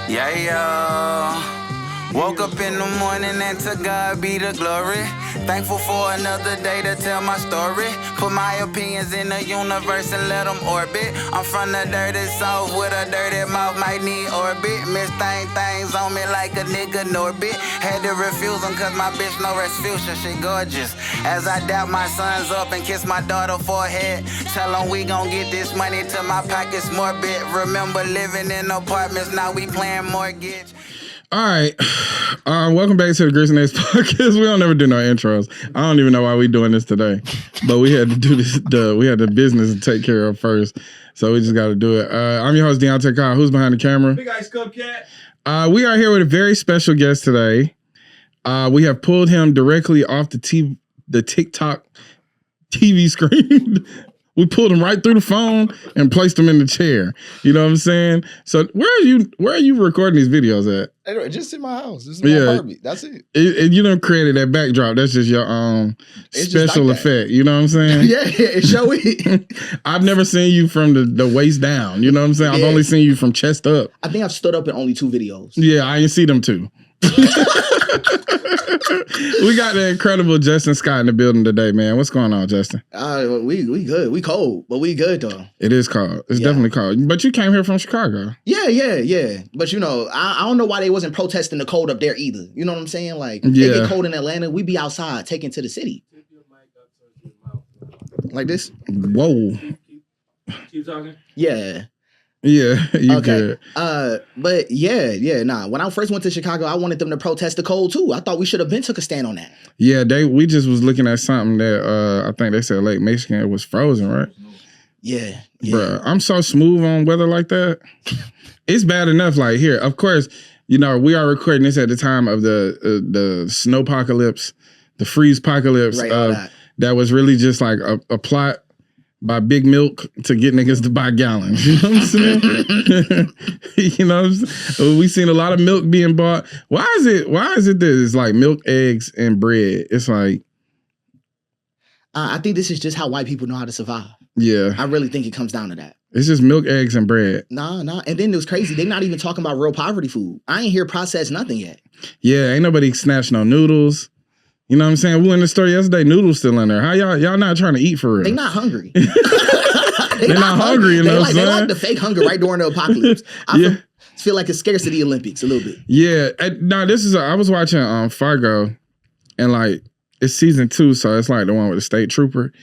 Yeah, yo. Woke up in the morning and to God be the glory. Thankful for another day to tell my story. Put my opinions in the universe and let them orbit. I'm from the dirty south with a dirty mouth, might need orbit. Miss things on me like a nigga Norbit. Had to refuse them cause my bitch no Resfusion, she gorgeous. As I dap my sons up and kiss my daughter forehead. Tell them we gon' get this money till my pockets morbid. Remember living in apartments, now we playing mortgage. All right. Welcome back to the Grits and Eggs podcast. We don't ever do no intros. I don't even know why we doing this today. But we had to do this. We had the business to take care of first. So we just got to do it. I'm your host, Deontay Kyle. Who's behind the camera? Big Ice Cupcat. We are here with a very special guest today. We have pulled him directly off the TikTok TV screen. We pulled him right through the phone and placed him in the chair. You know what I'm saying? So where are you recording these videos at? Just in my house. This is my apartment. That's it. You done created that backdrop. That's just your special like effect. You know what I'm saying? Yeah, it show it. I've never seen you from the waist down. You know what I'm saying? I've only seen you from chest up. I think I've stood up in only 2 videos. Yeah, I didn't see them too. We got the incredible Justin Scott in the building today, man. What's going on, Justin? We good. We cold, but we good though. It is cold. It's definitely cold. But you came here from Chicago. Yeah. But you know, I don't know why they wasn't protesting the cold up there either. You know what I'm saying? Like, they get cold in Atlanta, we be outside taking to the city. Like this? Whoa. Keep talking? Yeah. Yeah, you okay. good. But nah. When I first went to Chicago, I wanted them to protest the cold too. I thought we should have took a stand on that. Yeah, we just was looking at something that I think they said Lake Michigan was frozen, right? Yeah. Bruh, I'm so smooth on weather like that. It's bad enough. Like here, of course, you know we are recording this at the time of the snowpocalypse, the freeze-pocalypse. Right, that was really just like a plot by Big Milk to get niggas to buy gallons. You know what I'm saying? You know what I'm saying? We seen a lot of milk being bought. Why is it that it's like milk, eggs, and bread? It's like I think this is just how white people know how to survive. Yeah. I really think it comes down to that. It's just milk, eggs, and bread. Nah. And then it was crazy. They're not even talking about real poverty food. I ain't hear processed nothing yet. Yeah, ain't nobody snatched no noodles. You know what I'm saying? We went in the store yesterday, noodles still in there. How y'all not trying to eat for real? They not hungry. They're not hungry, you know what I'm saying? They like the fake hunger right during the apocalypse. I feel like a scarcity Olympics a little bit. Yeah. I was watching Fargo, and like it's season 2, so it's like the one with the state trooper.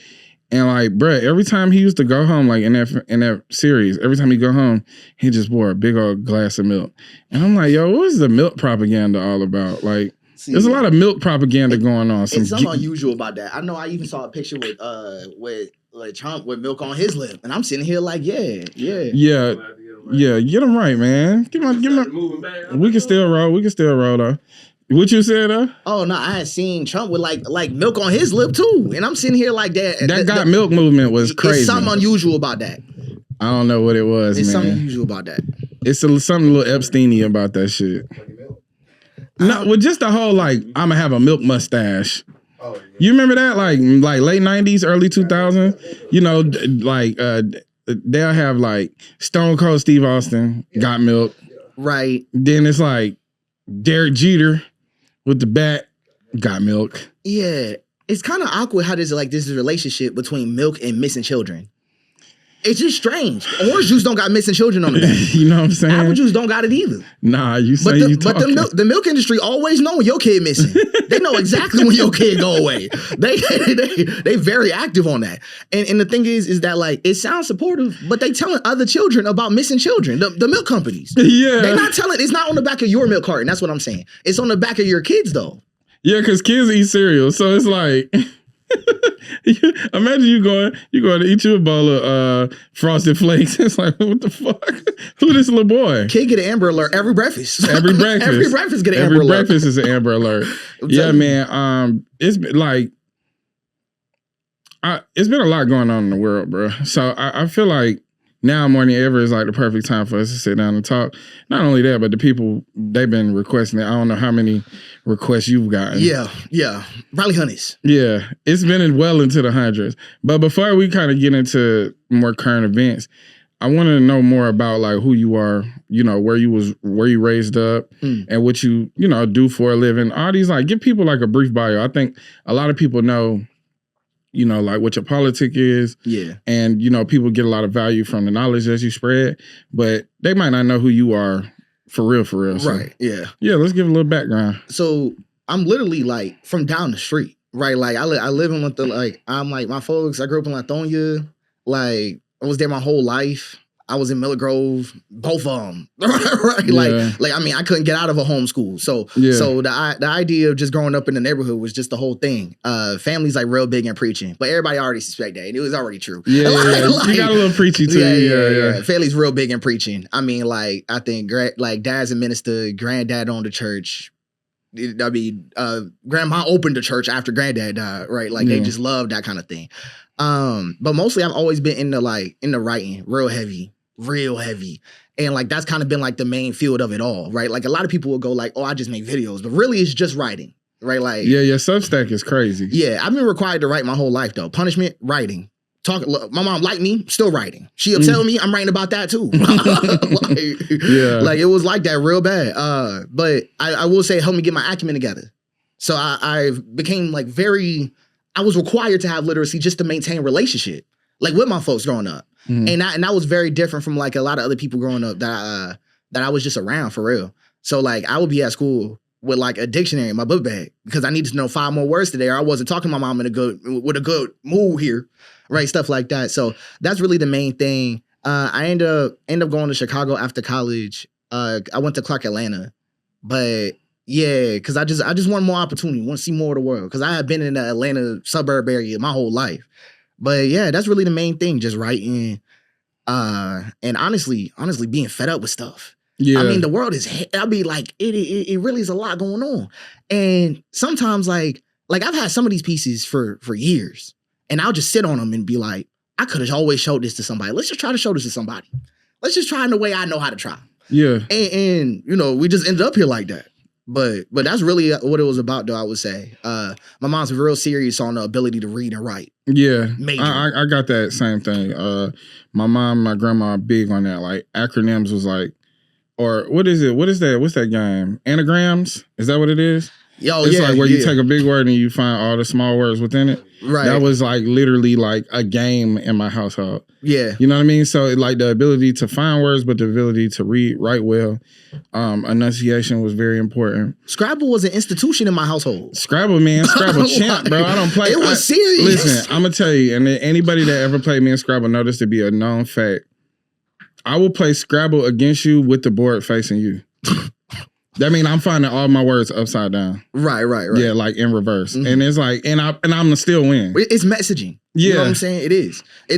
And like, bruh, every time he used to go home, like in that series, every time he go home, he just wore a big old glass of milk. And I'm like, yo, what is the milk propaganda all about? Like, there's a lot of milk propaganda going on. It's something unusual about that. I know I even saw a picture with like Trump with milk on his lip, and I'm sitting here like, yeah. Get him right, man. Give him. We can still roll though. What you said though? Oh no, I had seen Trump with like milk on his lip too, and I'm sitting here like that. That milk movement was crazy. It's something unusual about that. I don't know what it was. It's man. something unusual about that. It's something a little Epstein-y about that shit. No, well, just the whole like I'm gonna have a milk mustache. Oh, yeah. You remember that like late 90s, early 2000s? You know, like they'll have like Stone Cold Steve Austin got milk, right? Then it's like Derek Jeter with the bat got milk. Yeah, it's kind of awkward how there's like this relationship between milk and missing children. It's just strange. Orange juice don't got missing children on the back. You know what I'm saying? Apple juice don't got it either. Nah, you say you talking. But the milk industry always know when your kid missing. They know exactly when your kid go away. They very active on that. And the thing is that like it sounds supportive, but they telling other children about missing children. The milk companies. Yeah. They're not telling. It's not on the back of your milk carton. That's what I'm saying. It's on the back of your kids though. Yeah, because kids eat cereal, so it's like. Imagine you going to eat you a bowl of Frosted Flakes. It's like, what the fuck? Who this little boy? Kid get an Amber Alert every breakfast. Every breakfast. Every breakfast get an Amber Alert. Every breakfast is an Amber Alert. Yeah, man. It's been like, it's been a lot going on in the world, bro. So I feel like now more than ever is like the perfect time for us to sit down and talk. Not only that, but the people, they've been requesting it. I don't know how many requests you've gotten. Yeah. Probably hundreds. Yeah. It's been well into the hundreds. But before we kind of get into more current events, I wanted to know more about like who you are, you know, where you raised up and what you know, do for a living. All these, like, give people like a brief bio. I think a lot of people know, you know, like what your politic is. Yeah. And, you know, people get a lot of value from the knowledge that you spread, but they might not know who you are for real. So, Right. Yeah. Yeah, let's give a little background. So I'm literally like from down the street, right? Like I live in I'm like my folks, I grew up in Lithonia. Like I was there my whole life. I was in Miller Grove, both of them, right? Yeah. Like I mean, I couldn't get out of a homeschool. So the idea of just growing up in the neighborhood was just the whole thing. Family's like real big in preaching, but everybody already suspect that. And it was already true. Yeah, like, you got a little preachy too. Yeah. Family's real big in preaching. I mean, like I think like dad's a minister, granddad owned the church. I mean, grandma opened the church after granddad died, right? Like they just love that kind of thing. But mostly I've always been into writing, real heavy. And like that's kind of been like the main field of it all, right? Like a lot of people will go like, oh, I just make videos, but really it's just writing, right? Like yeah, your Substack is crazy. Yeah, I've been required to write my whole life though. Punishment, writing. Look, my mom liked me, still writing. She upset with me, I'm writing about that too. Like it was like that real bad. But I will say it helped me get my acumen together. So I became like I was required to have literacy just to maintain relationship, like with my folks growing up. And that was very different from like a lot of other people growing up that I was just around for real. So like I would be at school with like a dictionary in my book bag because I needed to know 5 more words today or I wasn't talking to my mom with a good mood here, right? Stuff like that. So that's really the main thing. I end up going to Chicago after college. I went to Clark Atlanta, but yeah, because I just want more opportunity, want to see more of the world because I had been in the Atlanta suburb area my whole life. But yeah, that's really the main thing, just writing, and honestly being fed up with stuff. Yeah. I mean, the world is, I mean, like, it really is a lot going on. And sometimes, like I've had some of these pieces for years, and I'll just sit on them and be like, I could have always showed this to somebody. Let's just try to show this to somebody. Let's just try in the way I know how to try. Yeah. And you know, we just ended up here like that. But that's really what it was about, though, I would say. My mom's real serious on the ability to read and write. Yeah. Major. I got that same thing. My mom, my grandma are big on that. Like, acronyms was like, or what is it? What is that? What's that game? Anagrams? Is that what it is? It's like where you take a big word and you find all the small words within it. Right. That was like literally like a game in my household. Yeah. You know what I mean? So like the ability to find words, but the ability to write well. Enunciation was very important. Scrabble was an institution in my household. Scrabble champ, bro. I don't play. It was serious. Listen, I'm gonna tell you, and anybody that ever played me in Scrabble know this to be a known fact. I will play Scrabble against you with the board facing you. That means I'm finding all my words upside down. Right. Yeah, like in reverse. Mm-hmm. And it's like, and I'm gonna still win. It's messaging. Yeah. You know what I'm saying? It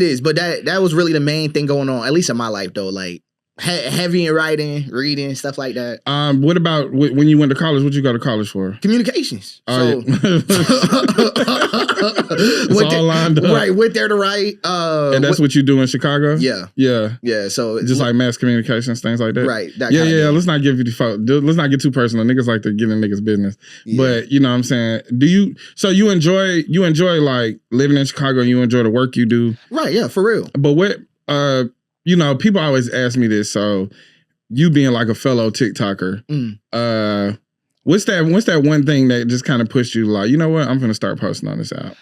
is. But that was really the main thing going on, at least in my life though. Like heavy in writing, reading, stuff like that. What about when you went to college? What'd you go to college for? Communications. Oh, yeah. It's all lined up. Right, went there to write. And that's what you do in Chicago? Yeah. So just like mass communications, things like that. Right. Yeah. Let's not get too personal. Niggas like to get in niggas' business. Yeah. But you know what I'm saying? You enjoy like living in Chicago and you enjoy the work you do? Right, yeah, for real. But what you know, people always ask me this, so you being like a fellow TikToker, what's that one thing that just kind of pushed you like, you know what, I'm gonna start posting on this app?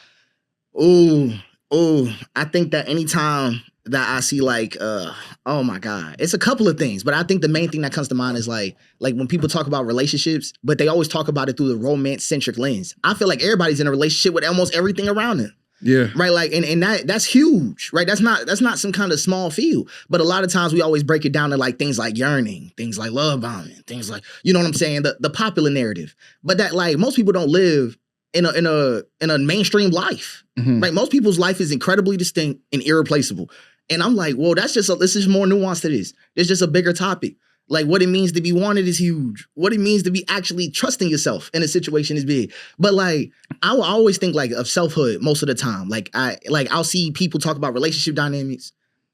I think that anytime that I see like, oh my God, it's a couple of things, but I think the main thing that comes to mind is like when people talk about relationships, but they always talk about it through the romance-centric lens. I feel like everybody's in a relationship with almost everything around them. Yeah. Right. Like, and that's huge, right? That's not some kind of small field. But a lot of times we always break it down to like things like yearning, things like love bombing, things like, you know what I'm saying? The popular narrative. But that like most people don't live in a mainstream life. Mm-hmm. Right. Most people's life is incredibly distinct and irreplaceable. And I'm like, well, this is more nuanced to this. It's just a bigger topic. Like what it means to be wanted is huge. What it means to be actually trusting yourself in a situation is big. But like, I will always think like of selfhood most of the time. Like I'll see people talk about relationship dynamics,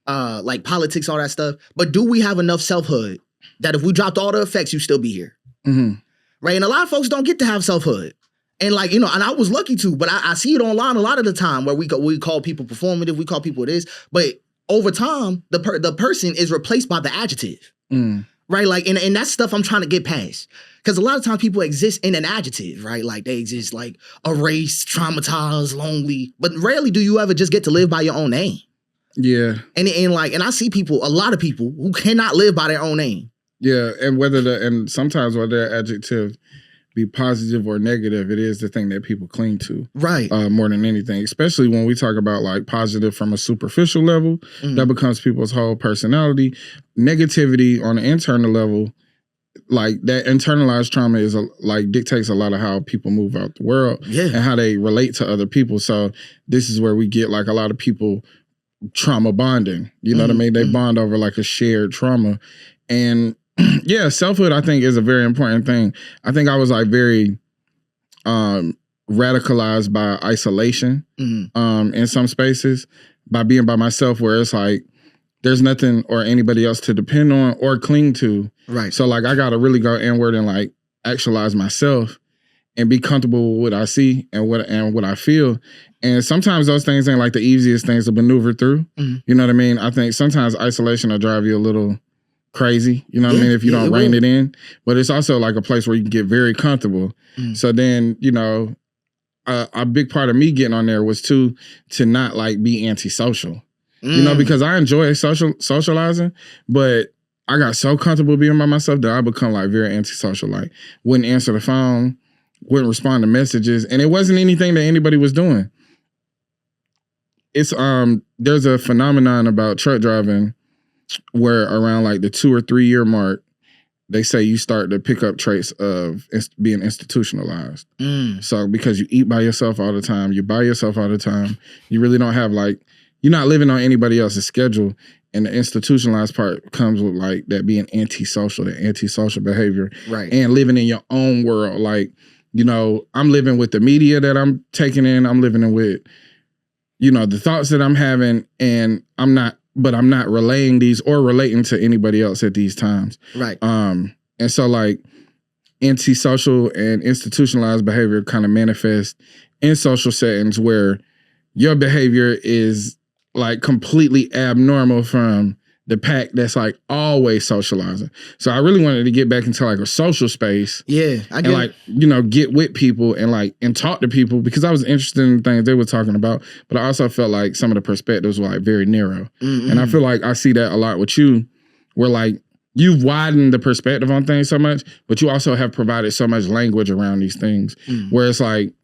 like politics, all that stuff. But do we have enough selfhood that if we dropped all the effects, you'd still be here? Mm-hmm. Right. And a lot of folks don't get to have selfhood. And like, you know, and I was lucky to, but I see it online a lot of the time where we call people performative, we call people this, but over time, the person is replaced by the adjective. Right? Like, and that's stuff I'm trying to get past. Because a lot of times people exist in an adjective, right? Like they exist like erased, traumatized, lonely. But rarely do you ever just get to live by your own name. Yeah. And I see people, a lot of people who cannot live by their own name. Yeah. And sometimes whether that adjective be positive or negative, it is the thing that people cling to. Right. More than anything. Especially when we talk about like positive from a superficial level, that becomes people's whole personality. Negativity on an internal level, like that internalized trauma is like dictates a lot of how people move out the world and how they relate to other people. So this is where we get like a lot of people trauma bonding. You know what I mean? They bond over like a shared trauma. And yeah, selfhood I think is a very important thing. I think I was like very radicalized by isolation in some spaces, by being by myself, where it's like there's nothing or anybody else to depend on or cling to. Right. So like I gotta really go inward and like actualize myself and be comfortable with what I see and what I feel. And sometimes those things ain't like the easiest things to maneuver through. You know what I mean? I think sometimes isolation will drive you a little crazy, you know what I mean, if you don't rein it in. But it's also like a place where you can get very comfortable. So then, you know, a big part of me getting on there was to not like be antisocial. You know, because I enjoy socializing, but I got so comfortable being by myself that I become like very antisocial. Like wouldn't answer the phone, wouldn't respond to messages, and it wasn't anything that anybody was doing. It's there's a phenomenon about truck driving where around like the 2 or 3 year mark, they say you start to pick up traits of being institutionalized. So because you eat by yourself all the time, you by yourself all the time, you really don't have like, you're not living on anybody else's schedule. And the institutionalized part comes with like that being antisocial, the antisocial behavior. Right. And living in your own world. Like, you know, I'm living with the media that I'm taking in. I'm living in with, you know, the thoughts that I'm having, and I'm not relaying these or relating to anybody else at these times. Right. And so like antisocial and institutionalized behavior kind of manifest in social settings where your behavior is like completely abnormal from the pack that's like always socializing. So I really wanted to get back into like a social space. Yeah, I get and like, you know, get with people and talk to people because I was interested in things they were talking about, but I also felt like some of the perspectives were like very narrow. And I feel like I see that a lot with you, where like you've widened the perspective on things so much, but you also have provided so much language around these things where it's like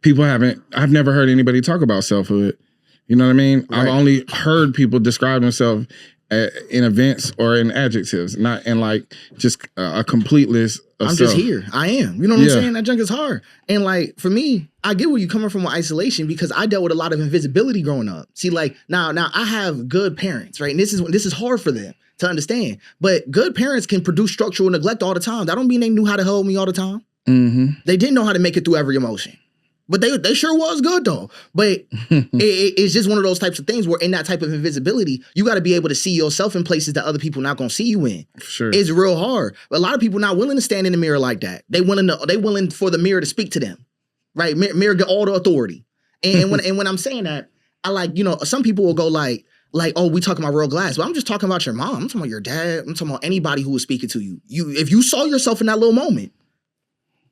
I've never heard anybody talk about selfhood. You know what I mean? Right. I've only heard people describe themselves in events or in adjectives, not in like just a complete list of I'm self. just here. I am. You know what I'm saying? That junk is hard. And like for me, I get where you're coming from with isolation because I dealt with a lot of invisibility growing up. See, like now I have good parents, right? And this is hard for them to understand. But good parents can produce structural neglect all the time. That don't mean they knew how to hold me all the time. They didn't know how to make it through every emotion. But they sure was good though. But it's just one of those types of things where in that type of invisibility, you got to be able to see yourself in places that other people not gonna see you in. For sure. It's real hard. A lot of people not willing to stand in the mirror like that. They willing for the mirror to speak to them, right? Mirror get all the authority. And when I'm saying that, I like, you know, some people will go like, oh, we talking about real glass. But I'm just talking about your mom. I'm talking about your dad. I'm talking about anybody who was speaking to you. If you saw yourself in that little moment,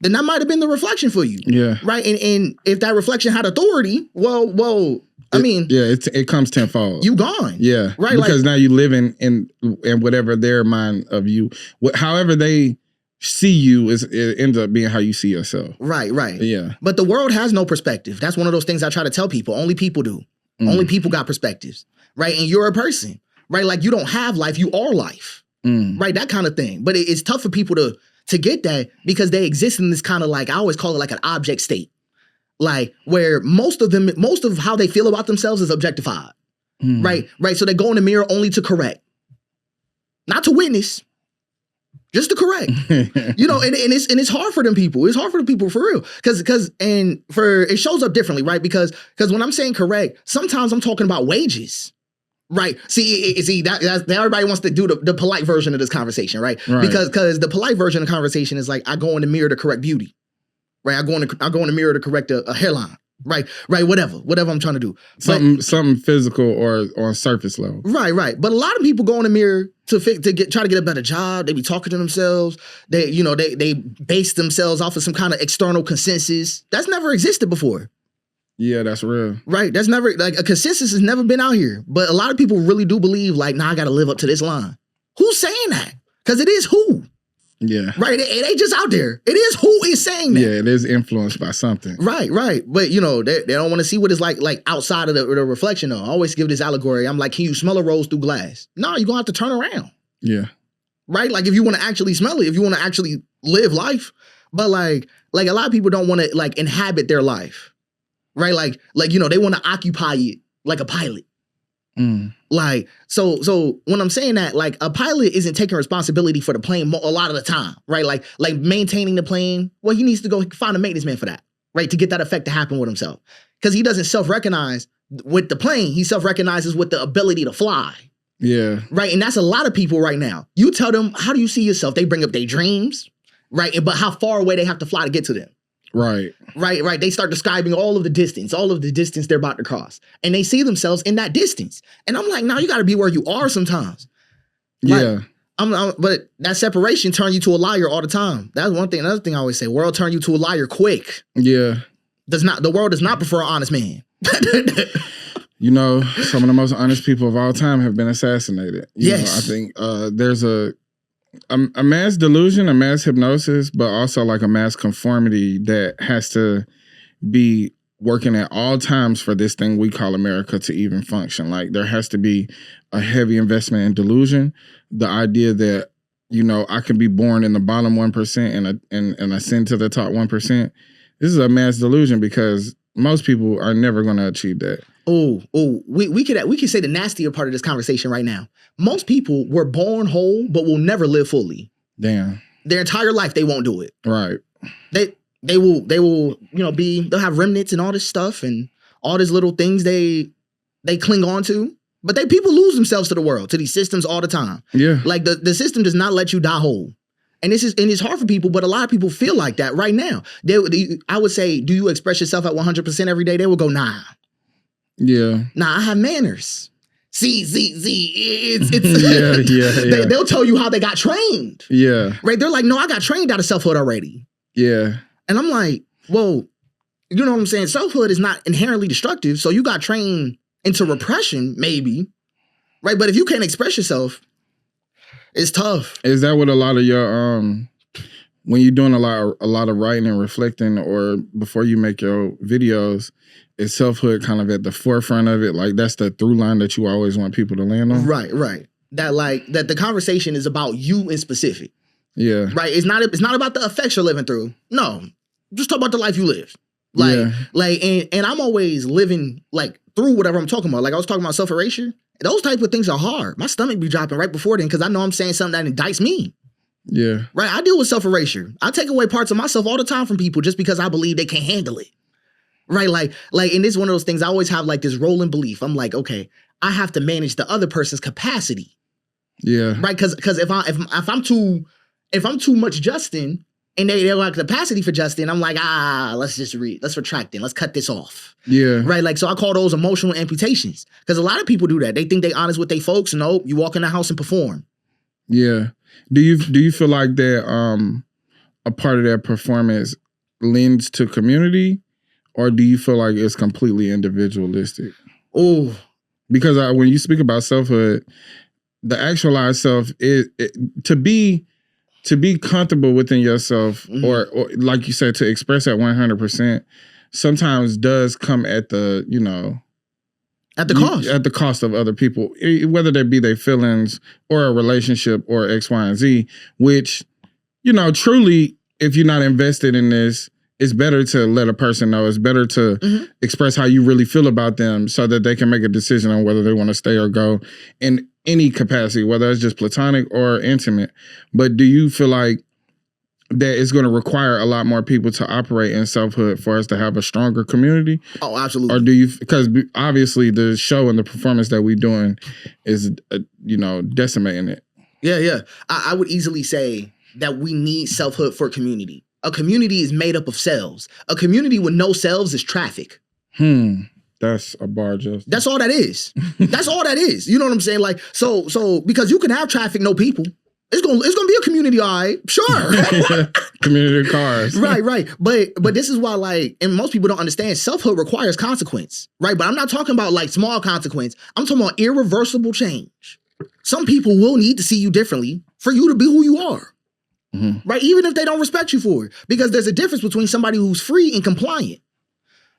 then that might have been the reflection for you. Yeah. Right? And if that reflection had authority, well, I mean. Yeah, it comes tenfold. You gone. Yeah. Right? Because now you live in whatever their mind of you, however they see you, it ends up being how you see yourself. Right. Yeah. But the world has no perspective. That's one of those things I try to tell people. Only people do. Only people got perspectives. Right? And you're a person. Right? Like you don't have life, you are life. Right? That kind of thing. But it's tough for people to get that because they exist in this kind of like, I always call it like an object state. Like where most of how they feel about themselves is objectified. Right. So they go in the mirror only to correct. Not to witness. Just to correct. You know, and it's hard for them people. It's hard for the people for real. It shows up differently, right? Because when I'm saying correct, sometimes I'm talking about wages. Right. See, that everybody wants to do the polite version of this conversation, right? Because the polite version of the conversation is like, I go in the mirror to correct beauty. Right. I go in the mirror to correct a hairline. Right, whatever I'm trying to do. Something physical or on surface level. Right. But a lot of people go in the mirror try to get a better job. They be talking to themselves. They base themselves off of some kind of external consensus. That's never existed before. Yeah, that's real. Right. That's never, like, a consensus has never been out here. But a lot of people really do believe, like, nah, I got to live up to this line. Who's saying that? Because it is who. Yeah. Right. It ain't just out there. It is who is saying that. Yeah, it is influenced by something. Right. But, they don't want to see what it's like outside of the reflection, though. I always give this allegory. I'm like, can you smell a rose through glass? No, you're going to have to turn around. Yeah. Right? Like, if you want to actually smell it, if you want to actually live life. But, like a lot of people don't want to, like, inhabit their life. Right? Like they want to occupy it like a pilot. Mm. Like, so when I'm saying that, like, a pilot isn't taking responsibility for the plane a lot of the time, right? Like maintaining the plane, well, he needs to go find a maintenance man for that, right? To get that effect to happen with himself. Because he doesn't self-recognize with the plane, he self-recognizes with the ability to fly. Yeah. Right? And that's a lot of people right now. You tell them, how do you see yourself? They bring up their dreams, right? But how far away they have to fly to get to them. Right. They start describing all of the distance they're about to cross. And they see themselves in that distance. And I'm like, no, you got to be where you are sometimes. Like, yeah. But that separation turn you to a liar all the time. That's one thing. Another thing I always say, world turn you to a liar quick. Yeah. The world does not prefer an honest man. Some of the most honest people of all time have been assassinated. Yes. I think there's a mass delusion, a mass hypnosis, but also like a mass conformity that has to be working at all times for this thing we call America to even function. Like, there has to be a heavy investment in delusion. The idea that, I can be born in the bottom 1% and ascend to the top 1%. This is a mass delusion because most people are never going to achieve that. We could say the nastier part of this conversation right now. Most people were born whole, but will never live fully. Damn. Their entire life, they won't do it. Right. They will, they'll have remnants and all this stuff and all these little things they cling on to. But people lose themselves to the world, to these systems all the time. Yeah. Like, the system does not let you die whole. And it's hard for people, but a lot of people feel like that right now. I would say, do you express yourself at 100% every day? They will go, nah. Yeah. Nah, I have manners. See, it's yeah. They'll tell you how they got trained. Yeah. Right? They're like, no, I got trained out of selfhood already. Yeah. And I'm like, well, you know what I'm saying? Selfhood is not inherently destructive, so you got trained into repression, maybe. Right? But if you can't express yourself, it's tough. Is that what a lot of your when you're doing a lot of writing and reflecting, or before you make your videos, is selfhood kind of at the forefront of it? Like, that's the through line that you always want people to land on? Right. That the conversation is about you in specific. Yeah. Right? It's not about the effects you're living through. No. Just talk about the life you live. And I'm always living, like, through whatever I'm talking about. Like, I was talking about self-erasure. Those type of things are hard. My stomach be dropping right before then because I know I'm saying something that indicts me. Yeah. Right? I deal with self-erasure. I take away parts of myself all the time from people just because I believe they can't handle it. Right? Like, and it's one of those things, I always have, like, this rolling belief. I'm like, okay, I have to manage the other person's capacity. Yeah. Right? Because if I'm too much Justin and they lack capacity for Justin, I'm like, let's retract it. Let's cut this off. Yeah. Right? Like, so I call those emotional amputations. Because a lot of people do that. They think they honest with their folks. Nope. You walk in the house and perform. Yeah. Do you feel like that a part of that performance lends to community, or do you feel like it's completely individualistic? Oh. Because when you speak about selfhood, the actualized self is to be comfortable within yourself, mm-hmm. or like you said, to express at 100%, sometimes does come at the, at the cost. At the cost of other people, whether they be their feelings or a relationship or X, Y, and Z, which, truly, if you're not invested in this, it's better to let a person know. It's better to mm-hmm. express how you really feel about them so that they can make a decision on whether they want to stay or go in any capacity, whether it's just platonic or intimate. But do you feel like that it's going to require a lot more people to operate in selfhood for us to have a stronger community? Oh, absolutely. Or do you, because obviously the show and the performance that we're doing is, decimating it. Yeah. I would easily say that we need selfhood for community. A community is made up of cells. A community with no cells is traffic. That's a bar, just. That's all that is. That's all that is. You know what I'm saying? Like, so because you can have traffic, no people. It's gonna be a community, all right. Sure. Community cars. Right. But this is why, like, and most people don't understand, selfhood requires consequence. Right. But I'm not talking about like small consequence. I'm talking about irreversible change. Some people will need to see you differently for you to be who you are. Right? Even if they don't respect you for it. Because there's a difference between somebody who's free and compliant.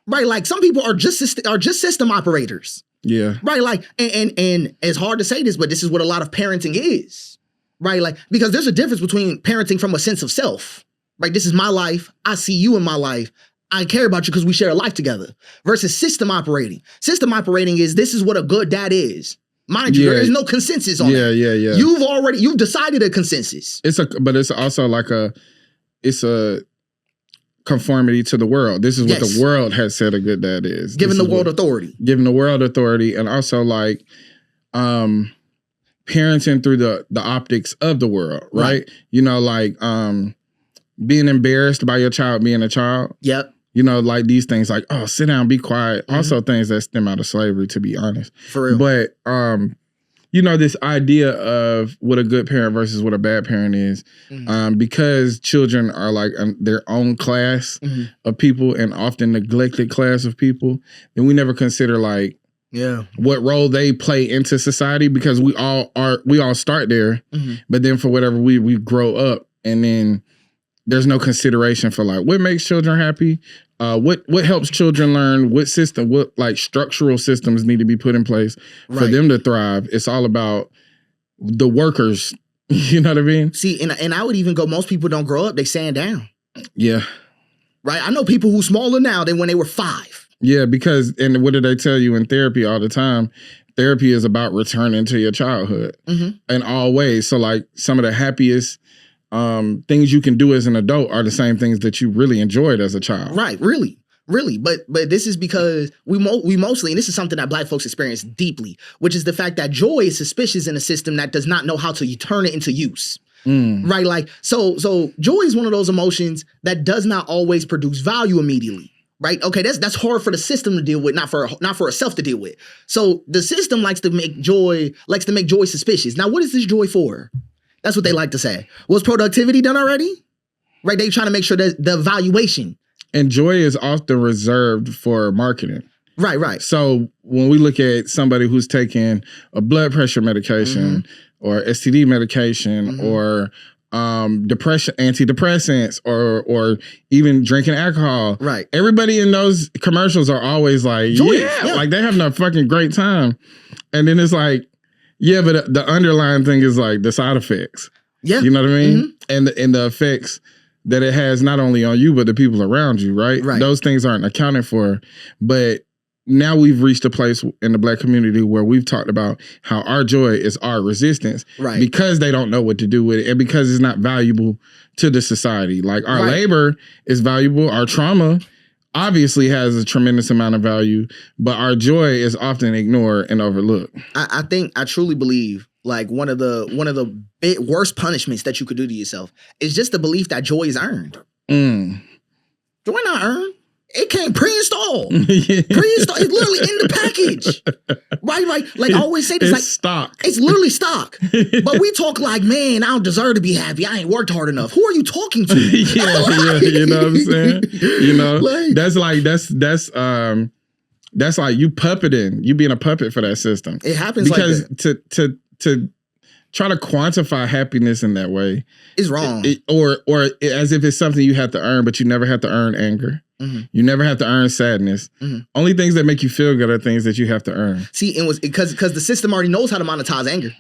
Right, like some people are just system operators. Yeah. Right, like and it's hard to say this, but this is what a lot of parenting is. Right, like because there's a difference between parenting from a sense of self. Right, this is my life. I see you in my life. I care about you because we share a life together. Versus system operating. System operating is this is what a good dad is. Mind you, there is no consensus on that. Yeah. You've decided a consensus. But it's also like a conformity to the world. This is what the world has said a good dad is. Giving the world authority. Giving the world authority, and also like parenting through the optics of the world, right? You know, like being embarrassed by your child being a child. Yep. You know, like these things like, oh, sit down, be quiet. Also things that stem out of slavery, to be honest. For real. But you know, this idea of what a good parent versus what a bad parent is, because children are like their own class of people and often neglected class of people, then we never consider like what role they play into society, because we all start there, but then for whatever we grow up, and then there's no consideration for like what makes children happy, what helps children learn, what like structural systems need to be put in place for them to thrive. It's all about the workers. You know what I mean? See, and I would even go, most people don't grow up, they stand down. Yeah. Right? I know people who smaller now than when they were 5. Yeah, because, and what do they tell you in therapy all the time? Therapy is about returning to your childhood in all ways. So like some of the happiest things you can do as an adult are the same things that you really enjoyed as a child. Right, really. But this is because we mostly, and this is something that Black folks experience deeply, which is the fact that joy is suspicious in a system that does not know how to turn it into use. Right, like so joy is one of those emotions that does not always produce value immediately. Right, okay, that's hard for the system to deal with, not for a self to deal with. So the system likes to make joy suspicious. Now, what is this joy for? That's what they like to say. Was productivity done already? Right, they trying to make sure that the evaluation. And joy is often reserved for marketing. Right. So when we look at somebody who's taking a blood pressure medication or STD medication or depression, antidepressants, or even drinking alcohol. Right. Everybody in those commercials are always like, yeah, like they having a fucking great time. And then it's like, yeah, but the underlying thing is like the side effects. Yeah. You know what I mean? And the effects that it has not only on you, but the people around you, right? Those things aren't accounted for. But now we've reached a place in the Black community where we've talked about how our joy is our resistance, because they don't know what to do with it and because it's not valuable to the society. Like our labor is valuable. Our trauma obviously has a tremendous amount of value, but our joy is often ignored and overlooked. I truly believe like one of the worst punishments that you could do to yourself is just the belief that joy is earned. Joy not earned. It came pre-installed. Pre-installed. It's literally in the package. Right? Like I always say this, it's stock. It's literally stock. But we talk like, man, I don't deserve to be happy. I ain't worked hard enough. Who are you talking to? Yeah, you know what I'm saying? You know, like, that's like you puppeting, you being a puppet for that system. It happens because like that. to try to quantify happiness in that way is wrong. Or as if it's something you have to earn, but you never have to earn anger. You never have to earn sadness. Only things that make you feel good are things that you have to earn. See, it was because the system already knows how to monetize anger.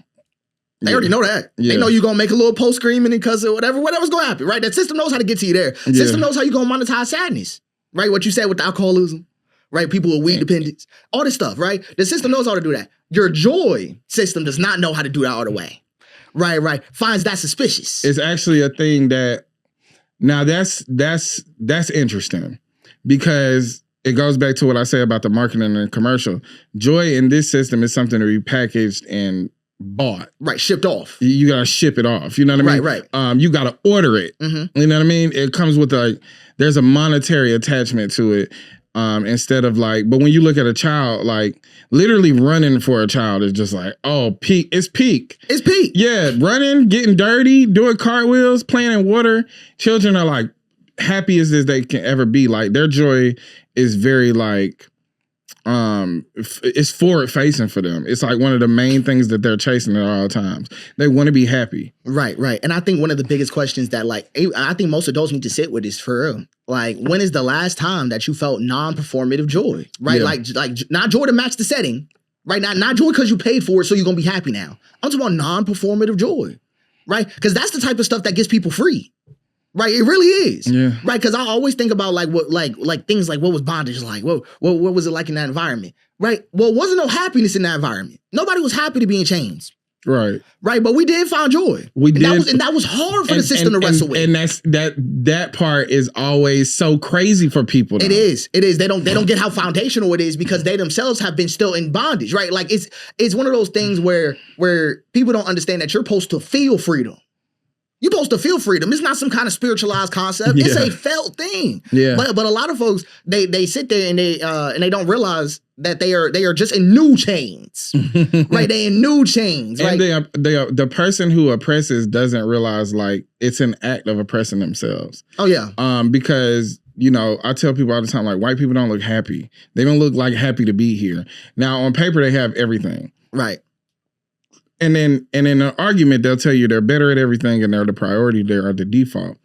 They already know that. They know you're going to make a little post screaming because of whatever's going to happen, right? That system knows how to get to you there. System knows how you're going to monetize sadness, right? What you said with the alcoholism, right? People with weed dependence, all this stuff, right? The system knows how to do that. Your joy system does not know how to do that all the way. Right. Finds that suspicious. It's actually a thing that, now that's interesting. Because it goes back to what I say about the marketing and commercial. Joy in this system is something to be packaged and bought. Right, shipped off. You got to ship it off. You know what I mean? Right. You got to order it. You know what I mean? It comes with there's a monetary attachment to it. Instead of like, but when you look at a child, like literally running for a child is just like, oh, peak. It's peak. It's peak. Yeah, running, getting dirty, doing cartwheels, playing in water. Children are like happiest as they can ever be. Like their joy is very like, it's forward facing for them. It's like one of the main things that they're chasing at all times. They want to be happy. Right. And I think one of the biggest questions that like I think most adults need to sit with is for real. Like, when is the last time that you felt non-performative joy? Right? Yeah. Like not joy to match the setting. Right? Not joy because you paid for it, so you're gonna be happy now. I'm talking about non-performative joy. Right? Because that's the type of stuff that gets people free. Right, it really is. Yeah. Right, because I always think about like what, like things like what was bondage like? What was it like in that environment? Right. Well, wasn't no happiness in that environment. Nobody was happy to be in chains. Right. Right, but we did find joy. We did, and that was hard for the system to wrestle with. And that part is always so crazy for people. Now. It is. They don't get how foundational it is because they themselves have been still in bondage. Right, like it's one of those things where people don't understand that you're supposed to feel freedom. You're supposed to feel freedom. It's not some kind of spiritualized concept. Yeah. It's a felt thing. Yeah. But a lot of folks they sit there and they don't realize that they are just in new chains. Right? They in new chains. And right? the person who oppresses doesn't realize like it's an act of oppressing themselves. Oh yeah. Because you know, I tell people all the time, like white people don't look happy. They don't look like happy to be here. Now on paper they have everything. Right. And then in an argument, they'll tell you they're better at everything and they're the priority, they're the default.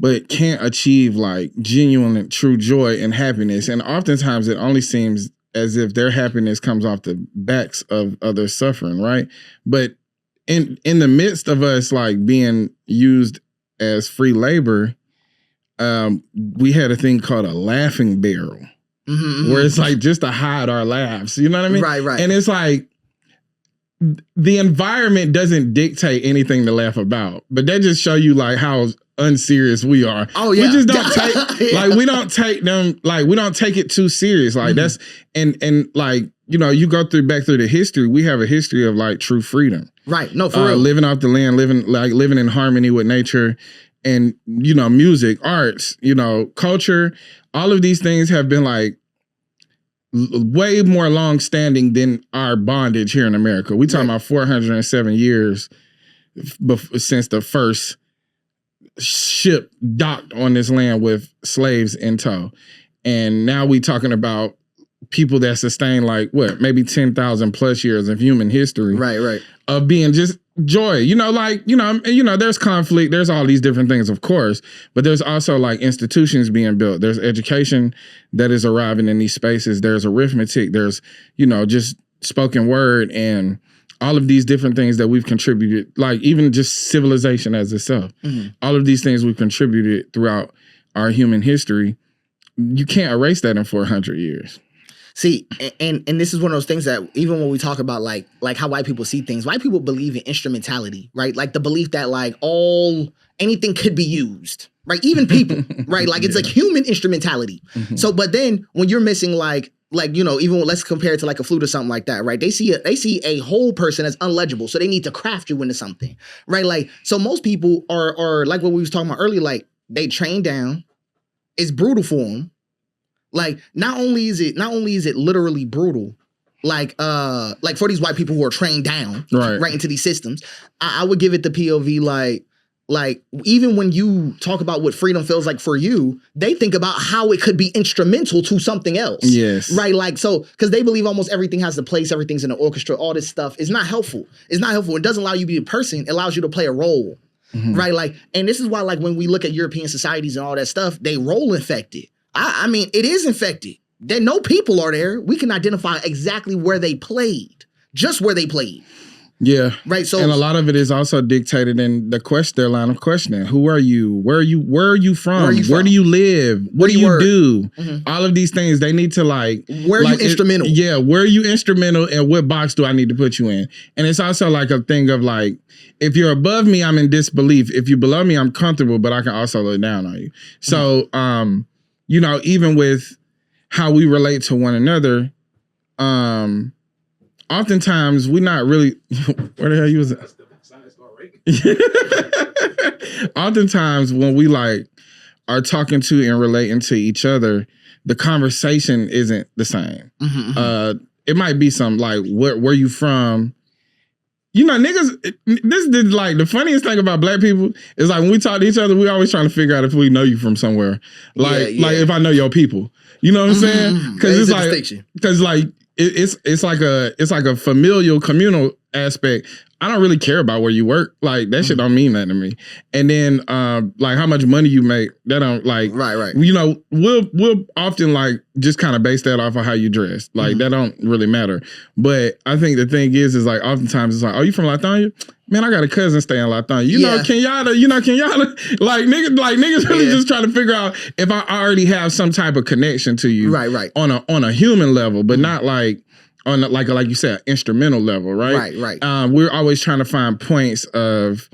But can't achieve like genuine and true joy and happiness. And oftentimes it only seems as if their happiness comes off the backs of others suffering, right? But in the midst of us like being used as free labor, we had a thing called a laughing barrel. Mm-hmm. Where it's like just to hide our laughs. You know what I mean? Right. And it's like, the environment doesn't dictate anything to laugh about, but that just show you like how unserious we are. Oh yeah, we just don't take like we don't take them like we don't take it too serious. Like that's and like you know you go back through the history. We have a history of like true freedom. Right. No, for real. Living off the land, living in harmony with nature, and you know music, arts, you know culture. All of these things have been like way more long-standing than our bondage here in America. We talking about 407 years since the first ship docked on this land with slaves in tow. And now we talking about people that sustain like, what, maybe 10,000 plus years of human history. Right. Of being just joy. You know, like, you know, there's conflict, there's all these different things, of course, but there's also like institutions being built. There's education that is arriving in these spaces. There's arithmetic. There's, you know, just spoken word and all of these different things that we've contributed, like even just civilization as itself. Mm-hmm. All of these things we've contributed throughout our human history. You can't erase that in 400 years. See, and this is one of those things that even when we talk about like how white people see things, white people believe in instrumentality, right? Like the belief that like anything could be used, right? Even people, right? Like it's like human instrumentality. Mm-hmm. So, but then when you're missing like, you know, even let's compare it to like a flute or something like that, right? They see a whole person as unlegible. So they need to craft you into something, right? Like, so most people are like what we was talking about earlier, like they train down, it's brutal for them. Like, not only is it literally brutal, like for these white people who are trained down right into these systems, I would give it the POV like even when you talk about what freedom feels like for you, they think about how it could be instrumental to something else. Yes. Right. Like, so because they believe almost everything has a place, everything's in an orchestra, all this stuff is not helpful. It's not helpful. It doesn't allow you to be a person. It allows you to play a role. Mm-hmm. Right. Like, and this is why, like, when we look at European societies and all that stuff, they role infected. I mean, it is infected. There no people are there. We can identify exactly where they played, just where they played. Yeah. Right. So, and a lot of it is also dictated in their line of questioning. Who are you? Where are you from? Where do you live? What do you do? Mm-hmm. All of these things, they need to like. Where are you instrumental? Where are you instrumental and what box do I need to put you in? And it's also like a thing of like, if you're above me, I'm in disbelief. If you're below me, I'm comfortable, but I can also look down on you. So, you know, even with how we relate to one another, oftentimes we're not really, where the hell you was at? Oftentimes when we like are talking to and relating to each other, the conversation isn't the same. Mm-hmm. It might be some like, where you from? You know, niggas, this is like the funniest thing about black people is like when we talk to each other, we always trying to figure out if we know you from somewhere. Like, like if I know your people. You know what I'm saying? Because it's like, it's like a familial, communal aspect. I don't really care about where you work. Like that shit don't mean nothing to me. And then like how much money you make, that don't like right. You know, we'll often like just kind of base that off of how you dress. Like that don't really matter. But I think the thing is like oftentimes it's like, oh, you from Lithonia? Man, I got a cousin staying in Lithonia. You know, Kenyatta, like niggas really just trying to figure out if I already have some type of connection to you. Right. On a human level, but not like on like you said, instrumental level, right? Right. We're always trying to find points of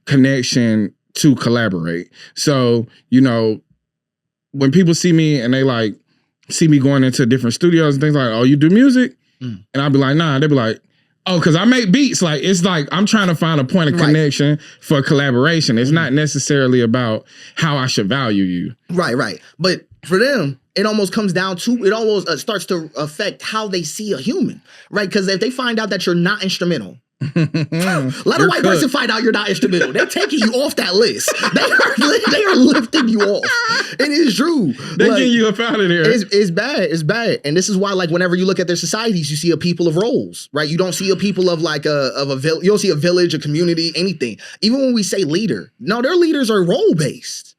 connection to collaborate. So, you know, when people see me and they like see me going into different studios and things like, oh, you do music? And I'll be like, nah. They be like, oh, because I make beats. Like, it's like I'm trying to find a point of connection for collaboration. It's not necessarily about how I should value you. Right. But for them, it almost comes down to, it almost starts to affect how they see a human, right? Because if they find out that you're not instrumental, let a white person find out you're not instrumental. They're taking you off that list. They are lifting you off. It is true. They're getting you up out of there. It's bad. It's bad. And this is why, like, whenever you look at their societies, you see a people of roles, right? You don't see a people of like a village. You don't see a village, a community, anything. Even when we say leader, no, their leaders are role based,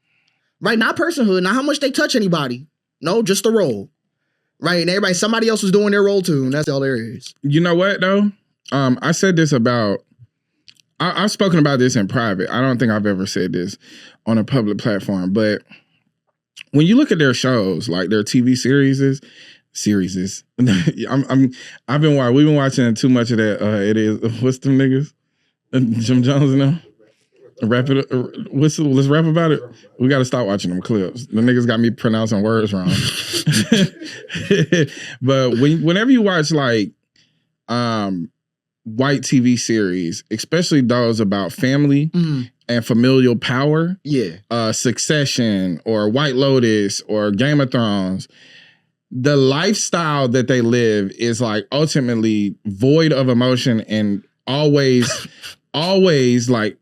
right? Not personhood, not how much they touch anybody. No, just the role, right? And everybody, somebody else was doing their role too, and that's all there is. You know what though? I said this about, I've spoken about this in private. I don't think I've ever said this on a public platform, but when you look at their shows, like their TV series, we've been watching too much of that. It is, what's them niggas? Jim Jones and them? Let's rap about it. We got to stop watching them clips. The niggas got me pronouncing words wrong. But whenever you watch like, white TV series, especially those about family and familial power, Succession or White Lotus or Game of Thrones, the lifestyle that they live is like ultimately void of emotion and always like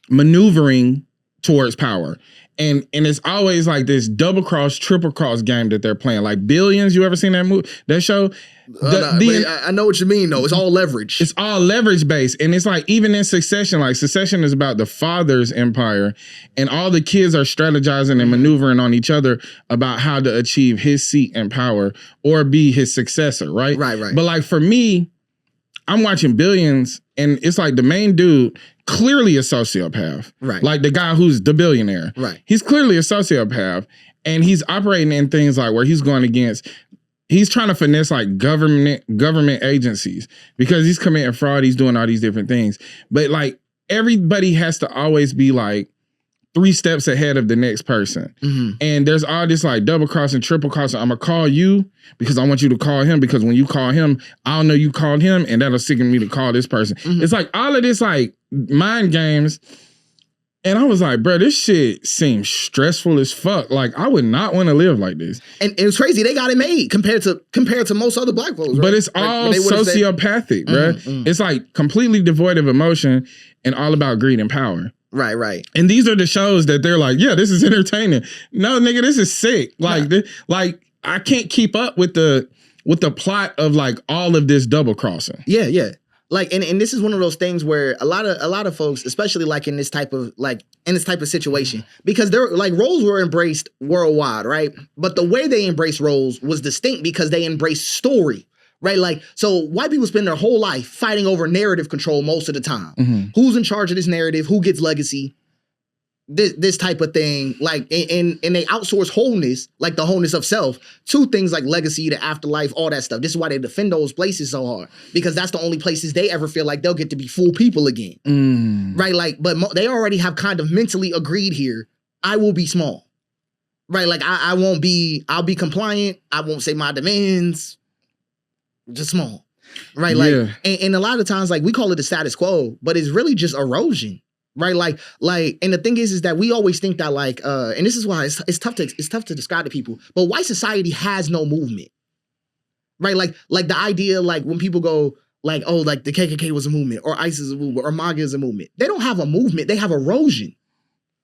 maneuvering towards power. And it's always like this double cross, triple cross game that they're playing. Like Billions, you ever seen that show? I know what you mean though. It's all leverage. It's all leverage based. And it's like even in Succession, like Succession is about the father's empire and all the kids are strategizing and maneuvering on each other about how to achieve his seat and power or be his successor, right? Right. But like for me, I'm watching Billions and it's like the main dude clearly a sociopath. Right. Like the guy who's the billionaire. Right. He's clearly a sociopath and he's operating in things like where he's going against, he's trying to finesse like government agencies because he's committing fraud. He's doing all these different things. But like everybody has to always be like 3 steps ahead of the next person. And there's all this like double crossing, triple crossing. I'm gonna call you because I want you to call him because when you call him, I'll know you called him and that'll signal me to call this person. It's like all of this like mind games. And I was like, bro, this shit seems stressful as fuck. Like, I would not want to live like this. And it's crazy. They got it made compared to most other black folks. Right? But it's all like, sociopathic, bro. It's like completely devoid of emotion and all about greed and power. Right. And these are the shows that they're like, yeah, this is entertaining. No, nigga, this is sick. Like, like I can't keep up with the plot of like all of this double crossing. Yeah. Like, and this is one of those things where a lot of folks, especially like in this type of situation, because they're like roles were embraced worldwide, right? But the way they embraced roles was distinct because they embraced story, right? Like, so white people spend their whole life fighting over narrative control most of the time. Who's in charge of this narrative? Who gets legacy? This type of thing, like, and they outsource wholeness, like the wholeness of self, to things like legacy, the afterlife, all that stuff. This is why they defend those places so hard, because that's the only places they ever feel like they'll get to be full people again, right? Like, but they already have kind of mentally agreed here. I will be small, right? Like, I'll be compliant. I won't say my demands. Just small, right? Like, and a lot of times, like we call it the status quo, but it's really just erosion. Right, and the thing is that we always think that and this is why it's tough to describe to people. But white society has no movement, right? Like the idea, like when people go like, oh, like the KKK was a movement, or ISIS is a movement, or MAGA is a movement. They don't have a movement; they have erosion.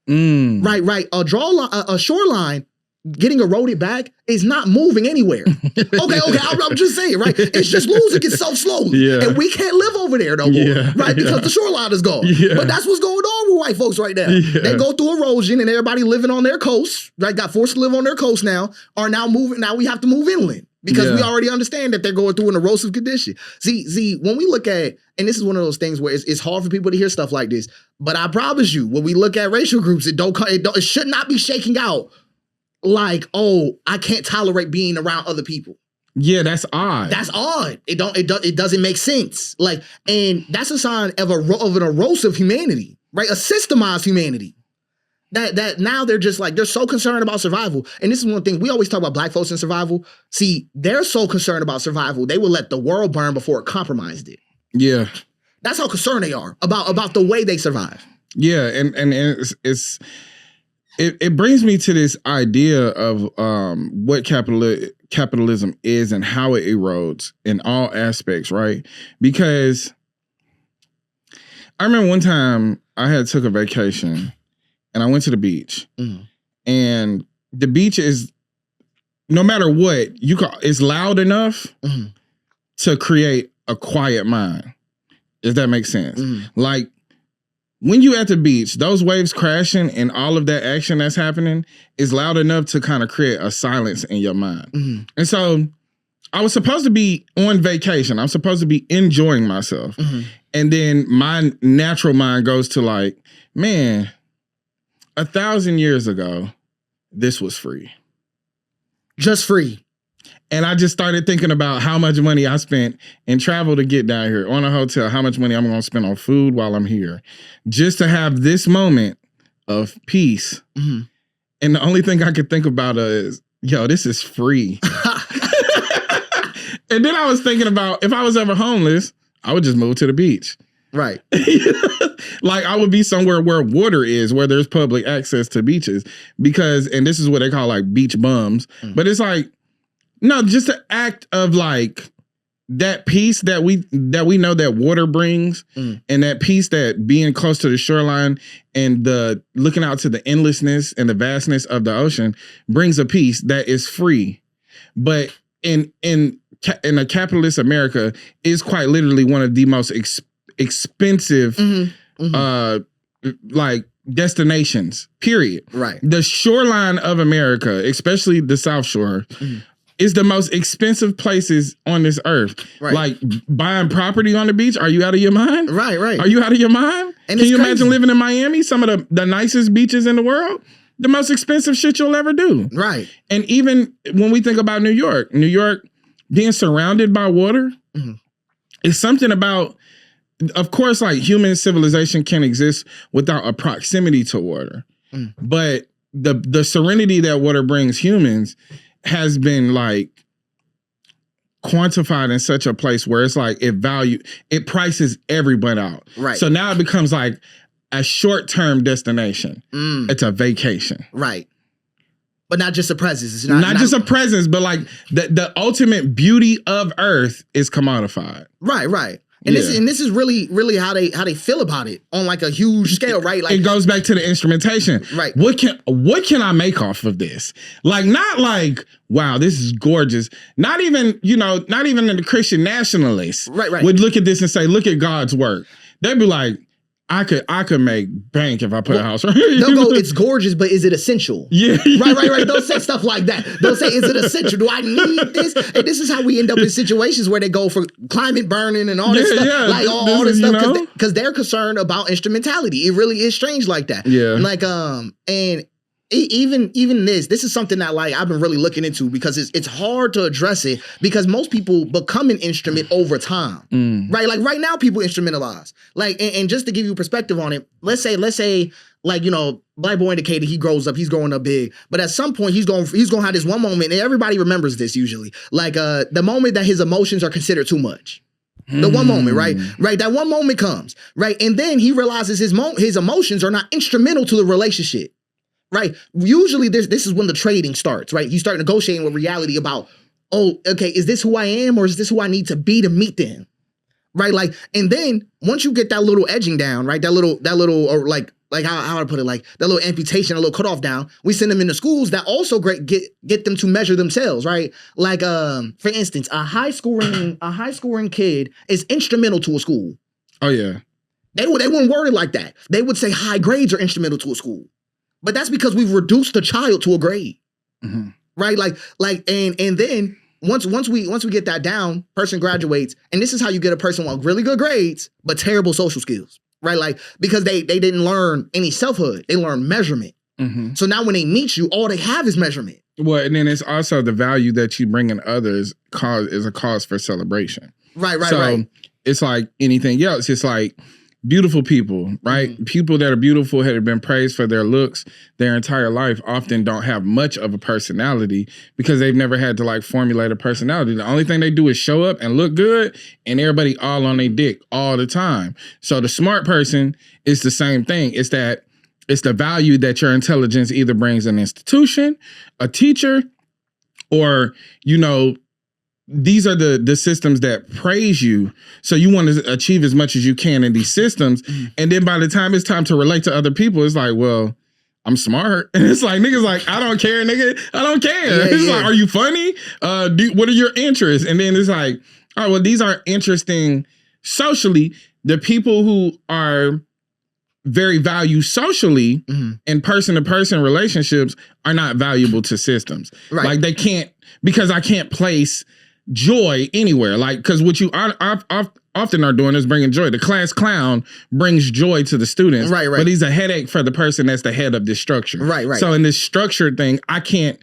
Right. A shoreline getting eroded back is not moving anywhere. Okay, I'm just saying, right? It's just losing itself slowly. And we can't live over there no more, right? Because the shoreline is gone. But that's what's going on with white folks right now. They go through erosion and everybody living on their coast, right? Got forced to live on their coast now, are now moving. Now we have to move inland because we already understand that they're going through an erosive condition. See, when we look at, and this is one of those things where it's hard for people to hear stuff like this, but I promise you, when we look at racial groups, it should not be shaking out like, oh, I can't tolerate being around other people. Yeah, that's odd. That's odd. It doesn't make sense. Like, and that's a sign of an erosive humanity, right? A systemized humanity. That now they're just like, they're so concerned about survival. And this is one thing, we always talk about black folks in survival. See, they're so concerned about survival, they will let the world burn before it compromised it. Yeah. That's how concerned they are about the way they survive. Yeah, and it brings me to this idea of what capitalism is and how it erodes in all aspects, right? Because I remember one time I had took a vacation and I went to the beach, and the beach is, no matter what, it's loud enough to create a quiet mind, if that makes sense. Like, when you at the beach, those waves crashing and all of that action that's happening is loud enough to kind of create a silence in your mind. And so I was supposed to be on vacation. I'm supposed to be enjoying myself. And then my natural mind goes to like, man, 1,000 years ago, this was free. Just free. And I just started thinking about how much money I spent in travel to get down here, on a hotel, how much money I'm going to spend on food while I'm here, just to have this moment of peace. And the only thing I could think about is, yo, this is free. And then I was thinking about, if I was ever homeless, I would just move to the beach. Right. Like, I would be somewhere where water is, where there's public access to beaches, because, and this is what they call like beach bums, but it's like, no, just the act of like that peace that we know that water brings, and that peace that being close to the shoreline and the looking out to the endlessness and the vastness of the ocean brings a peace that is free. But in a capitalist America is quite literally one of the most expensive like destinations, period. Right. The shoreline of America, especially the South Shore, is the most expensive places on this earth. Right. Like buying property on the beach. Are you out of your mind? Right. Are you out of your mind? And can you imagine living in Miami, some of the nicest beaches in the world? The most expensive shit you'll ever do. Right. And even when we think about New York being surrounded by water, is something about, of course, like human civilization can't exist without a proximity to water. But the serenity that water brings humans has been like quantified in such a place where it's like it prices everyone out. Right. So now it becomes like a short-term destination. It's a vacation. Right. But not just a presence. It's not just a presence, but like the ultimate beauty of Earth is commodified. Right. And this is really how they feel about it on like a huge scale, right? Like, it goes back to the instrumentation. Right. What can I make off of this? Like, not like, wow, this is gorgeous. Not even the Christian nationalists would look at this and say, look at God's work. They'd be like, I could make bank if I put a house right here. They'll go, it's gorgeous, but is it essential? Yeah. Right. They'll say stuff like that. They'll say, is it essential? Do I need this? And this is how we end up in situations where they go for climate burning and all this stuff. Yeah, like all this stuff. Because they're concerned about instrumentality. It really is strange like that. Yeah. Like, and even this is something that like I've been really looking into, because it's hard to address it because most people become an instrument over time, right? Like right now, people instrumentalize. Like, and just to give you perspective on it, let's say, like, Black Boy indicated he grows up, he's growing up big, but at some point he's gonna have this one moment, and everybody remembers this usually, like the moment that his emotions are considered too much. The one moment, right? Right. That one moment comes, right? And then he realizes his emotions are not instrumental to the relationship, right? Usually this is when the trading starts, right? You start negotiating with reality about, oh, okay, is this who I am or is this who I need to be to meet them? Right? Like, and then once you get that little edging down, right? That little, or like how I put it, like that little amputation, a little cutoff down, we send them into schools that also get them to measure themselves, right? Like, for instance, a high scoring kid is instrumental to a school. Oh yeah. They wouldn't word it like that. They would say high grades are instrumental to a school. But that's because we've reduced the child to a grade. Mm-hmm. Right? And then once we get that down, person graduates, and this is how you get a person with really good grades, but terrible social skills. Right? Like, because they didn't learn any selfhood. They learned measurement. Mm-hmm. So now when they meet you, all they have is measurement. Well, and then it's also the value that you bring in others is a cause for celebration. Right. So it's like anything else. It's like beautiful people, right? Mm-hmm. People that are beautiful, have been praised for their looks their entire life, often don't have much of a personality because they've never had to like formulate a personality. The only thing they do is show up and look good, and everybody all on their dick all the time. So the smart person is the same thing. It's the value that your intelligence either brings an institution, a teacher, or, these are the systems that praise you. So you want to achieve as much as you can in these systems. And then by the time it's time to relate to other people, it's like, well, I'm smart. And it's like, niggas like, I don't care, nigga. I don't care. Yeah, it's like, are you funny? What are your interests? And then it's like, all right, well, these are interesting socially. The people who are very valued socially in person-to-person relationships are not valuable to systems. Right. Like they can't, because I can't place joy anywhere. Like, because what you often are doing is bringing joy. The class clown brings joy to the students. Right. But he's a headache for the person that's the head of this structure. Right. So in this structured thing, I don't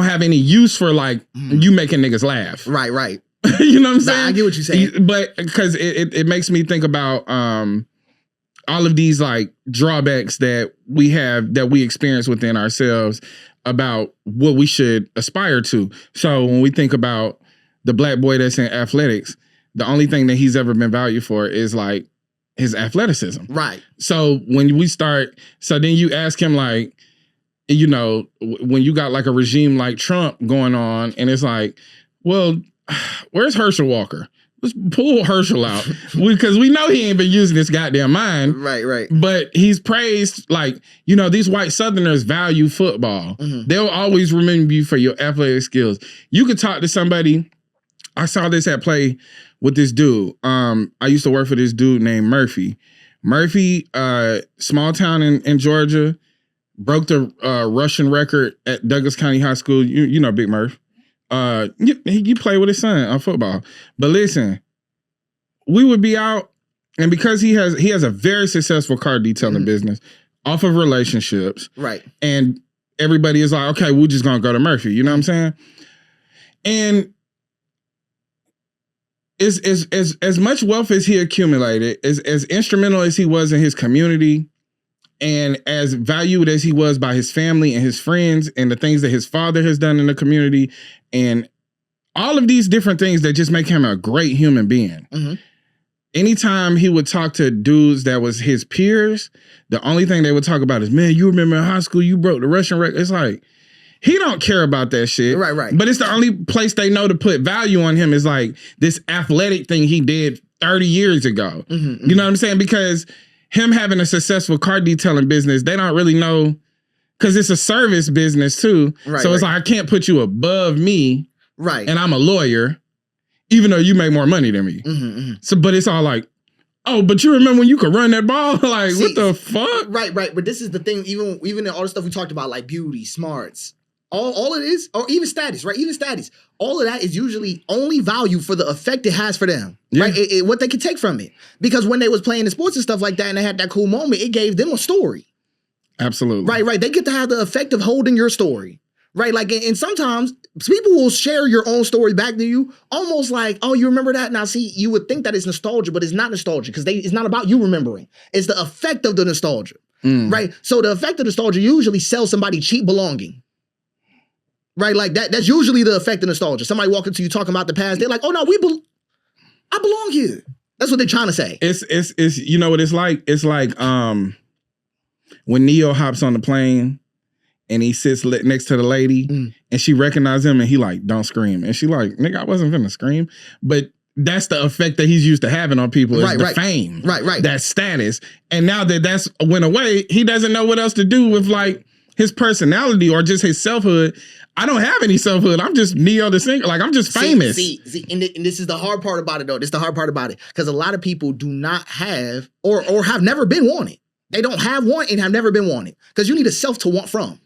have any use for like you making niggas laugh. Right. You know what I'm saying? I get what you're saying. But because it makes me think about all of these like drawbacks that we have, that we experience within ourselves about what we should aspire to. So when we think about the black boy that's in athletics, the only thing that he's ever been valued for is like his athleticism. Right. So when we start, so then you ask him like, when you got like a regime like Trump going on, and it's like, well, where's Herschel Walker? Let's pull Herschel out because we know he ain't been using this goddamn mind. Right. But he's praised, like, these white Southerners value football. Mm-hmm. They'll always remember you for your athletic skills. You could talk to somebody. I saw this at play with this dude. I used to work for this dude named Murphy. Murphy, small town in Georgia, broke the Russian record at Douglas County High School. You know Big Murph. You play with his son on football. But listen, we would be out, and because he has a very successful car detailing business off of relationships. Right. And everybody is like, okay, we're just gonna go to Murphy. You know what I'm saying? And as much wealth as he accumulated, as instrumental as he was in his community, and as valued as he was by his family and his friends and the things that his father has done in the community and all of these different things that just make him a great human being. Mm-hmm. Anytime he would talk to dudes that was his peers, the only thing they would talk about is, man, you remember in high school, you broke the Russian record. It's like, he don't care about that shit. Right. But it's the only place they know to put value on him is like this athletic thing he did 30 years ago. Mm-hmm. You know what I'm saying? Because him having a successful car detailing business, they don't really know, because it's a service business too. Right, so it's like, I can't put you above me. Right. And I'm a lawyer, even though you make more money than me. Mm-hmm. So, but it's all like, oh, but you remember when you could run that ball? Like, see, what the fuck? Right. But this is the thing, even in all the stuff we talked about, like beauty, smarts, all it is, or even status, right? Even status. All of that is usually only value for the effect it has for them, right? What they can take from it. Because when they was playing the sports and stuff like that and they had that cool moment, it gave them a story. Absolutely. Right. They get to have the effect of holding your story, right? Like, and sometimes people will share your own story back to you, almost like, oh, you remember that? Now, see, you would think that it's nostalgia, but it's not nostalgia because it's not about you remembering. It's the effect of the nostalgia, right? So the effect of nostalgia usually sells somebody cheap belonging. Right, like that's usually the effect of nostalgia. Somebody walking to you talking about the past, they're like, "Oh no, I belong here. That's what they're trying to say. It's you know what it's like? It's like when Neo hops on the plane and he sits next to the lady and she recognizes him and he like, don't scream. And she like, nigga, I wasn't finna scream. But that's the effect that he's used to having on people is the fame. Right. That status. And now that that's went away, he doesn't know what else to do with like his personality or just his selfhood. I don't have any selfhood. I'm just Neo the singer. Like, I'm just famous. See, and this is the hard part about it, though. This is the hard part about it. Because a lot of people do not have or have never been wanted. They don't have one and have never been wanted. Because you need a self to want from.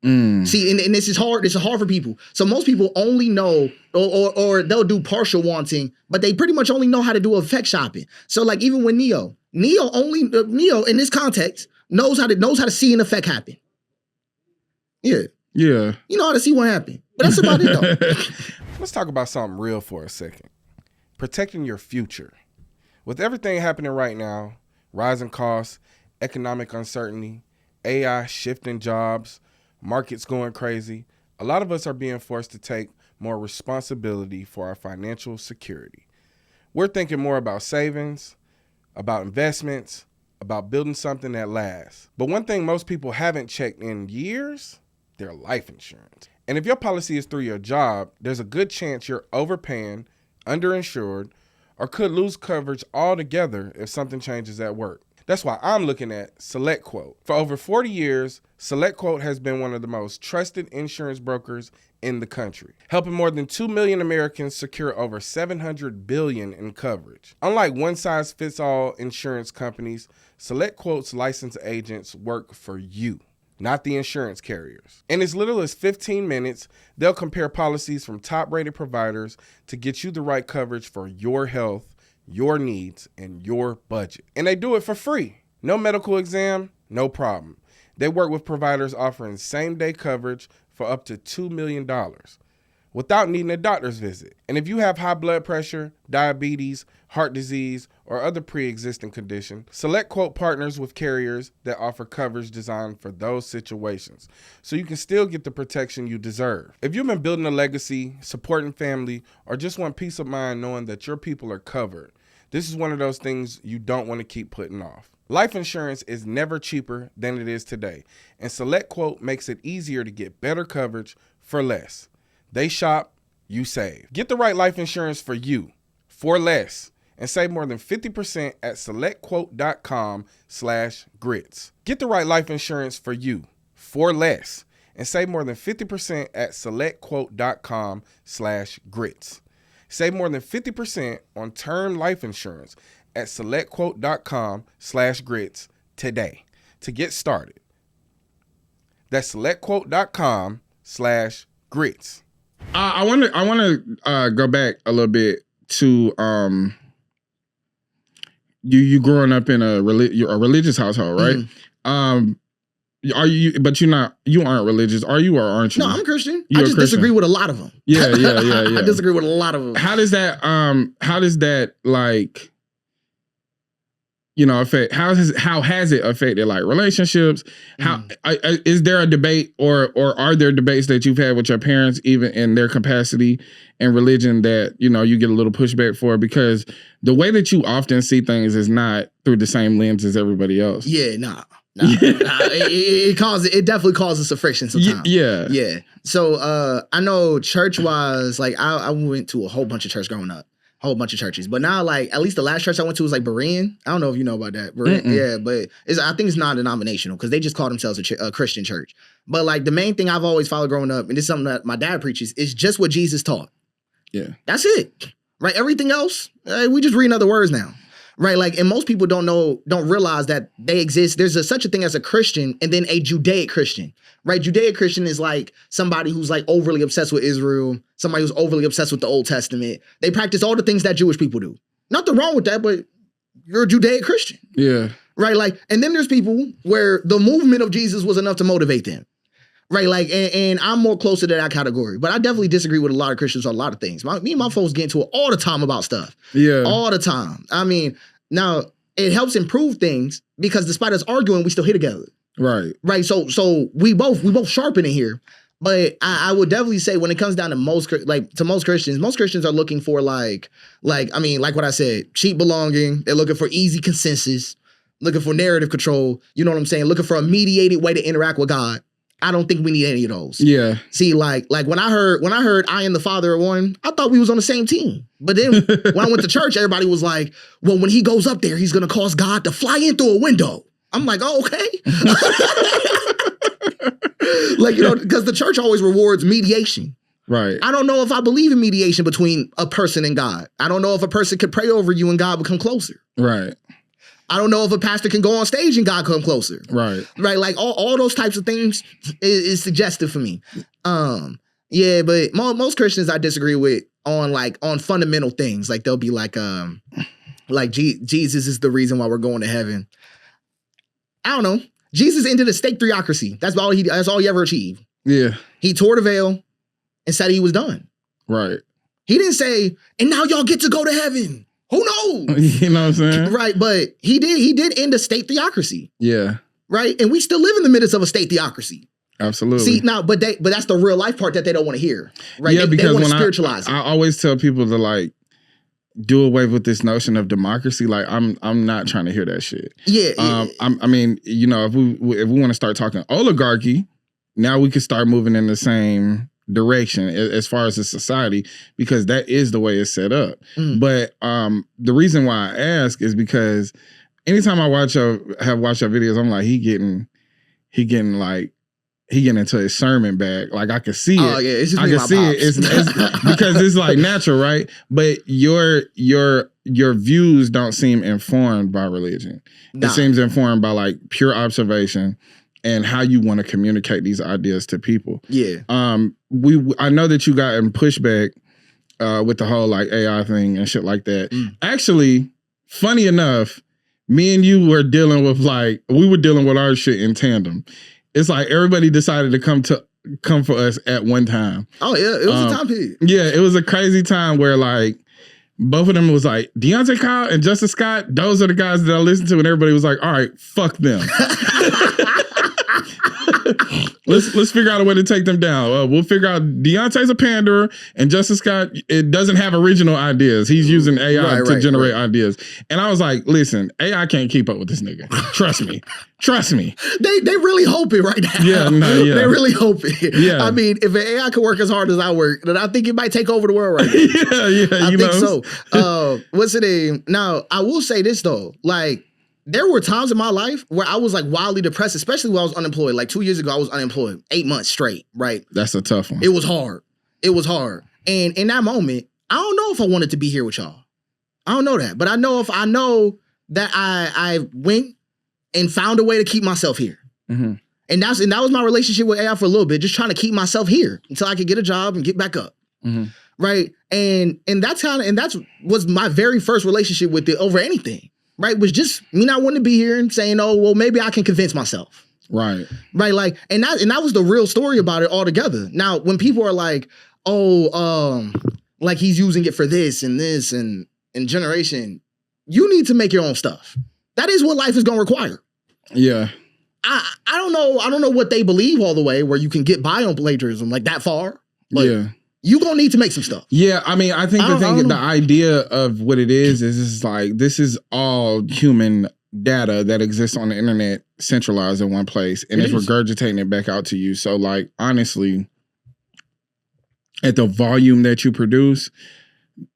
See, and this is hard. This is hard for people. So most people only know or they'll do partial wanting, but they pretty much only know how to do effect shopping. So like even with Neo in this context knows how to see an effect happen. Yeah. You know how to see what happened. But that's about it though. Let's talk about something real for a second. Protecting your future. With everything happening right now, rising costs, economic uncertainty, AI shifting jobs, markets going crazy, a lot of us are being forced to take more responsibility for our financial security. We're thinking more about savings, about investments, about building something that lasts. But one thing most people haven't checked in years, their life insurance. And if your policy is through your job, there's a good chance you're overpaying, underinsured, or could lose coverage altogether if something changes at work. That's why I'm looking at SelectQuote. For over 40 years, SelectQuote has been one of the most trusted insurance brokers in the country, helping more than 2 million Americans secure over $700 billion in coverage. Unlike one-size-fits-all insurance companies, SelectQuote's licensed agents work for you, not the insurance carriers. In as little as 15 minutes, they'll compare policies from top-rated providers to get you the right coverage for your health, your needs, and your budget. And they do it for free. No medical exam, no problem. They work with providers offering same-day coverage for up to $2 million without needing a doctor's visit. And if you have high blood pressure, diabetes, heart disease, or other pre-existing condition, SelectQuote partners with carriers that offer coverage designed for those situations, so you can still get the protection you deserve. If you've been building a legacy, supporting family, or just want peace of mind knowing that your people are covered, this is one of those things you don't want to keep putting off. Life insurance is never cheaper than it is today, and SelectQuote makes it easier to get better coverage for less. They shop, you save. Get the right life insurance for you for less and save more than 50% at selectquote.com/grits. Get the right life insurance for you for less and save more than 50% at selectquote.com/grits. Save more than 50% on term life insurance at selectquote.com/grits today to get started. That's selectquote.com/grits. I want to go back a little bit to you growing up in a religious household, right? Are you? But you aren't religious, are you, or aren't you? No, I'm Christian. I just disagree with a lot of them. Yeah. I disagree with a lot of them. How does that like, you know, affect? How has it affected like relationships? How is there a debate or are there debates that you've had with your parents, even in their capacity in religion, that you know you get a little pushback for, because the way that you often see things is not through the same lens as everybody else? Yeah, nah. It definitely causes some friction sometimes. Yeah. So I know church-wise, like I went to a whole bunch of church growing up. Whole bunch of churches. But now, like, at least the last church I went to was like Berean. I don't know if you know about that. Berean, yeah, but I think it's non-denominational because they just call themselves a Christian church. But like the main thing I've always followed growing up, and this is something that my dad preaches, is just what Jesus taught. Yeah. That's it. Right? Everything else, we just reading other words now. Right? Like, and most people don't realize that they exist. There's such a thing as a Christian and then a Judaic Christian. Right? Judaic Christian is like somebody who's like overly obsessed with Israel, somebody who's overly obsessed with the Old Testament. They practice all the things that Jewish people do. Nothing wrong with that, but you're a Judaic Christian. Yeah. Right? Like, and then there's people where the movement of Jesus was enough to motivate them. Right? Like, and I'm more closer to that category. But I definitely disagree with a lot of Christians on a lot of things. Me and my folks get into it all the time about stuff. Yeah. All the time. I mean, now it helps improve things because despite us arguing, we still hit together. Right. Right. So we both sharpen in here. But I would definitely say when it comes down to most Christians are looking for like what I said, cheap belonging. They're looking for easy consensus, looking for narrative control. You know what I'm saying? Looking for a mediated way to interact with God. I don't think we need any of those. Yeah. See, like when I heard I and the Father are one, I thought we was on the same team. But then when I went to church, everybody was like, well, when he goes up there, he's gonna cause God to fly in through a window. I'm like, oh, okay. Like, you know, because the church always rewards mediation. Right. I don't know if I believe in mediation between a person and God. I don't know if a person could pray over you and God become closer. Right. I don't know if a pastor can go on stage and God come closer. Right. Right. Like all those types of things is suggestive for me. Yeah, but most Christians I disagree with on fundamental things. Like they'll be like Jesus is the reason why we're going to heaven. I don't know. Jesus ended a state theocracy. That's all he ever achieved. Yeah. He tore the veil and said he was done. Right. He didn't say, and now y'all get to go to heaven. Who knows? You know what I'm saying? Right, but he did end a state theocracy. Yeah. Right? And we still live in the midst of a state theocracy. Absolutely. See, now, but that's the real life part that they don't want to hear. Right? Yeah, because they want to when spiritualize it. I always tell people to like do away with this notion of democracy. Like I'm not trying to hear that shit. Yeah. I mean, you know, if we want to start talking oligarchy, now we can start moving in the same direction as far as a society, because that is the way it's set up. But the reason why I ask is because anytime I have watched your videos, I'm like, he getting into his sermon bag. Like I can see it. Oh yeah, it's just I can see it. It's because it's like natural, right? But your views don't seem informed by religion. Nah. It seems informed by like pure observation and how you want to communicate these ideas to people. Yeah. I know that you got in pushback with the whole like AI thing and shit like that. Actually, funny enough, me and you were dealing with our shit in tandem. It's like everybody decided to come for us at one time. Oh yeah, it was a time period. Yeah, it was a crazy time where like both of them was like Deontay Kyle and Justice Scott. Those are the guys that I listen to, and everybody was like, "All right, fuck them." Let's figure out a way to take them down. We'll figure out Deontay's a panderer and Justice Scott, it doesn't have original ideas. He's using AI to generate ideas. And I was like, listen, AI can't keep up with this nigga. Trust me. Trust me. They really hope it right now. Yeah, yeah. They really hope it. Yeah. I mean, if an AI could work as hard as I work, then I think it might take over the world right now. yeah. I think so. What's the name? Now, I will say this though, like, there were times in my life where I was like wildly depressed, especially when I was unemployed. Like 2 years ago, I was unemployed 8 months straight, right? That's a tough one. It was hard. And in that moment, I don't know if I wanted to be here with y'all. I don't know that. But I know that I went and found a way to keep myself here. Mm-hmm. And that was my relationship with AI for a little bit, just trying to keep myself here until I could get a job and get back up. Mm-hmm. Right. And that's was my very first relationship with it over anything. Right, was just me not wanting to be here and saying, "Oh, well, maybe I can convince myself." Right, like, and that was the real story about it altogether. Now, when people are like, "Oh, like he's using it for this and generation," you need to make your own stuff. That is what life is going to require. Yeah, I don't know what they believe all the way where you can get by on plagiarism like that far. But yeah. You gonna need to make some stuff. Yeah, I mean, I think the idea of what it is like this is all human data that exists on the internet centralized in one place, and it's regurgitating it back out to you. So, like, honestly, at the volume that you produce,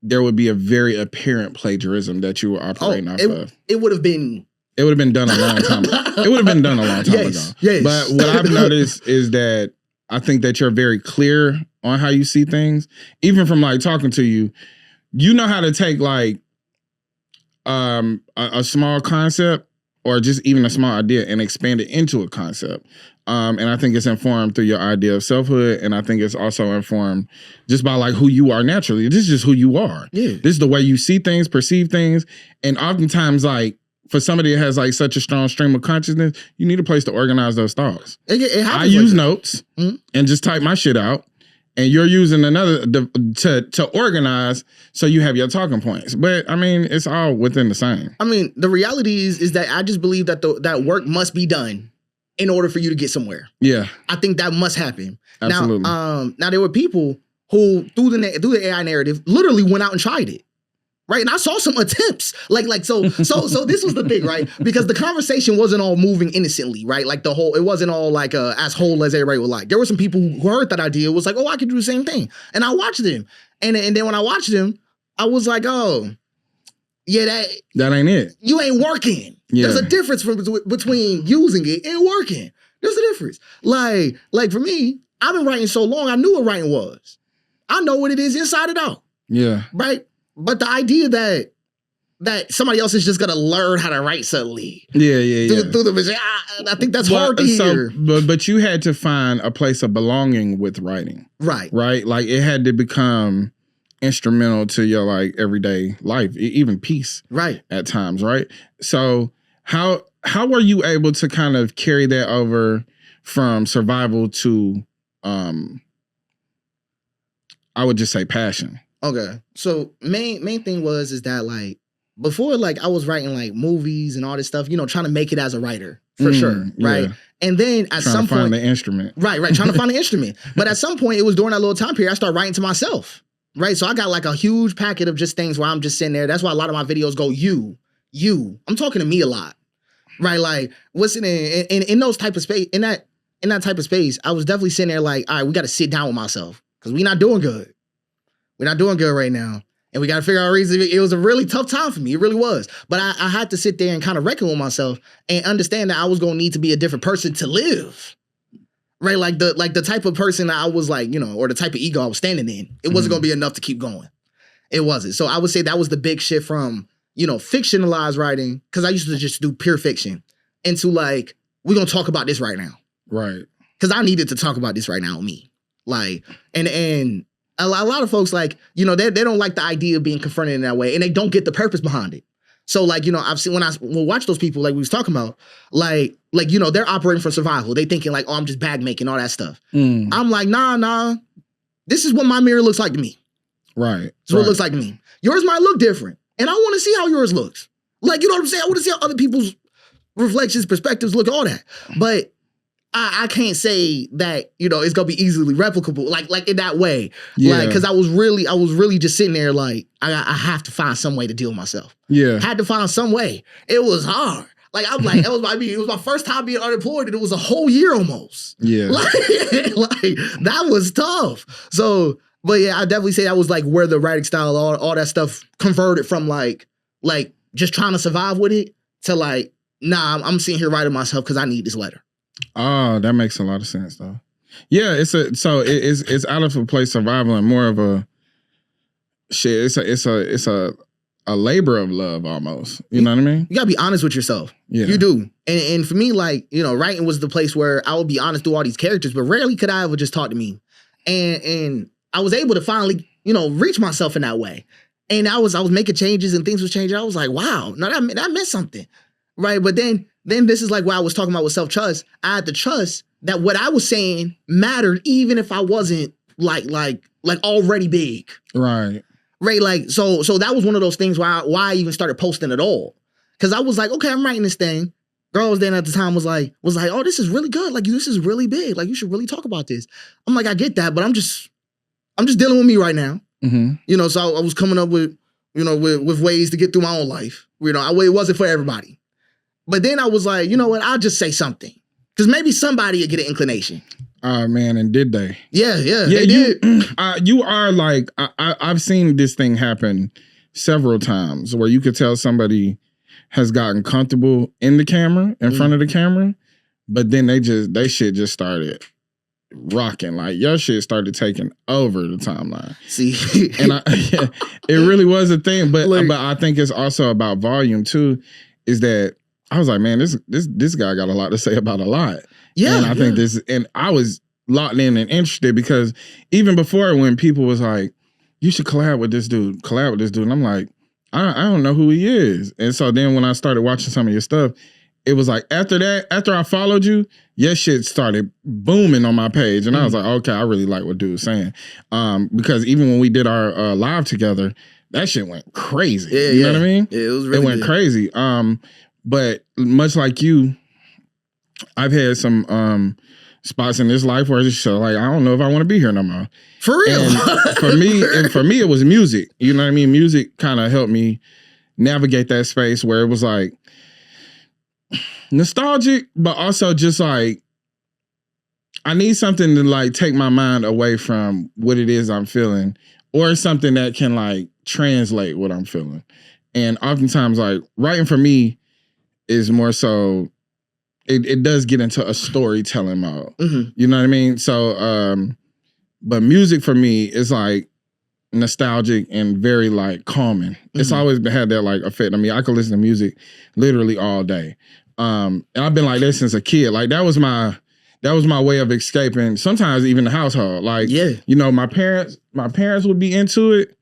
there would be a very apparent plagiarism that you were operating off of. It would have been. It would have been done a long time ago. It would have been done a long time ago. Yes. But what I've noticed is that I think that you're very clear on how you see things. Even from like talking to you, you know how to take like a small concept or just even a small idea and expand it into a concept. And I think it's informed through your idea of selfhood. And I think it's also informed just by like who you are naturally. This is just who you are. Yeah. This is the way you see things, perceive things. And oftentimes like, for somebody that has like such a strong stream of consciousness, you need a place to organize those thoughts. I use notes and just type my shit out, and you're using another to organize so you have your talking points. But I mean, it's all within the same. I mean, the reality is that I just believe that that work must be done in order for you to get somewhere. Yeah. I think that must happen. Absolutely. Now there were people who through the AI narrative literally went out and tried it. Right. And I saw some attempts. So this was the thing, right? Because the conversation wasn't all moving innocently, right? Like it wasn't all like as whole as everybody would like. There were some people who heard that idea, was like, oh, I could do the same thing. And I watched them. And then when I watched them, I was like, oh, yeah, that ain't it. You ain't working. Yeah. There's a difference between using it and working. There's a difference. Like for me, I've been writing so long, I knew what writing was. I know what it is inside and out. Yeah. Right? But the idea that somebody else is just gonna learn how to write suddenly. Through the machine, I think that's hard to hear. But you had to find a place of belonging with writing. Right. Right? Like it had to become instrumental to your like everyday life, even peace. Right. At times, right? So how were you able to kind of carry that over from survival to I would just say passion? Okay. So main thing is that like before, like I was writing like movies and all this stuff, trying to make it as a writer for sure. Right. Yeah. And then at some point, trying to find the instrument. Right. Trying to find the instrument. But at some point it was during that little time period, I started writing to myself. Right. So I got like a huge packet of just things where I'm just sitting there. That's why a lot of my videos go, you. I'm talking to me a lot. Right. Like listening in those type of space, in that type of space, I was definitely sitting there like, all right, we got to sit down with myself because we're not doing good. We're not doing good right now. And we got to figure out a reason. It was a really tough time for me. It really was. But I had to sit there and kind of reckon with myself and understand that I was going to need to be a different person to live. Right? Like the type of person that I was like, or the type of ego I was standing in. It wasn't going to be enough to keep going. It wasn't. So I would say that was the big shift from, fictionalized writing, because I used to just do pure fiction, into like, we're going to talk about this right now. Right. Because I needed to talk about this right now with me. Like, and a lot of folks, like, they don't like the idea of being confronted in that way, and they don't get the purpose behind it. So, like, I've seen when I watch those people, like we was talking about, like they're operating for survival. They thinking like, oh, I'm just bag making, all that stuff. I'm like, nah. This is what my mirror looks like to me. Right. This is what it looks like to me. Yours might look different, and I want to see how yours looks. Like, you know what I'm saying? I want to see how other people's reflections, perspectives look, all that. But I can't say that, it's gonna be easily replicable, like in that way. Yeah. Like, cause I was really just sitting there like, I have to find some way to deal with myself. Yeah. Had to find some way. It was hard. Like, I'm like, it was my first time being unemployed, and it was a whole year almost. Yeah. Like that was tough. So, but yeah, I definitely say that was like where the writing style, all that stuff converted from like just trying to survive with it to like, nah, I'm sitting here writing myself because I need this letter. Oh, that makes a lot of sense, though. Yeah, it's out of a place of survival and more of a shit. It's a labor of love almost. You know what I mean? You gotta be honest with yourself. Yeah, you do. And for me, like, writing was the place where I would be honest through all these characters, but rarely could I ever just talk to me. And I was able to finally, reach myself in that way. And I was making changes and things was changing. I was like, wow, no, that meant something, right? But then this is like what I was talking about with self-trust. I had to trust that what I was saying mattered, even if I wasn't like already big. Right. Right. Like, so that was one of those things why I even started posting at all. Cause I was like, okay, I'm writing this thing. Girls then at the time was like, oh, this is really good. Like, this is really big. Like, you should really talk about this. I'm like, I get that, but I'm just dealing with me right now. Mm-hmm. So I was coming up with, with ways to get through my own life. It wasn't for everybody. But then I was like, you know what? I'll just say something. Because maybe somebody would get an inclination. Oh, man. And did they? Yeah, they did. You are like, I've seen this thing happen several times where you could tell somebody has gotten comfortable in the camera, in front of the camera, but then they shit just started rocking. Like, your shit started taking over the timeline. See? And it really was a thing. But I think it's also about volume, too, is that I was like, man, this guy got a lot to say about a lot. Yeah. And I think and I was locked in and interested because even before when people was like, you should collab with this dude. And I'm like, I don't know who he is. And so then when I started watching some of your stuff, it was like after I followed you, your shit started booming on my page. And I was like, okay, I really like what dude was saying. Because even when we did our live together, that shit went crazy. Yeah, you know what I mean? Yeah, it was really It went crazy. But much like you, I've had some spots in this life where it's just like, I don't know if I want to be here no more. For real. And for me, it was music. You know what I mean? Music kind of helped me navigate that space where it was like nostalgic, but also just like, I need something to like take my mind away from what it is I'm feeling, or something that can like translate what I'm feeling. And oftentimes, like, writing for me is more so, it does get into a storytelling mode. Mm-hmm. You know what I mean? So, but music for me is like nostalgic and very like calming. Mm-hmm. It's always had that like effect on me. I could listen to music literally all day. And I've been like that since a kid. Like that was my way of escaping. Sometimes even the household. Like, you know, my parents would be into it,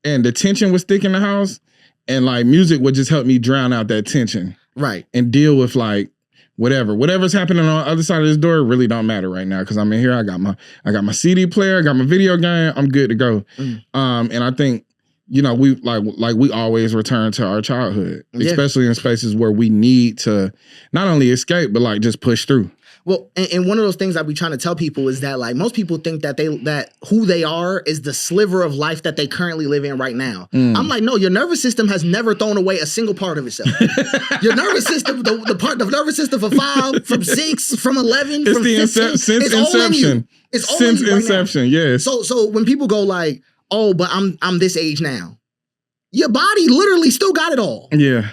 and the tension would stick in the house, and like music would just help me drown out that tension, right, and deal with like whatever's happening on the other side of this door really don't matter right now because I'm in here. I got my CD player, I got my video game. I'm good to go. And I think, you know, we we always return to our childhood, especially in spaces where we need to not only escape but like just push through. Well, and one of those things I be trying to tell people is that like most people think that that who they are is the sliver of life that they currently live in right now. I'm like, no, your nervous system has never thrown away a single part of itself. Your nervous system, the nervous system from 5, from 6, from 11, it's from the 15, since it's all in you. It's all since in you right inception, now. yes. So when people go like, oh, but I'm this age now, your body literally still got it all. Yeah.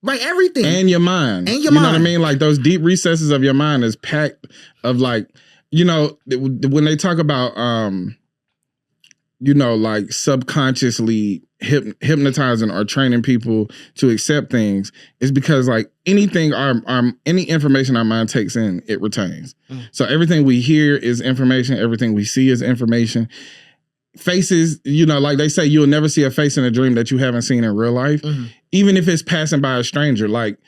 Right, everything. And your mind. And your mind. You mind. know what I mean? Like those deep recesses of your mind is packed of like, you know, when they talk about, you know, like subconsciously hypnotizing or training people to accept things, is because like anything, any information our mind takes in, it retains. So everything we hear is information. Everything we see is information. Faces, you know, like they say, you'll never see a face in a dream that you haven't seen in real life, even if it's passing by a stranger. Like,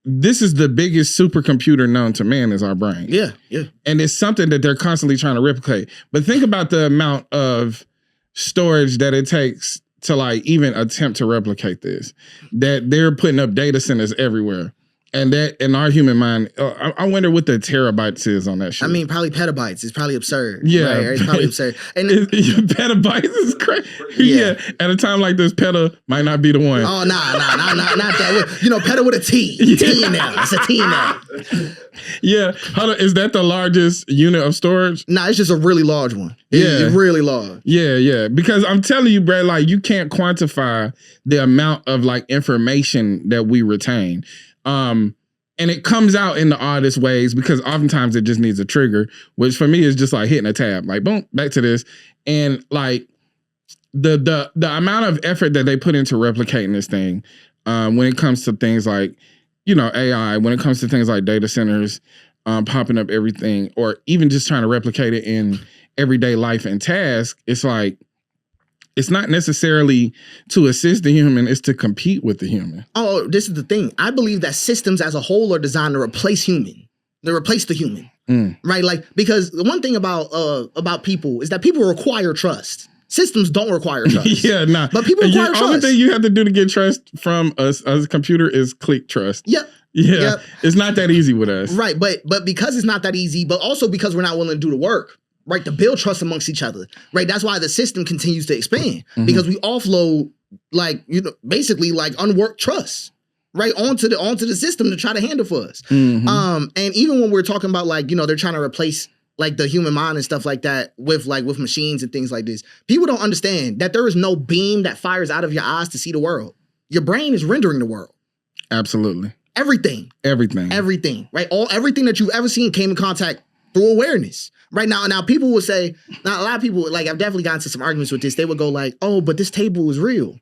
this is the biggest supercomputer known to man is our brain. Yeah, yeah. And it's something that they're constantly trying to replicate. But think about the amount of storage that it takes to like even attempt to replicate this. That they're putting up data centers everywhere. And that in our human mind, I wonder what the terabytes is on that shit. I mean, probably petabytes. It's probably absurd. Yeah. Right? It's probably absurd. And petabytes is crazy. Yeah. At a time like this, peta might not be the one. Oh, not that. You know, peta with a T. T in there. It's a T in there. Yeah. Hold on. Is that the largest unit of storage? Nah, it's just a really large one. It's really large. Yeah. Because I'm telling you, Brad, like you can't quantify the amount of like information that we retain. And it comes out in the oddest ways because oftentimes it just needs a trigger, which for me is just like hitting a tab, like boom, back to this. And like the amount of effort that they put into replicating this thing, when it comes to things like, you know, AI, when it comes to things like data centers, popping up everything, or even just trying to replicate it in everyday life and tasks, it's like, it's not necessarily to assist the human, it's to compete with the human. Oh, this is the thing. I believe that systems as a whole are designed to replace human. They replace the human. Right? Like, because the one thing about people is that people require trust. Systems don't require trust. But people require trust. The only thing you have to do to get trust from us as a computer is click trust. Yep. It's not that easy with us. Right, but because it's not that easy, but also because we're not willing to do the work. Right, to build trust amongst each other. Right, that's why the system continues to expand because we offload, like, you know, basically like unworked trust, right, onto the system to try to handle for us. And even when we're talking about like, you know, they're trying to replace like the human mind and stuff like that with machines and things like this, people don't understand that there is no beam that fires out of your eyes to see the world. Your brain is rendering the world. Absolutely. Everything. Right, everything that you've ever seen came in contact through awareness. Right now people will say, now a lot of people, like I've definitely gotten into some arguments with this. They would go like, oh, but this table is real.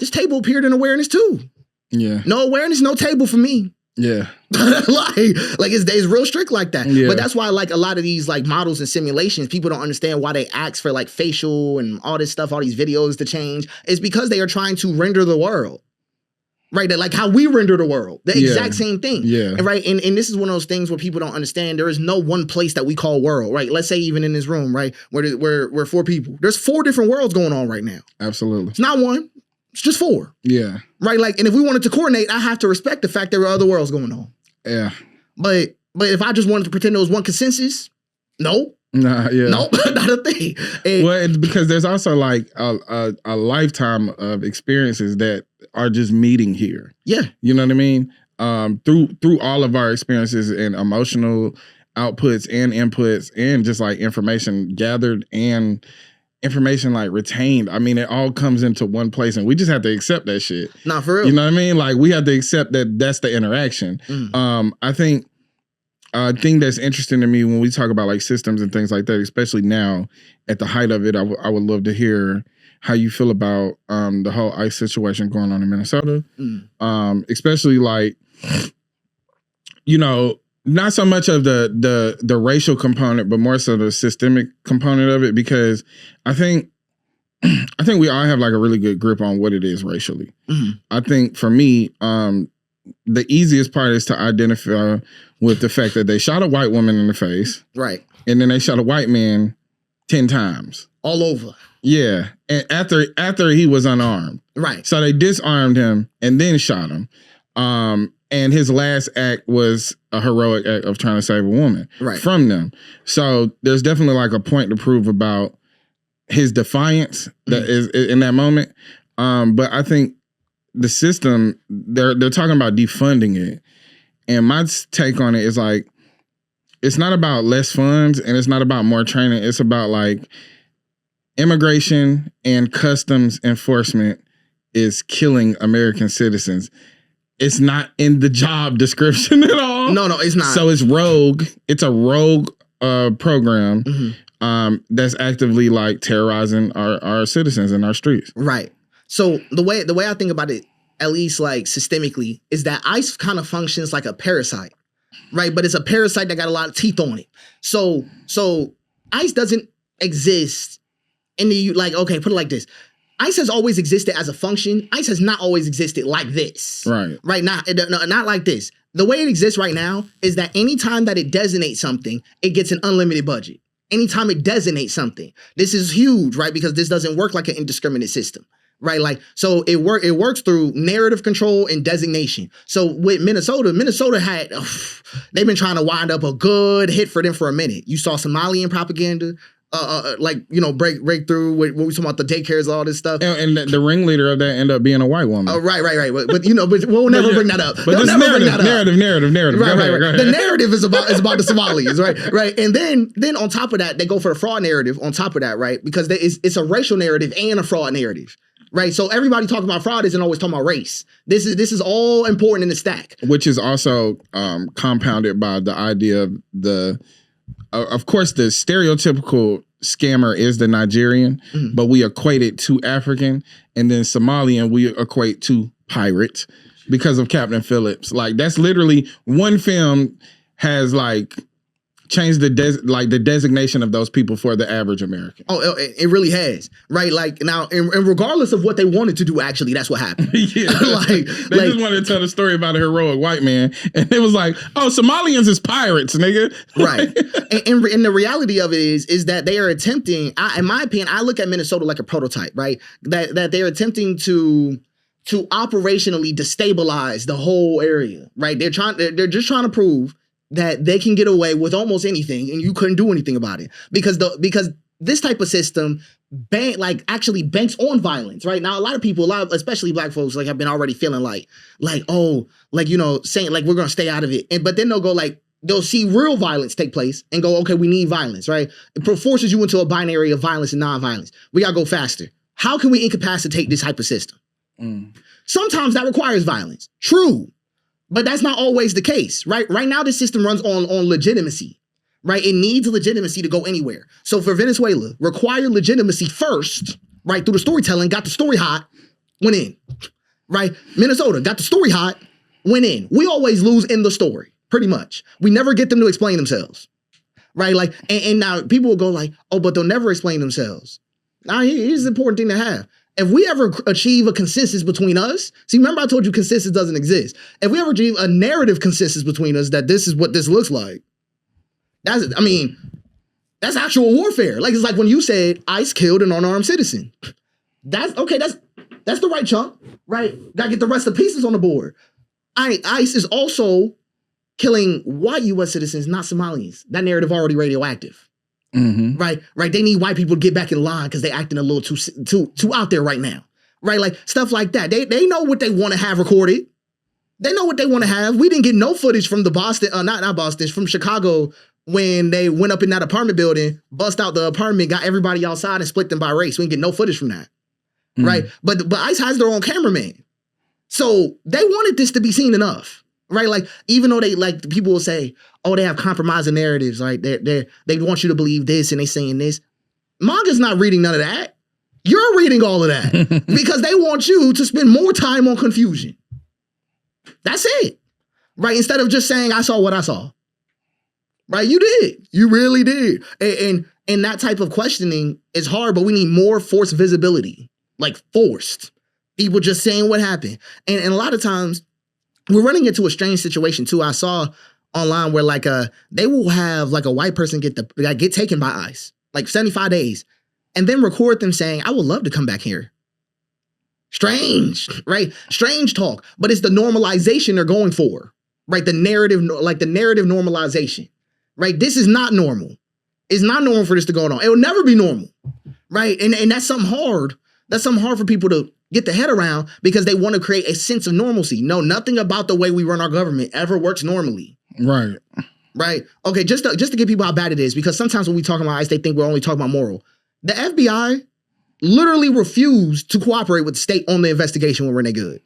This table appeared in awareness too. Yeah. No awareness, no table for me. Yeah. like it's real strict like that. Yeah. But that's why like a lot of these like models and simulations, people don't understand why they ask for like facial and all this stuff, all these videos to change. It's because they are trying to render the world. Right, that like how we render the world, the exact same thing. Yeah. Right, and this is one of those things where people don't understand. There is no one place that we call world. Right, let's say even in this room, right, where we're 4 people. There's 4 different worlds going on right now. Absolutely, it's not one. It's just 4. Yeah. Right, like, and if we wanted to coordinate, I have to respect the fact there are other worlds going on. Yeah. But if I just wanted to pretend there was one consensus, no. Nah, yeah. Nope, not a thing. And Well, it's because there's also like a lifetime of experiences that are just meeting here. yeah, You know what I mean? Through all of our experiences and emotional outputs and inputs and just like information gathered and information like retained. I mean, it all comes into one place, and we just have to accept that shit. not for real. You know what I mean? Like we have to accept that that's the interaction. I think a thing that's interesting to me when we talk about like systems and things like that, especially now at the height of it, I would love to hear how you feel about the whole ICE situation going on in Minnesota. Especially like, you know, not so much of the racial component, but more so the systemic component of it, because I think we all have like a really good grip on what it is racially. I think for me, the easiest part is to identify with the fact that they shot a white woman in the face, Right. and then they shot a white man 10 times. All over. Yeah, and after he was unarmed. Right. So they disarmed him and then shot him. And his last act was a heroic act of trying to save a woman from them. So there's definitely like a point to prove about his defiance that is in that moment. But I think the system, they're talking about defunding it. And my take on it is like, it's not about less funds and it's not about more training. It's about like immigration and customs enforcement is killing American citizens. It's not in the job description at all. No, it's not. So it's rogue. It's a rogue program that's actively like terrorizing our citizens in our streets. Right. So the way I think about it, at least like systemically, is that ICE kind of functions like a parasite, right? But it's a parasite that got a lot of teeth on it. So ICE doesn't exist in the, like, okay, put it like this. ICE has always existed as a function. ICE has not always existed like this. Right. Right. Not like this. The way it exists right now is that anytime that it designates something, it gets an unlimited budget. Anytime it designates something. This is huge, right? Because this doesn't work like an indiscriminate system. Right, like, so it works through narrative control and designation. So with Minnesota had, they've been trying to wind up a good hit for them for a minute. You saw Somalian propaganda, like, you know, break through with what we talking about, the daycares, all this stuff. And the ringleader of that ended up being a white woman. Right. But you know, but we'll never bring that up. But this narrative. Right. Go ahead. The narrative is about the Somalis, right. And then on top of that, they go for the fraud narrative on top of that, right? Because it's a racial narrative and a fraud narrative. Right, so everybody talking about fraud isn't always talking about race. This is all important in the stack, which is also compounded by the idea of of course, the stereotypical scammer is the Nigerian, but we equate it to African, and then Somalian we equate to pirate because of Captain Phillips. Like that's literally one film has like changed the designation of those people for the average American. Oh, it really has, right? Like now, and regardless of what they wanted to do, actually, that's what happened. Yeah, they just wanted to tell the story about a heroic white man, and it was like, oh, Somalians is pirates, nigga. Right, and the reality of it is that they are attempting. In my opinion, I look at Minnesota like a prototype, right? That they're attempting to operationally destabilize the whole area, right? They're just trying to prove that they can get away with almost anything and you couldn't do anything about it because this type of system actually banks on violence, right? Now a lot of people, especially black folks, like have been already feeling like you know, saying like we're gonna stay out of it, but then they'll go like they'll see real violence take place and go, okay, we need violence, right? It forces you into a binary of violence and non-violence. We gotta go faster. How can we incapacitate this type of system? Sometimes that requires violence. True. But that's not always the case, right? Right now, the system runs on legitimacy, right? It needs legitimacy to go anywhere. So for Venezuela, require legitimacy first, right? Through the storytelling, got the story hot, went in, right? Minnesota got the story hot, went in. We always lose in the story, pretty much. We never get them to explain themselves, right? Like, and now people will go like, oh, but they'll never explain themselves. Now, here's the important thing to have. If we ever achieve a consensus between us, see, remember I told you consensus doesn't exist. If we ever achieve a narrative consensus between us that this is what this looks like, that's actual warfare. Like, it's like when you said ICE killed an unarmed citizen. That's the right chunk, right? Gotta get the rest of the pieces on the board. ICE is also killing white U.S. citizens, not Somalians. That narrative already radioactive. Mm-hmm. Right. They need white people to get back in line because they acting a little too out there right now. Right, like stuff like that. They know what they want to have recorded. They know what they want to have. We didn't get no footage from the Boston, not Boston, from Chicago when they went up in that apartment building, bust out the apartment, got everybody outside and split them by race. We didn't get no footage from that. Mm-hmm. Right, but ICE has their own cameraman, so they wanted this to be seen enough. Right, like even though they like people will say, oh, they have compromising narratives. Right, they want you to believe this and they saying this. Manga's not reading none of that. You're reading all of that because they want you to spend more time on confusion. That's it. Right? Instead of just saying, I saw what I saw. Right? You did. You really did. And that type of questioning is hard, but we need more forced visibility. Like forced. People just saying what happened. And a lot of times we're running into a strange situation too. I saw online where like they will have like a white person get taken by ICE, like 75 days. And then record them saying, I would love to come back here. Strange, right? Strange talk. But it's the normalization they're going for, right? The narrative, like the narrative normalization, right? This is not normal. It's not normal for this to go on. It will never be normal, right? And that's something hard. That's something hard for people to get their head around because they want to create a sense of normalcy. No, nothing about the way we run our government ever works normally. Right. Right. Okay, just to give people how bad it is, because sometimes when we talk about ICE, they think we're only talking about moral. The FBI literally refused to cooperate with the state on the investigation when Renee Good.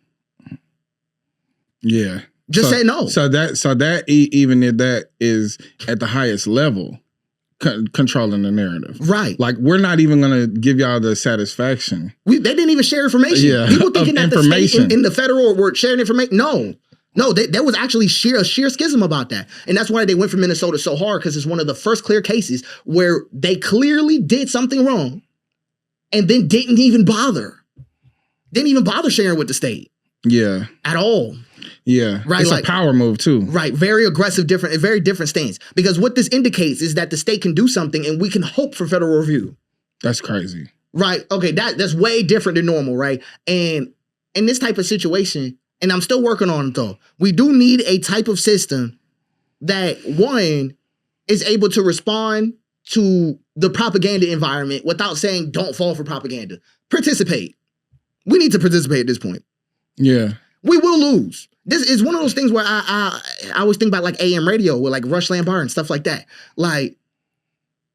Yeah. Just say no. So that even if that is at the highest level, controlling the narrative. Right. Like we're not even going to give y'all the satisfaction. They didn't even share information. Yeah. People thinking that the state in the federal were sharing information. No, there was actually a sheer schism about that. And that's why they went for Minnesota so hard, because it's one of the first clear cases where they clearly did something wrong and then didn't even bother sharing with the state. Yeah. At all. Yeah. Right. It's like, a power move too. Right. Very aggressive, very different stance. Because what this indicates is that the state can do something and we can hope for federal review. That's crazy. Right. Okay. That's way different than normal. Right. And in this type of situation, and I'm still working on it though, we do need a type of system that, one, is able to respond to the propaganda environment without saying don't fall for propaganda. Participate. We need to participate at this point. Yeah. We will lose. This is one of those things where I always think about like AM radio with like Rush Lambar and stuff like that. Like,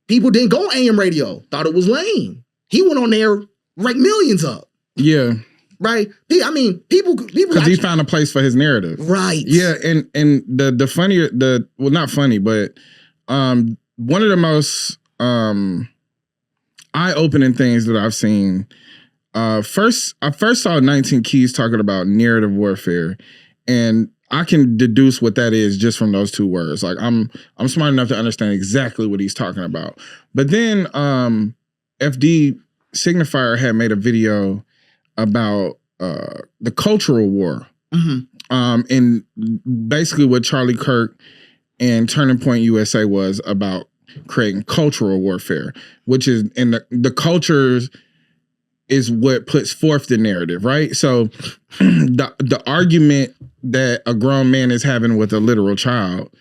people didn't go on AM radio, thought it was lame. He went on there, racked millions up. Yeah. Right? I mean, people because he found a place for his narrative. Right. Yeah, and the funnier, well, not funny, but one of the most eye-opening things that I've seen. I first saw 19 Keys talking about narrative warfare, and I can deduce what that is just from those two words. Like I'm smart enough to understand exactly what he's talking about. But then FD Signifier had made a video about the cultural war. Mm-hmm. And basically what Charlie Kirk and Turning Point USA was about creating cultural warfare, which is, and the cultures is what puts forth the narrative, right? So the argument that a grown man is having with a literal child,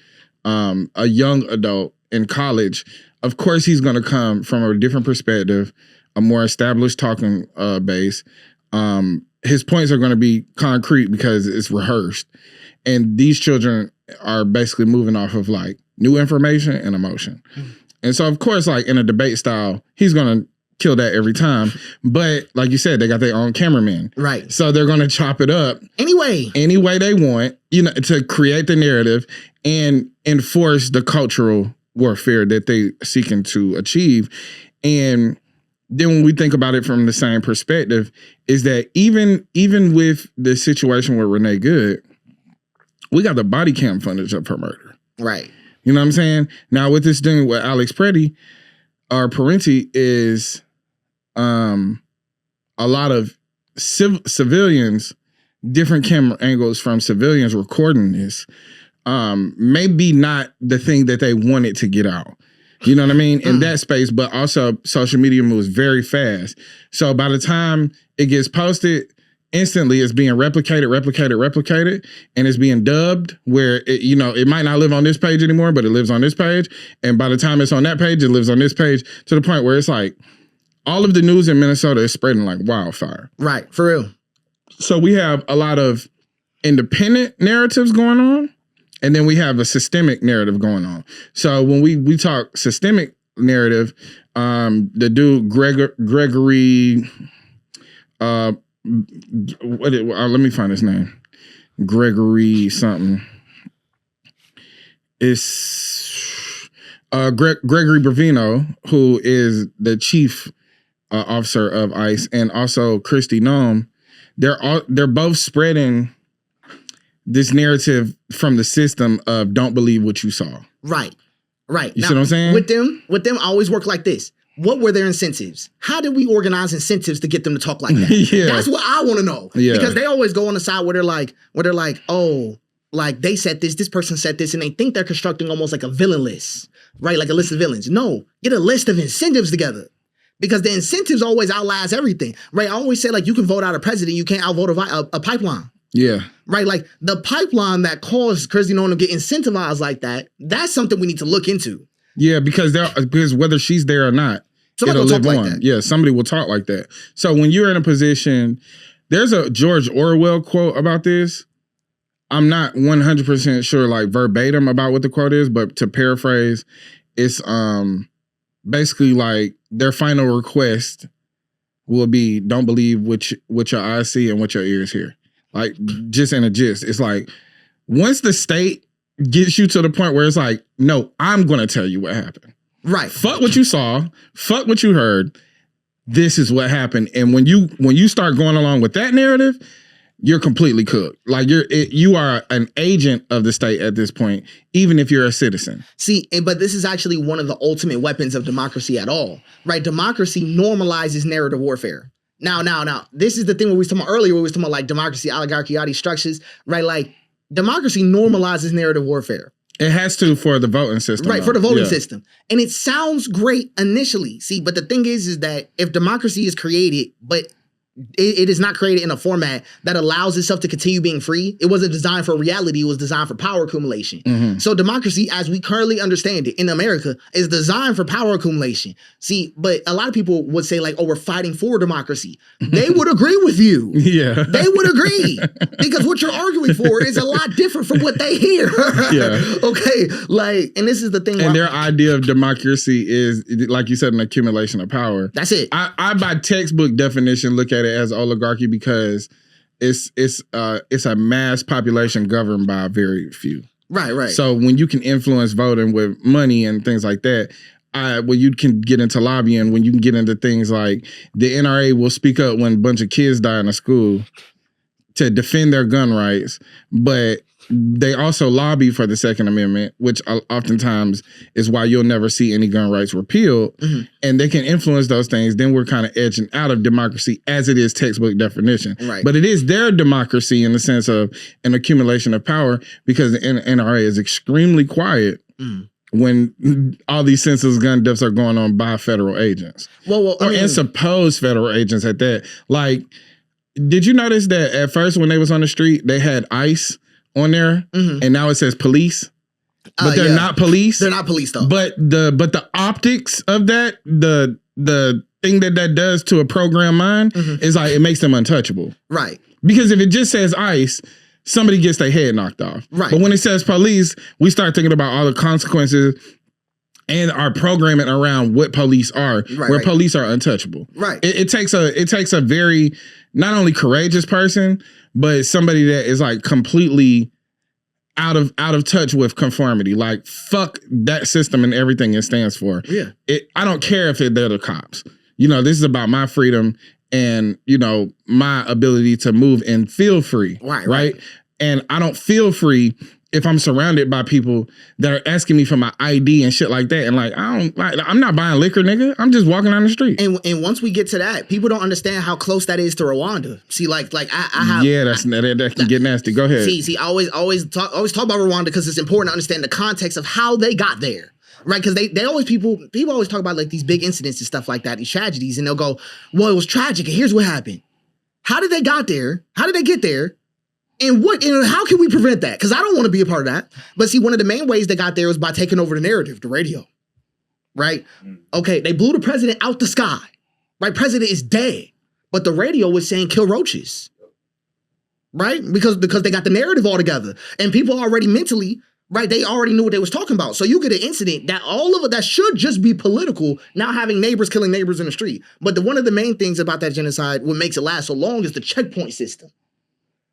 a young adult in college, of course he's going to come from a different perspective, a more established talking base. His points are going to be concrete because it's rehearsed. And these children are basically moving off of like new information and emotion. Mm-hmm. And so, of course, like in a debate style, he's going to kill that every time. But like you said, they got their own cameraman. Right. So they're going to chop it up any way they want, to create the narrative and enforce the cultural warfare that they seeking to achieve. And then when we think about it from the same perspective, is that even with the situation with Renee Good, we got the body cam footage of her murder. Right. You know what I'm saying? Now with this thing with Alex Parenti is a lot of civilians, different camera angles from civilians recording this, maybe not the thing that they wanted to get out. You know what I mean? In that space, but also social media moves very fast. So by the time it gets posted, instantly it's being replicated, and it's being dubbed where it might not live on this page anymore, but it lives on this page. And by the time it's on that page, it lives on this page, to the point where it's like all of the news in Minnesota is spreading like wildfire. Right, for real. So we have a lot of independent narratives going on, and then we have a systemic narrative going on. So when we talk systemic narrative, the dude Gregory, let me find his name. Gregory something. It's Gregory Bravino, who is the chief officer of ICE, and also Kristi Noem. They're both spreading this narrative from the system of don't believe what you saw. Right. You see what I'm saying? With them, I always work like this. What were their incentives? How did we organize incentives to get them to talk like that? Yeah. That's what I want to know. Yeah. Because they always go on the side where they're like, oh, like they said this person said this, and they think they're constructing almost like a villain list, right? Like a list of villains. No, get a list of incentives together. Because the incentives always outlast everything, right? I always say, like, you can vote out a president, you can't outvote a pipeline. Yeah. Right? Like, the pipeline that caused Kristi Noem to get incentivized like that, that's something we need to look into. Yeah, because whether she's there or not, Somebody it'll live will talk on. like that. Yeah, somebody will talk like that. So when you're in a position, there's a George Orwell quote about this. I'm not 100% sure, like, verbatim about what the quote is, but to paraphrase, it's basically like their final request will be don't believe what your eyes see and what your ears hear. Like, just in a gist, it's like once the state gets you to the point where it's like, no, I'm going to tell you what happened. Right. Fuck what you saw. Fuck what you heard. This is what happened. And when you start going along with that narrative, you're completely cooked. Like you are an agent of the state at this point, even if you're a citizen. See, but this is actually one of the ultimate weapons of democracy at all, right? Democracy normalizes narrative warfare. Now, this is the thing we was talking about earlier, we was talking about like democracy, oligarchy, all these structures, right? Like democracy normalizes narrative warfare. It has to for the voting system. Right, though. for the voting Yeah. system. And it sounds great initially. See, but the thing is that if democracy is created, but it is not created in a format that allows itself to continue being free. It wasn't designed for reality. It was designed for power accumulation. Mm-hmm. So democracy, as we currently understand it in America, is designed for power accumulation. See, but a lot of people would say like, oh, we're fighting for democracy. They would agree with you. Yeah. They would agree. Because what you're arguing for is a lot different from what they hear. Yeah. Okay. Like, and this is the thing. And their idea of democracy is, like you said, an accumulation of power. That's it. I by textbook definition look at it as oligarchy because it's a mass population governed by very few. Right. So when you can influence voting with money and things like that, when you can get into lobbying, when you can get into things like the NRA will speak up when a bunch of kids die in a school to defend their gun rights, but they also lobby for the Second Amendment, which oftentimes is why you'll never see any gun rights repealed. Mm-hmm. And they can influence those things. Then we're kind of edging out of democracy as it is textbook definition. Right. But it is their democracy in the sense of an accumulation of power because the NRA is extremely quiet when all these senseless gun deaths are going on by federal agents. And supposed federal agents at that. Like, did you notice that at first when they was on the street, they had ICE on there, and now it says police, but they're not police. They're not police though. But the optics of that, the thing that does to a program mind is like it makes them untouchable. Right. Because if it just says ICE, somebody gets their head knocked off. Right. But when it says police, we start thinking about all the consequences and our programming around what police are, where police are untouchable. Right. It takes a very not only courageous person, but somebody that is like completely out of touch with conformity. Like, fuck that system and everything it stands for. Yeah. I don't care if they're the cops. You know, this is about my freedom and, you know, my ability to move and feel free. Right. And I don't feel free if I'm surrounded by people that are asking me for my ID and shit like that. And like, I'm not buying liquor, nigga. I'm just walking down the street. And once we get to that, people don't understand how close that is to Rwanda. See, like I have. Yeah, that can get nasty. Go ahead. See, I always talk about Rwanda because it's important to understand the context of how they got there. Right, because they always people always talk about like these big incidents and stuff like that, these tragedies, and they'll go, well, it was tragic, and here's what happened. How did they got there? How did they get there? And how can we prevent that? Because I don't want to be a part of that. But see, one of the main ways they got there was by taking over the narrative, the radio. Right? Okay, they blew the president out the sky. Right? President is dead. But the radio was saying kill roaches. Right? Because they got the narrative all together. And people already mentally, right, they already knew what they was talking about. So you get an incident that all of it that should just be political, now having neighbors killing neighbors in the street. But one of the main things about that genocide, what makes it last so long, is the checkpoint system.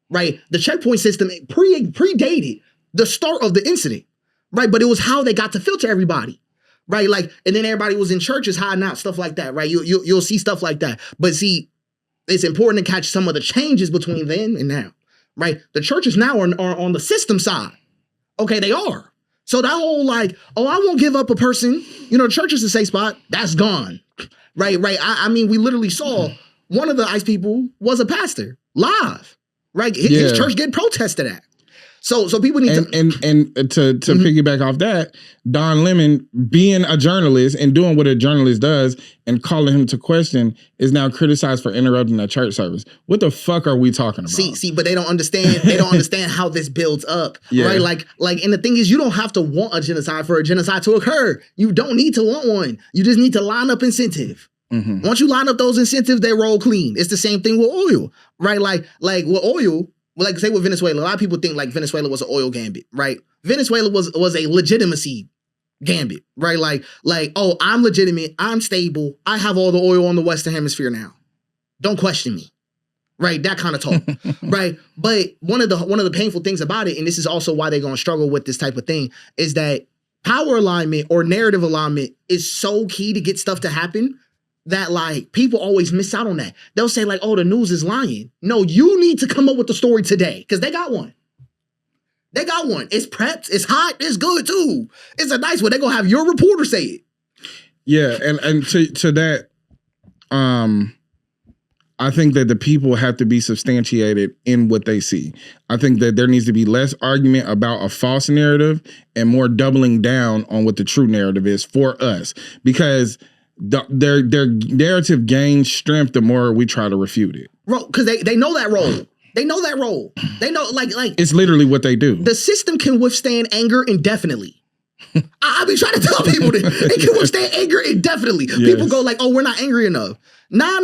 Right? The checkpoint system predated the start of the incident. Right? But it was how they got to filter everybody. Right? Like, and then everybody was in churches hiding out, stuff like that. Right? You'll see stuff like that. But see, it's important to catch some of the changes between then and now. Right? The churches now are on the system side. Okay, they are. So that whole like, oh, I won't give up a person. You know, the church is a safe spot. That's gone. Right? I mean, we literally saw one of the ICE people was a pastor live. Right? His church get protested at. So people need to piggyback off that, Don Lemon being a journalist and doing what a journalist does and calling him to question is now criticized for interrupting a church service. What the fuck are we talking about? See, but they don't understand. They don't understand how this builds up, right? Like, and the thing is, you don't have to want a genocide for a genocide to occur. You don't need to want one. You just need to line up incentive. Mm-hmm. Once you line up those incentives, they roll clean. It's the same thing with oil, right? Like with oil. Well, like say with Venezuela, a lot of people think like Venezuela was an oil gambit, right? Venezuela was a legitimacy gambit, right? Like, oh, I'm legitimate, I'm stable, I have all the oil on the Western Hemisphere now. Don't question me, right? That kind of talk, right? But one of the painful things about it, and this is also why they're gonna struggle with this type of thing, is that power alignment or narrative alignment is so key to get stuff to happen. That like people always miss out on that. They'll say like, oh, the news is lying. No, you need to come up with the story today because they got one. They got one. It's prepped. It's hot. It's good too. It's a nice one. They're gonna have your reporter say it. Yeah, and to that, I think that the people have to be substantiated in what they see. I think that there needs to be less argument about a false narrative and more doubling down on what the true narrative is for us because their narrative gains strength the more we try to refute it. Because they know that role. They know that role. They know like it's literally what they do. The system can withstand anger indefinitely. I be trying to tell people that they can withstand anger indefinitely. Yes. People go like, oh, we're not angry enough. Nah.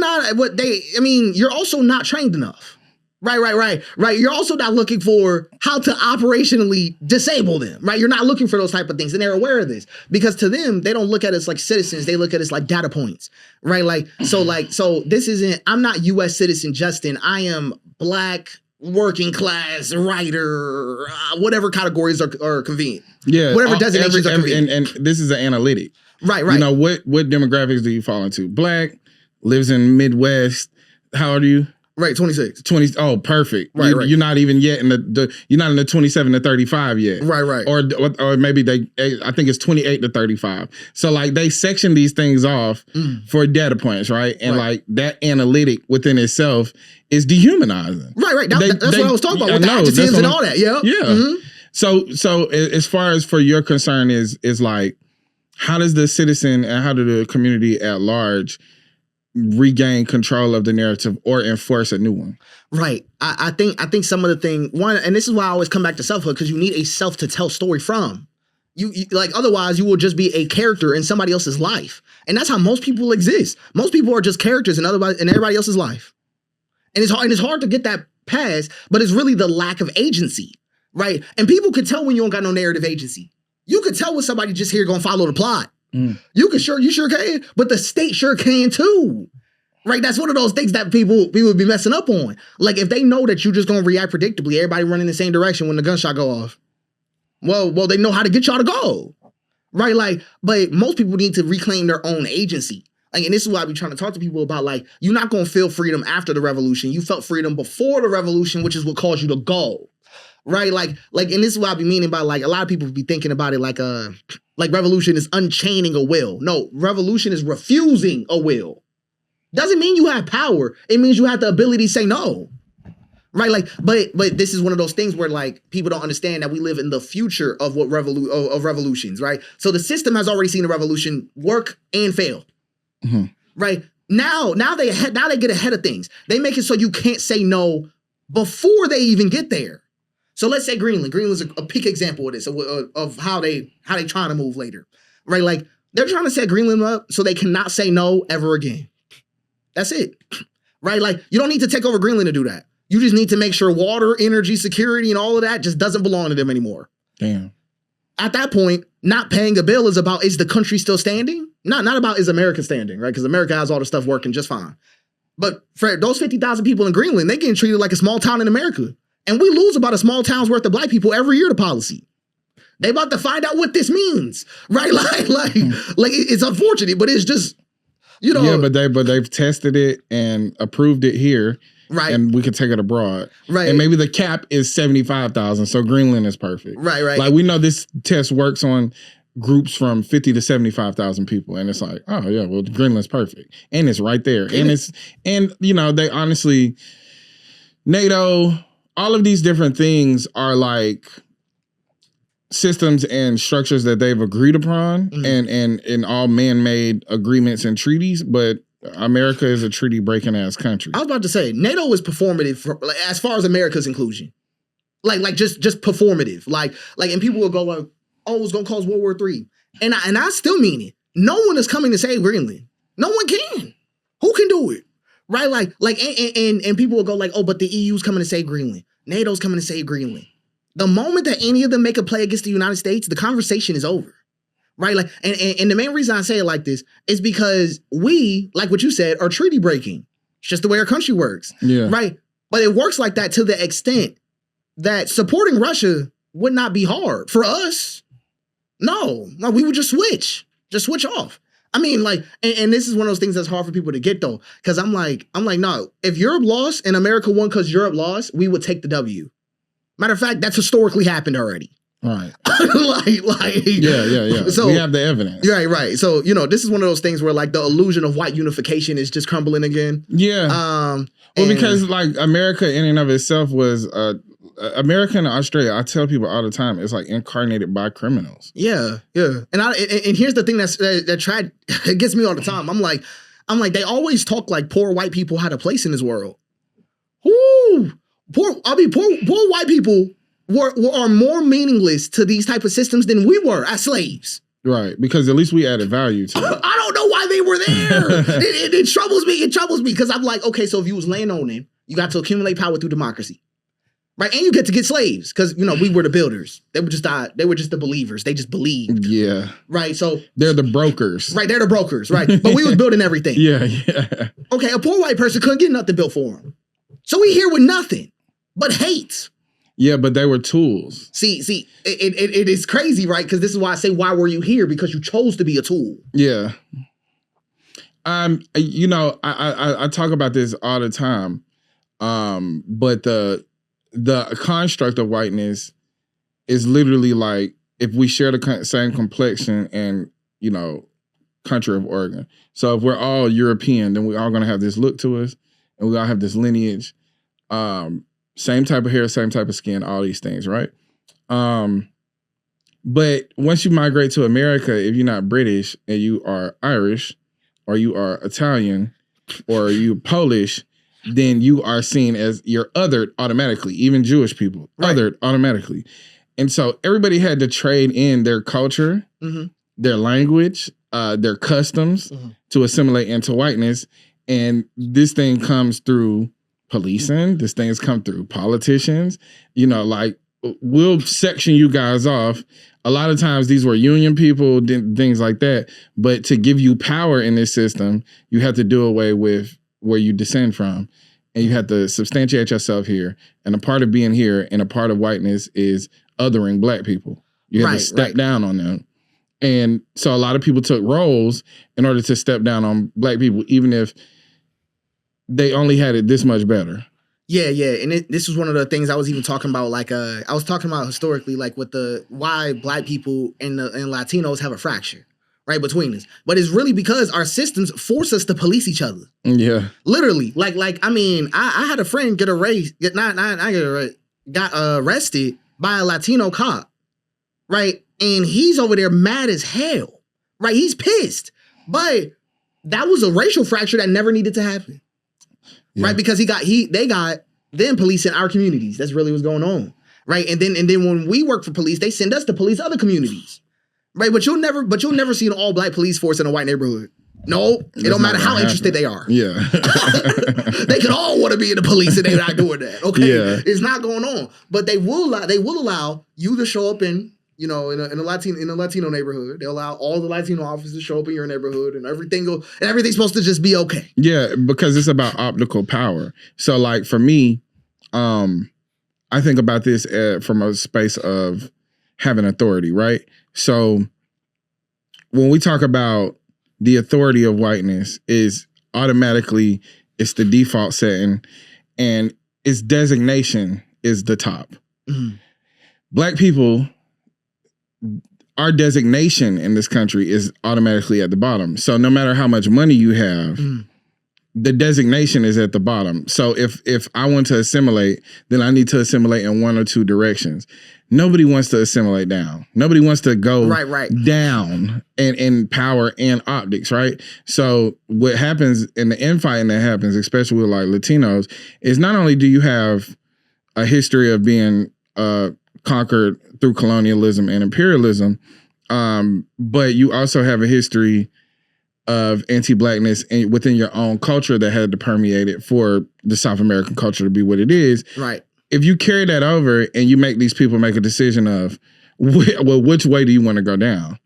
You're also not trained enough. Right. You're also not looking for how to operationally disable them, right? You're not looking for those type of things, and they're aware of this because to them, they don't look at us like citizens. They look at us like data points, right? So this isn't. I'm not U.S. citizen Justin. I am Black, working class, writer, whatever categories are convenient. Yeah, whatever designations are convenient. And this is an analytic. Right. You know what demographics do you fall into? Black, lives in Midwest. How old are you? Right, 26. 20. Oh, perfect. Right. You're not even yet in you're not in the 27 to 35 yet. Right. Or maybe I think it's 28 to 35. So like they section these things off for data points, right? And like that analytic within itself is dehumanizing. Right. That's what I was talking about with the adjectives and all that. Yeah. Mm-hmm. So as far as for your concern is like, how does the citizen and how do the community at large regain control of the narrative or enforce a new one? Right. I think some of the thing, one, and this is why I always come back to selfhood, because you need a self to tell story from. You like, otherwise you will just be a character in somebody else's life. And that's how most people exist. Most people are just characters in everybody else's life. And it's hard to get that past, but it's really the lack of agency. Right. And people could tell when you don't got no narrative agency. You could tell when somebody just here gonna follow the plot. You sure can, but the state sure can too. Right? That's one of those things that people be messing up on. Like if they know that you're just gonna react predictably, everybody running the same direction when the gunshot go off. Well, they know how to get y'all to go. Right? Like, but most people need to reclaim their own agency. Like, and this is why I be trying to talk to people about, like, you're not gonna feel freedom after the revolution. You felt freedom before the revolution, which is what caused you to go. Right? Like, and this is what I be meaning by, like, a lot of people be thinking about it like revolution is unchaining a will. No, revolution is refusing a will. Doesn't mean you have power. It means you have the ability to say no. Right? Like, but this is one of those things where like people don't understand that we live in the future of what revolutions, right? So the system has already seen a revolution work and fail. Mm-hmm. Right? Now they get ahead of things. They make it so you can't say no before they even get there. So let's say Greenland. Greenland's a peak example of this, of how they trying to move later, right? Like they're trying to set Greenland up so they cannot say no ever again. That's it, right? Like you don't need to take over Greenland to do that. You just need to make sure water, energy, security, and all of that just doesn't belong to them anymore. Damn. At that point, not paying a bill is about, is the country still standing? Not about, is America standing, right? Because America has all the stuff working just fine. But for those 50,000 people in Greenland, they getting treated like a small town in America. And we lose about a small town's worth of black people every year to policy. They about to find out what this means, right? Like it's unfortunate, but it's just, you know. Yeah, but they've tested it and approved it here. Right. And we could take it abroad. Right. And maybe the cap is 75,000. So Greenland is perfect. Right. Like we know this test works on groups from 50 to 75,000 people. And it's like, oh yeah, well, Greenland's perfect. And it's right there. And you know, they honestly, NATO, all of these different things are like systems and structures that they've agreed upon and all man-made agreements and treaties, but America is a treaty-breaking ass country. I was about to say, NATO is performative for, like, as far as America's inclusion. Like just performative. Like, and people will go like, oh, it's gonna cause World War III. And I still mean it. No one is coming to save Greenland. No one can. Who can do it? Right? And people will go like, oh, but the EU's coming to save Greenland. NATO's coming to save Greenland. The moment that any of them make a play against the United States, the conversation is over. Right? Like, and the main reason I say it like this is because we, like what you said, are treaty breaking. It's just the way our country works. Yeah. Right? But it works like that to the extent that supporting Russia would not be hard for us. No, we would just switch off. I mean, like, and this is one of those things that's hard for people to get though, because I'm like, no, if Europe lost and America won because Europe lost, we would take the W. Matter of fact, that's historically happened already. Right. Yeah. So we have the evidence. Right. So, you know, this is one of those things where like the illusion of white unification is just crumbling again. Yeah. Well, because like America in and of itself was America and Australia, I tell people all the time, it's like incarnated by criminals. Yeah. And here's the thing it gets me all the time. I'm like, they always talk like poor white people had a place in this world. Woo! Poor white people are more meaningless to these type of systems than we were as slaves. Right, because at least we added value to it. I don't know why they were there. It troubles me. It troubles me because I'm like, okay, so if you was landowning, you got to accumulate power through democracy. Right, and you get to get slaves because, you know, we were the builders. They were just the believers. They just believed. Yeah. Right, so. They're the brokers. Right, they're the brokers, right. But we was building everything. Yeah. Okay, a poor white person couldn't get nothing built for him. So we here with nothing but hate. Yeah, but they were tools. See, it is crazy, right? Because this is why I say, why were you here? Because you chose to be a tool. Yeah. You know, I talk about this all the time. But the construct of whiteness is literally like if we share the same complexion and, you know, country of origin. So if we're all European, then we're all going to have this look to us and we all have this lineage. Same type of hair, same type of skin, all these things, right? But once you migrate to America, if you're not British and you are Irish or you are Italian or you Polish, then you are seen as you're othered automatically, even Jewish people, right. Othered automatically. And so everybody had to trade in their culture, their language, their customs to assimilate into whiteness. And this thing comes through policing. This thing has come through politicians. You know, like, we'll section you guys off. A lot of times these were union people, things like that. But to give you power in this system, you have to do away with where you descend from. And you have to substantiate yourself here. And a part of being here and a part of whiteness is othering black people. You have to step down on them. And so a lot of people took roles in order to step down on black people, even if they only had it this much better. Yeah. And this was one of the things I was even talking about. Like, I was talking about historically, like with why black people and Latinos have a fracture. Right, between us. But it's really because our systems force us to police each other. Yeah. Literally. Like I mean, I had a friend got arrested by a Latino cop. Right? And he's over there mad as hell. Right? He's pissed. But that was a racial fracture that never needed to happen. Yeah. Right? Because they got them police in our communities. That's really what's going on. Right? And then when we work for police, they send us to police other communities. Right? But you'll never see an all black police force in a white neighborhood. No, it don't matter how interested they are. Yeah. They could all want to be in the police and they're not doing that. Okay. Yeah. It's not going on. But they will allow you to show up in a Latino neighborhood. They'll allow all the Latino officers to show up in your neighborhood and everything's supposed to just be okay. Yeah, because it's about optical power. So like for me, I think about this from a space of having authority, right? So when we talk about the authority of whiteness is automatically, it's the default setting and its designation is the top. Mm-hmm. Black people, our designation in this country is automatically at the bottom. So no matter how much money you have, the designation is at the bottom. So if I want to assimilate, then I need to assimilate in one or two directions. Nobody wants to assimilate down. Nobody wants to go down in power and optics, right? So what happens in the infighting that happens, especially with like Latinos, is not only do you have a history of being conquered through colonialism and imperialism, but you also have a history of anti-blackness within your own culture that had to permeate it for the South American culture to be what it is. Right. If you carry that over and you make these people make a decision of, well, which way do you want to go down?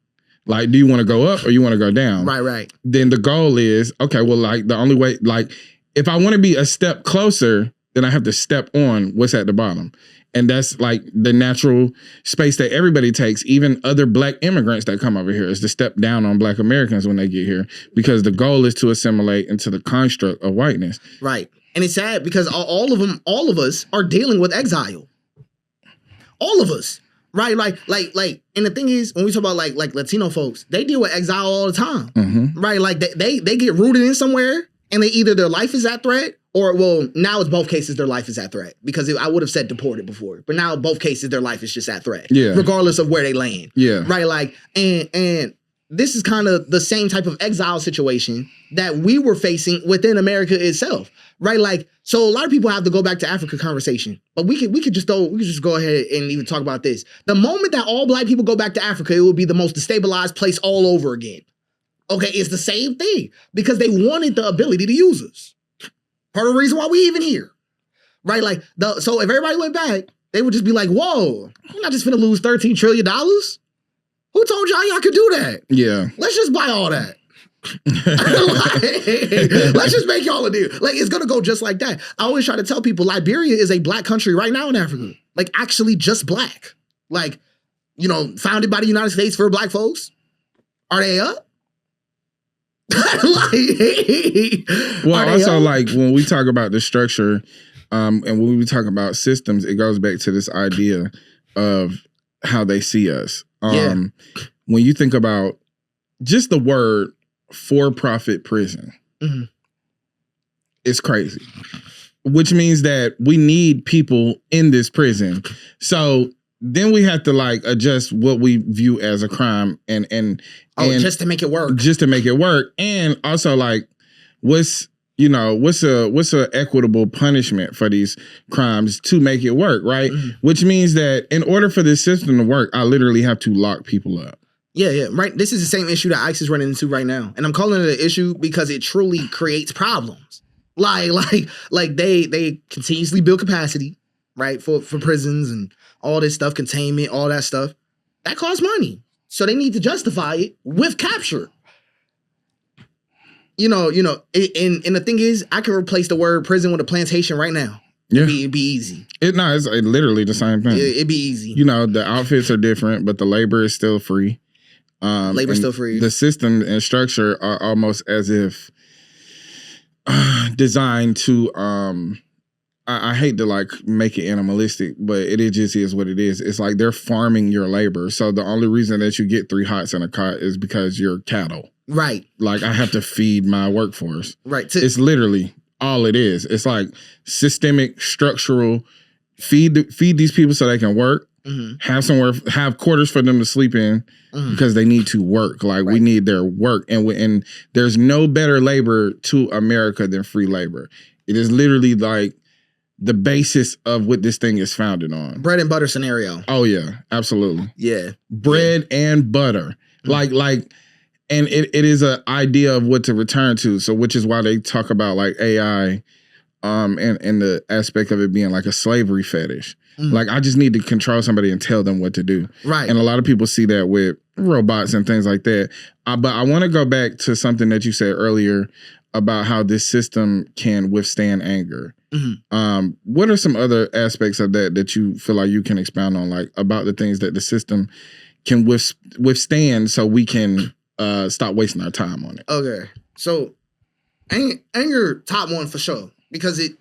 Like, do you want to go up or you want to go down? Right. Then the goal is, okay, well, like the only way, like if I want to be a step closer, then I have to step on what's at the bottom. And that's like the natural space that everybody takes, even other black immigrants that come over here, is to step down on black Americans when they get here, because the goal is to assimilate into the construct of whiteness. Right. And it's sad because all of us are dealing with exile. All of us. Right? Like, and the thing is, when we talk about like Latino folks, they deal with exile all the time. Mm-hmm. Right? Like they get rooted in somewhere and they either their life is at threat or, well, now it's both cases their life is at threat, because I would have said deported before, but now both cases their life is just at threat. Yeah. Regardless of where they land. Yeah. Right? Like, and this is kind of the same type of exile situation that we were facing within America itself. Right? Like, so a lot of people have to go back to Africa conversation, but we could just go ahead and even talk about this. The moment that all black people go back to Africa, it will be the most destabilized place all over again. Okay, it's the same thing because they wanted the ability to use us. Part of the reason why we even here. Right? Like, so if everybody went back, they would just be like, whoa, we're not just finna lose $13 trillion. Who told y'all could do that? Yeah. Let's just buy all that. Let's just make y'all a deal. Like, it's gonna go just like that. I always try to tell people Liberia is a black country right now in Africa. Like, actually just black. Like, founded by the United States for black folks. Are they up? Well, also, like, when we talk about the structure, and when we talk about systems, it goes back to this idea of how they see us. When you think about just the word for-profit prison, it's crazy. Which means that we need people in this prison. So then we have to like adjust what we view as a crime and just to make it work. Just to make it work. And also like what's a equitable punishment for these crimes to make it work, right? Which means that in order for this system to work, I literally have to lock people up. Yeah, right. This is the same issue that ICE is running into right now. And I'm calling it an issue because it truly creates problems. Like they continuously build capacity, right, for prisons and all this stuff, containment, all that stuff. That costs money. So they need to justify it with capture. And the thing is, I can replace the word prison with a plantation right now. Yeah. It'd be easy. It's literally the same thing. It'd be easy. The outfits are different, but the labor is still free. Labor's still free. The system and structure are almost as if designed to I hate to like make it animalistic, but it just is what it is. It's like they're farming your labor. So the only reason that you get 3 hots in a cot is because you're cattle. Right. Like I have to feed my workforce. Right. It's literally all it is. It's like systemic, structural, feed these people so they can work. have quarters for them to sleep in because they need to work. Like we need their work, and there's no better labor to America than free labor. It is literally like the basis of what this thing is founded on. Bread and butter scenario. Oh yeah, absolutely. Yeah, bread and butter. Like, and it is an idea of what to return to. So, which is why they talk about like AI, and the aspect of it being like a slavery fetish. Like, I just need to control somebody and tell them what to do. Right. And a lot of people see that with robots and things like that. But I want to go back to something that you said earlier about how this system can withstand anger. What are some other aspects of that you feel like you can expound on, like about the things that the system can withstand so we can stop wasting our time on it? Okay. So anger, top one for sure, because it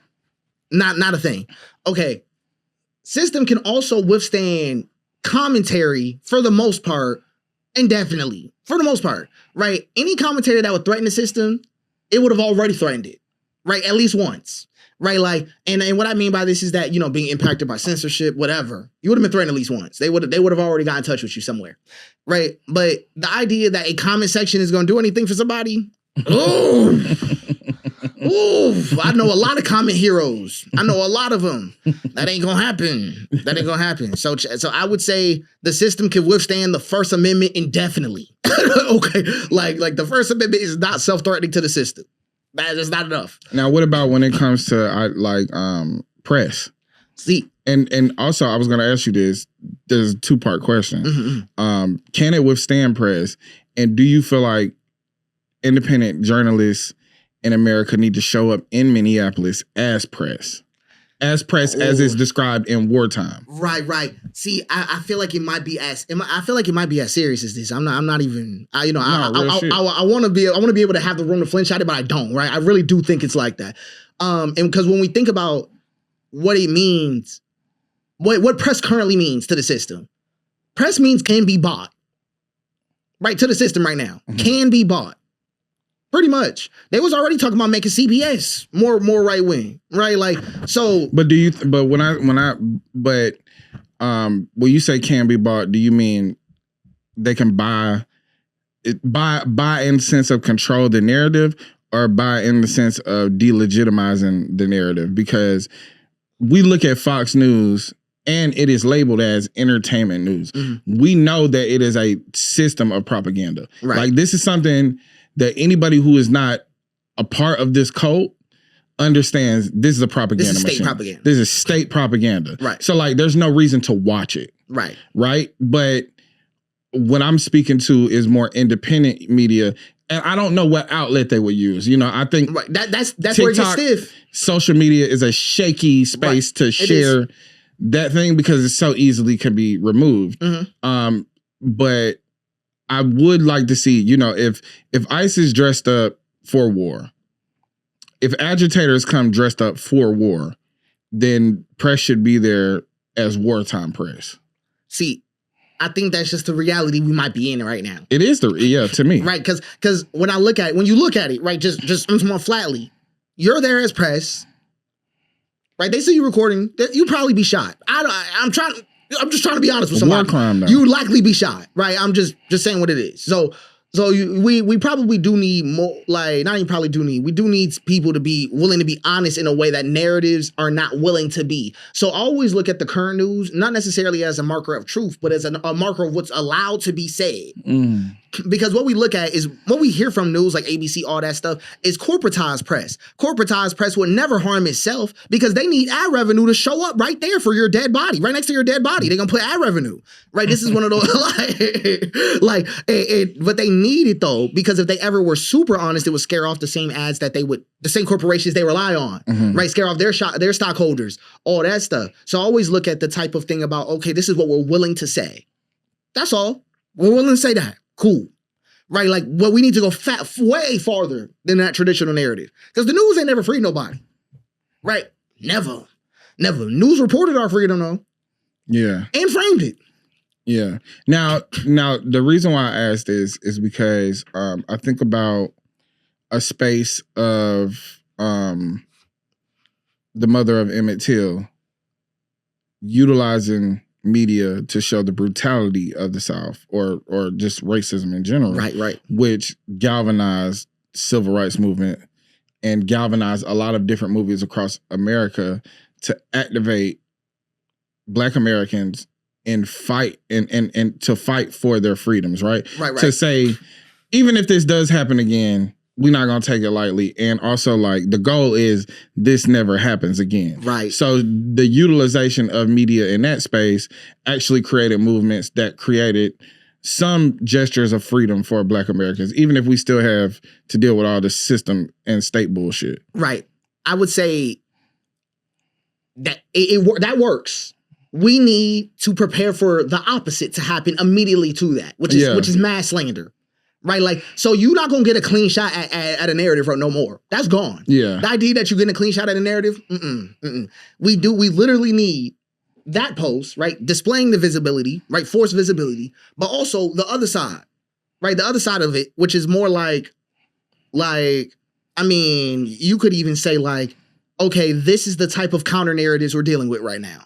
not a thing. Okay. System can also withstand commentary for the most part, indefinitely, for the most part, right? Any commentary that would threaten the system, it would have already threatened it, right? At least once, right? Like, and what I mean by this is that, you know, being impacted by censorship, whatever, you would have been threatened at least once. They would have already got in touch with you somewhere, right? But the idea that a comment section is going to do anything for somebody, I know a lot of comment heroes. I know a lot of them. That ain't gonna happen. That ain't gonna happen. So I would say the system can withstand the First Amendment indefinitely. Okay, like the First Amendment is not self-threatening to the system. That is not enough. Now, what about when it comes to press? See, and also I was gonna ask you this. There's a 2-part question. Can it withstand press? And do you feel like independent journalists in America need to show up in Minneapolis as press as is described in wartime? Right. See, I feel like it might be as serious as this. I'm not even. I want to be able to have the room to flinch at it, but I don't. Right. I really do think it's like that. And because when we think about what it means, what press currently means to the system, press means can be bought. Right, to the system right now, can be bought. Pretty much. They was already talking about making CBS more right wing, right? Like, so. But when you say can be bought, do you mean they can buy in the sense of control the narrative, or buy in the sense of delegitimizing the narrative? Because we look at Fox News and it is labeled as entertainment news. We know that it is a system of propaganda. Right. Like, this is something that anybody who is not a part of this cult understands. This is a propaganda machine. This is state propaganda. This is state propaganda. Right. So, like, there's no reason to watch it. Right. Right? But what I'm speaking to is more independent media, and I don't know what outlet they would use. You know, I think that's TikTok, where it gets stiff. Social media is a shaky space to share that thing because it so easily can be removed. But I would like to see, you know, if ICE is dressed up for war, if agitators come dressed up for war, then press should be there as wartime press. See, I think that's just the reality we might be in right now. It is to me. Right, because when you look at it, right, just more flatly, you're there as press, right? They see you recording, you'd probably be shot. I'm just trying to be honest with somebody. War crime, though. You would likely be shot, right? I'm just saying what it is. So we probably do need more, like, not even probably do need, we do need people to be willing to be honest in a way that narratives are not willing to be. So always look at the current news, not necessarily as a marker of truth, but as a marker of what's allowed to be said. Because what we look at is, what we hear from news like ABC, all that stuff, is corporatized press. Corporatized press would never harm itself because they need ad revenue to show up right there for your dead body, right next to your dead body. They're gonna put ad revenue, right? This is one of those, but they need it though, because if they ever were super honest, it would scare off the same ads that the same corporations they rely on, right? Scare off their stockholders, all that stuff. So always look at the type of thing about, okay, this is what we're willing to say. That's all. We're willing to say that. Cool. Right? Like, what we need to go way farther than that traditional narrative. Because the news ain't never freed nobody. Right? Never. News reported our freedom, though. Yeah. And framed it. Yeah. Now, the reason why I asked this is because I think about a space of the mother of Emmett Till utilizing media to show the brutality of the South or just racism in general. Right. Which galvanized civil rights movement and galvanized a lot of different movies across America to activate Black Americans and fight and to fight for their freedoms, right? Right. To say, even if this does happen again, we're not gonna take it lightly. And also, like, the goal is this never happens again. Right. So the utilization of media in that space actually created movements that created some gestures of freedom for Black Americans, even if we still have to deal with all the system and state bullshit. Right. I would say that that works. We need to prepare for the opposite to happen immediately to that, which is mass slander. Right, like, so you're not gonna get a clean shot at a narrative no more. That's gone. Yeah. The idea that you're getting a clean shot at a narrative, we literally need that post, right? Displaying the visibility, right? Force visibility, but also the other side, right? The other side of it, which is more like, I mean, you could even say like, okay, this is the type of counter narratives we're dealing with right now,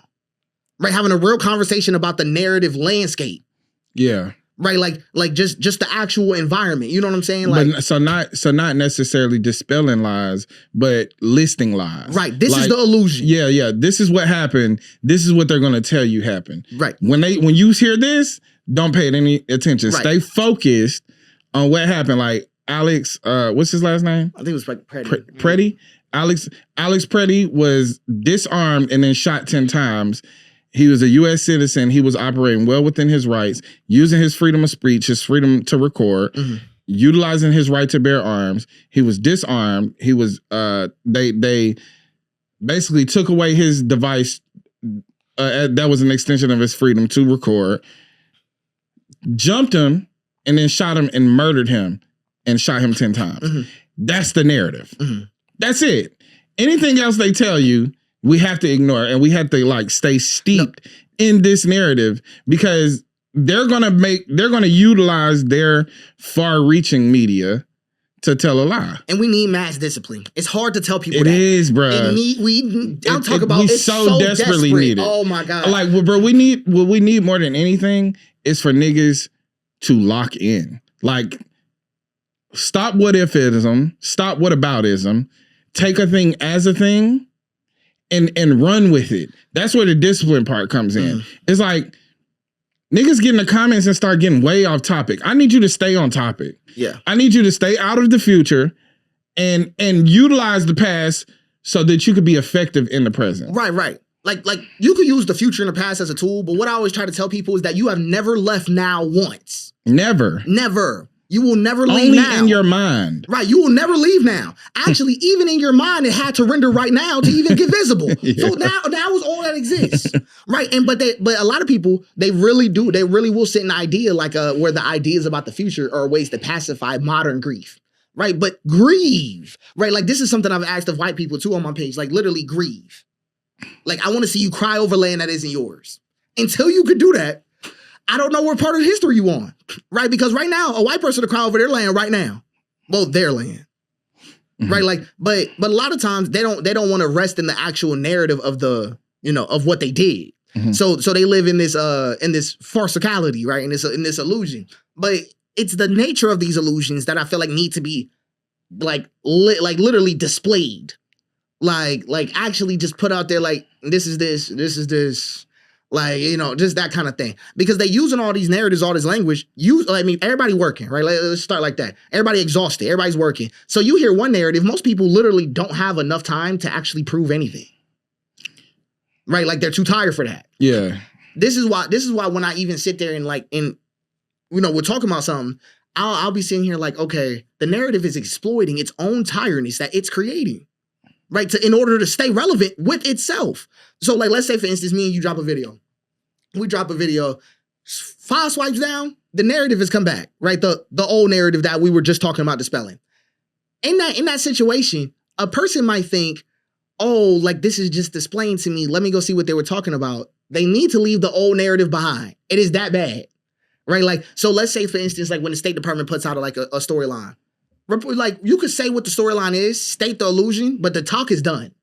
right? Having a real conversation about the narrative landscape. Yeah. Right, like just the actual environment. You know what I'm saying? Like, but so not necessarily dispelling lies, but listing lies. Right. This is the illusion. Yeah. This is what happened. This is what they're gonna tell you happened. Right. When you hear this, don't pay it any attention. Right. Stay focused on what happened. Like Alex, what's his last name? I think it was like Preddy. Alex Preddy was disarmed and then shot 10 times. He was a U.S. citizen. He was operating well within his rights, using his freedom of speech, his freedom to record, utilizing his right to bear arms. He was disarmed. He was they basically took away his device. That was an extension of his freedom to record. Jumped him and then shot him and murdered him and shot him 10 times. That's the narrative. That's it. Anything else they tell you, we have to ignore, and we have to like stay steeped in this narrative, because they're gonna utilize their far-reaching media to tell a lie. And we need mass discipline. It's hard to tell people It is, bro. We it's so desperately desperate. needed. Oh my God. Like, bro, what we need more than anything is for niggas to lock in. Like, stop what ifism, stop what aboutism, take a thing as a thing, and run with it. That's where the discipline part comes in. It's like, niggas get in the comments and start getting way off topic. I need you to stay on topic. Yeah. I need you to stay out of the future and utilize the past so that you could be effective in the present. Right. Like you could use the future and the past as a tool, but what I always try to tell people is that you have never left now once. Never. You will never leave Only now. in your mind. Right, you will never leave now. Actually, even in your mind, it had to render right now to even get visible. So now is all that exists. Right, but a lot of people, they really will sit in an idea like where the ideas about the future are ways to pacify modern grief. Right, but grieve. Right, like this is something I've asked of white people too on my page. Like literally grieve. Like I want to see you cry over land that isn't yours. Until you could do that, I don't know what part of history you on, right? Because right now, a white person to cry over their land right now, well, their land, right? Like, but a lot of times they don't want to rest in the actual narrative of of what they did. So they live in this farcicality, right? In this illusion. But it's the nature of these illusions that I feel like need to be like literally displayed, like actually just put out there, like this is this. Like, just that kind of thing. Because they using all these narratives, all this language. Everybody working, right? Let's start like that. Everybody exhausted. Everybody's working. So you hear one narrative. Most people literally don't have enough time to actually prove anything. Right? Like they're too tired for that. Yeah. This is why when I even sit there and we're talking about something, I'll be sitting here like, okay, the narrative is exploiting its own tiredness that it's creating. Right, in order to stay relevant with itself. So, like, let's say, for instance, me and you drop a video. We drop a video, 5 swipes down, the narrative has come back, right? The old narrative that we were just talking about dispelling. In that situation, a person might think, oh, like, this is just displaying to me. Let me go see what they were talking about. They need to leave the old narrative behind. It is that bad, right? Like, so let's say, for instance, like when the State Department puts out a storyline. Like, you could say what the storyline is, state the illusion, but the talk is done.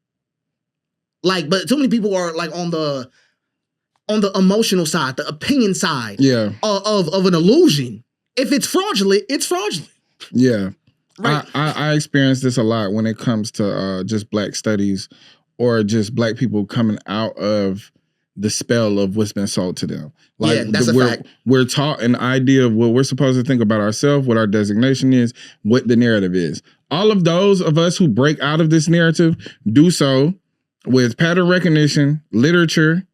Like, but too many people are like on the on the emotional side, the opinion side Yeah. of an illusion. If it's fraudulent, it's fraudulent. Yeah. Right. I experience this a lot when it comes to just Black studies or just Black people coming out of the spell of what's been sold to them. Like, Yeah, that's a fact. We're taught an idea of what we're supposed to think about ourselves, what our designation is, what the narrative is. All of those of us who break out of this narrative do so with pattern recognition, literature,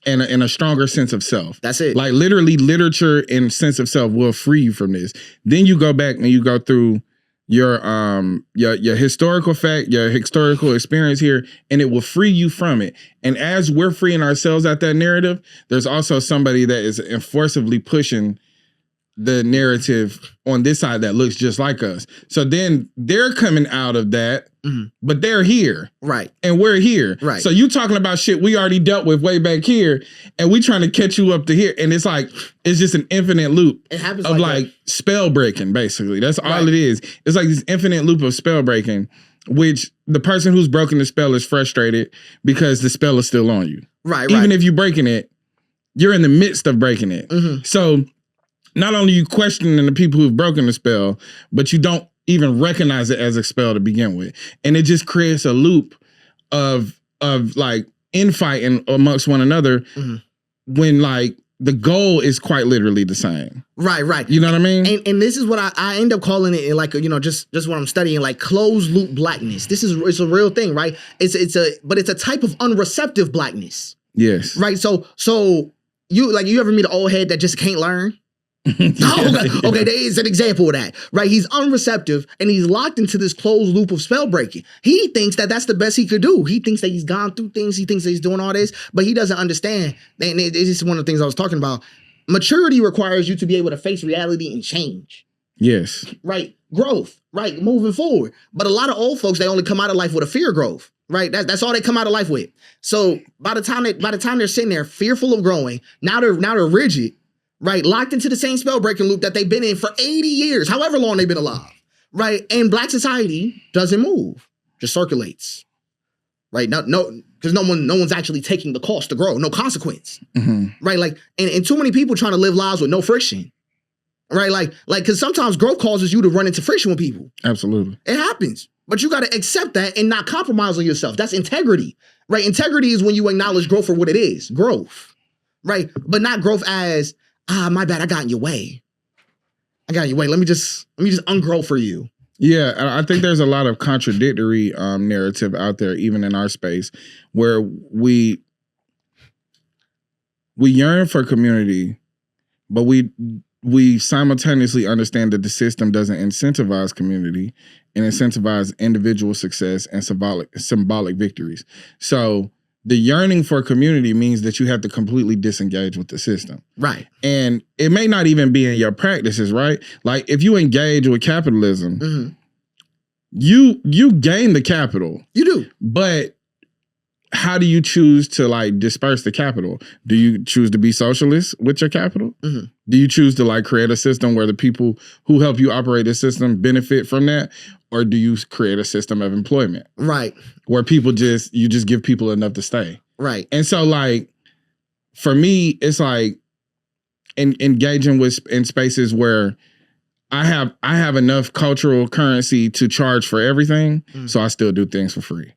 and a stronger sense of self. That's it. Like, literally, literature and sense of self will free you from this. Then you go back and you go through your historical fact, your historical experience here, and it will free you from it. And as we're freeing ourselves at that narrative, there's also somebody that is enforcively pushing the narrative on this side that looks just like us. So then they're coming out of that, but they're here. Right. And we're here. Right. So you talking about shit we already dealt with way back here, and we trying to catch you up to here. And it's like, it's just an infinite loop It happens of like like spell breaking, basically. That's all Right. it is. It's like this infinite loop of spell breaking, which the person who's broken the spell is frustrated because the spell is still on you. Right. Even if you're breaking it, you're in the midst of breaking it. So not only are you questioning the people who've broken the spell, but you don't even recognize it as a spell to begin with. And it just creates a loop of like infighting amongst one another when like the goal is quite literally the same. Right. You know what I mean? And this is what I end up calling it, like, you know, just what I'm studying, like closed loop blackness. It's a real thing, right? It's a type of unreceptive blackness, Yes. right? So you ever meet an old head that just can't learn? Okay, there is an example of that, right? He's unreceptive and he's locked into this closed loop of spell breaking. He thinks that that's the best he could do. He thinks that he's gone through things. He thinks that he's doing all this, but he doesn't understand. And it's just one of the things I was talking about. Maturity requires you to be able to face reality and change, Yes. right? Growth, right? Moving forward. But a lot of old folks, they only come out of life with a fear of growth, right? That's all they come out of life with. So by the time they're sitting there fearful of growing, now they're rigid. Right, locked into the same spell breaking loop that they've been in for 80 years, however long they've been alive. Right, and Black society doesn't move, just circulates. Right, because no one's actually taking the cost to grow, no consequence. Right, like, and too many people trying to live lives with no friction. Right, like, because sometimes growth causes you to run into friction with people. Absolutely. It happens, but you got to accept that and not compromise on yourself. That's integrity. Right, integrity is when you acknowledge growth for what it is, growth. Right, but not growth as, my bad, I got in your way. Let me just ungrow for you. Yeah, I think there's a lot of contradictory narrative out there, even in our space, where we yearn for community, but we simultaneously understand that the system doesn't incentivize community and incentivize individual success and symbolic victories. So the yearning for community means that you have to completely disengage with the system. Right. And it may not even be in your practices, right? Like, if you engage with capitalism, you gain the capital. You do. But how do you choose to like disperse the capital? Do you choose to be socialist with your capital? Do you choose to like create a system where the people who help you operate the system benefit from that? Or do you create a system of employment? Right. Where you just give people enough to stay. Right. And so like, for me, it's like engaging in spaces where I have enough cultural currency to charge for everything. So I still do things for free.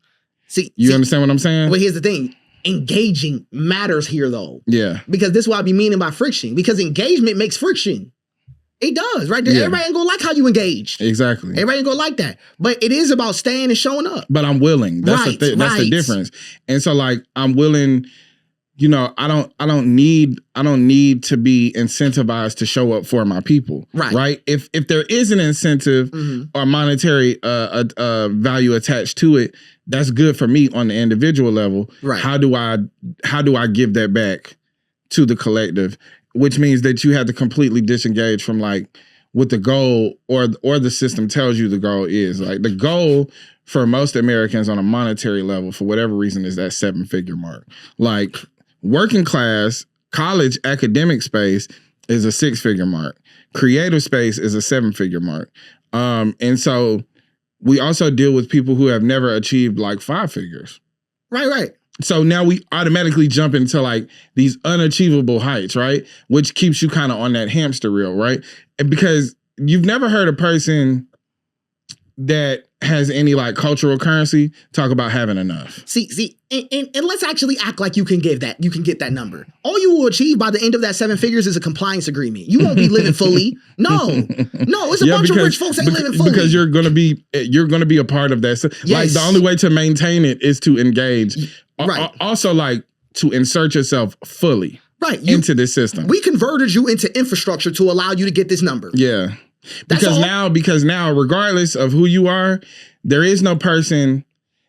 See, Understand what I'm saying? But here's the thing. Engaging matters here though. Yeah. Because this is what I be meaning by friction. Because engagement makes friction. It does, right? Yeah. Everybody ain't gonna like how you engage. Exactly. Everybody ain't gonna like that. But it is about staying and showing up. But I'm willing. That's Right, that's the right. difference. And so like, I'm willing, you know, I don't need to be incentivized to show up for my people. Right. Right. If there is an incentive or monetary value attached to it, that's good for me on the individual level. Right. How do I give that back to the collective? Which means that you have to completely disengage from like what the goal or the system tells you the goal is. Like, the goal for most Americans on a monetary level, for whatever reason, is that 7-figure mark. Like, working class, college, academic space is a 6-figure mark. Creative space is a 7-figure mark. And so we also deal with people who have never achieved like 5 figures. Right. So now we automatically jump into like these unachievable heights, right? Which keeps you kind of on that hamster wheel, right? And because you've never heard a person that has any like cultural currency talk about having enough. See, and let's actually act like you can get that number. All you will achieve by the end of that 7 figures is a compliance agreement. You won't be living fully. No, it's a bunch of rich folks ain't living fully. Because you're gonna be a part of that. So, like the only way to maintain it is to engage. Right. Also, like to insert yourself fully into this system. We converted you into infrastructure to allow you to get this number. Yeah. Because now, regardless of who you are, there is no person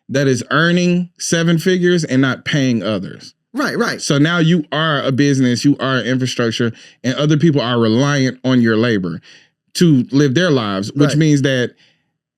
that is earning 7 figures and not paying others. Right. So now you are a business, you are infrastructure, and other people are reliant on your labor to live their lives, which means that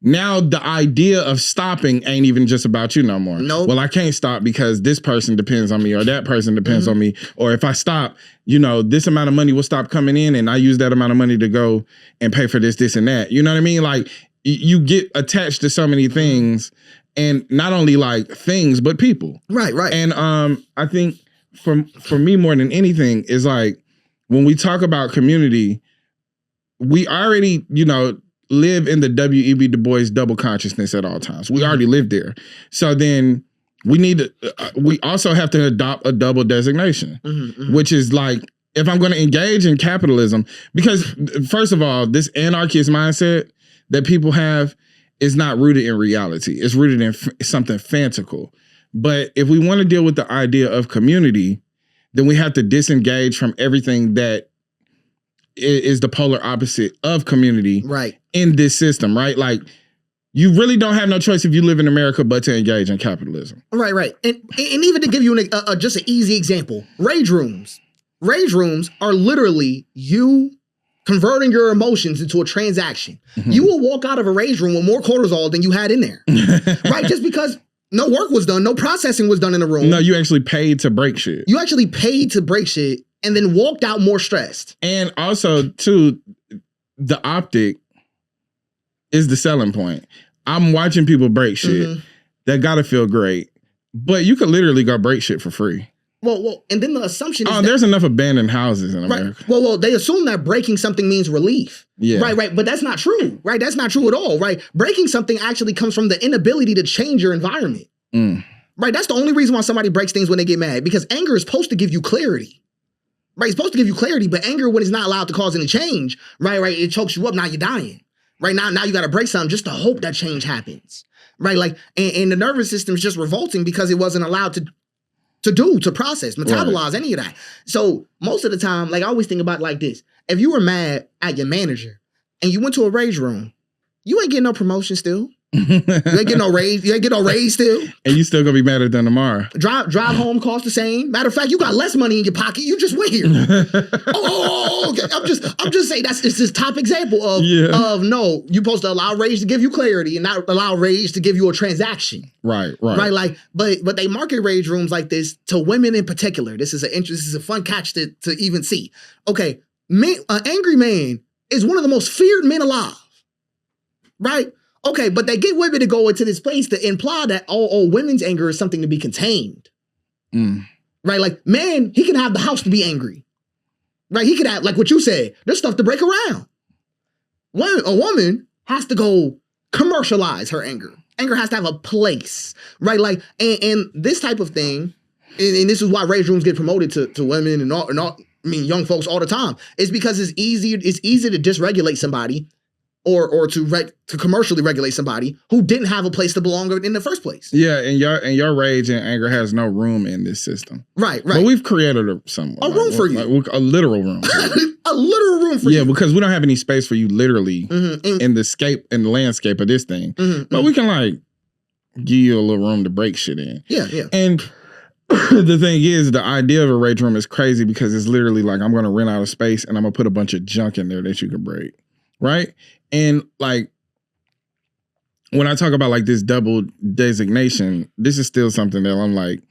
now the idea of stopping ain't even just about you no more. Nope. Well, I can't stop because this person depends on me or that person depends on me. Or if I stop, this amount of money will stop coming in and I use that amount of money to go and pay for this and that. You know what I mean? Like you get attached to so many things, and not only like things, but people. Right. And I think for me more than anything is like when we talk about community, we already, live in the W.E.B. Du Bois double consciousness at all times. We already live there. So then we also have to adopt a double designation, which is like, if I'm going to engage in capitalism, because first of all, this anarchist mindset that people have is not rooted in reality. It's rooted in something fanciful. But if we want to deal with the idea of community, then we have to disengage from everything that is the polar opposite of community in this system, right? Like, you really don't have no choice if you live in America but to engage in capitalism. Right. And even to give you just an easy example, rage rooms. Rage rooms are literally you converting your emotions into a transaction. You will walk out of a rage room with more cortisol than you had in there, right? Just because no work was done, no processing was done in the room. No, you actually paid to break shit. And then walked out more stressed. And also, too, the optic is the selling point. I'm watching people break shit. That gotta feel great. But you could literally go break shit for free. Well, and then the assumption is there's enough abandoned houses in America. Right. Well, they assume that breaking something means relief. Yeah. Right. But that's not true. Right. That's not true at all. Right. Breaking something actually comes from the inability to change your environment. Right. That's the only reason why somebody breaks things when they get mad, because anger is supposed to give you clarity. Right, it's supposed to give you clarity, but anger, when it's not allowed to cause any change, right, it chokes you up. Now you're dying. Right, now you got to break something just to hope that change happens. Right, like, and the nervous system is just revolting because it wasn't allowed to process, metabolize any of that. So most of the time, like, I always think about it like this: if you were mad at your manager and you went to a rage room, you ain't getting no promotion still. You ain't get no raise. You ain't get no raise still. And you still gonna be mad at them tomorrow. Drive home cost the same. Matter of fact, you got less money in your pocket. You just went here. Okay. I'm just saying it's this top example of no. You're supposed to allow rage to give you clarity and not allow rage to give you a transaction. Right. Like, but they market rage rooms like this to women in particular. This is a fun catch to even see. Okay, an angry man is one of the most feared men alive. Right. Okay, but they get women to go into this place to imply that women's anger is something to be contained. Right? Like, man, he can have the house to be angry. Right? He could have, like what you said, there's stuff to break around. A woman has to go commercialize her anger. Anger has to have a place. Right? Like, and this type of thing, and this is why rage rooms get promoted to women and all, young folks all the time. It's because it's easy to dysregulate somebody or to commercially regulate somebody who didn't have a place to belong in the first place. Yeah, and your rage and anger has no room in this system. Right. But we've created a room for you. A literal room. A literal room for you. Yeah, because we don't have any space for you literally in the landscape of this thing. But we can like give you a little room to break shit in. Yeah. And the thing is, the idea of a rage room is crazy because it's literally like, I'm going to rent out a space and I'm going to put a bunch of junk in there that you can break. Right? And like, when I talk about like this double designation, this is still something that I'm like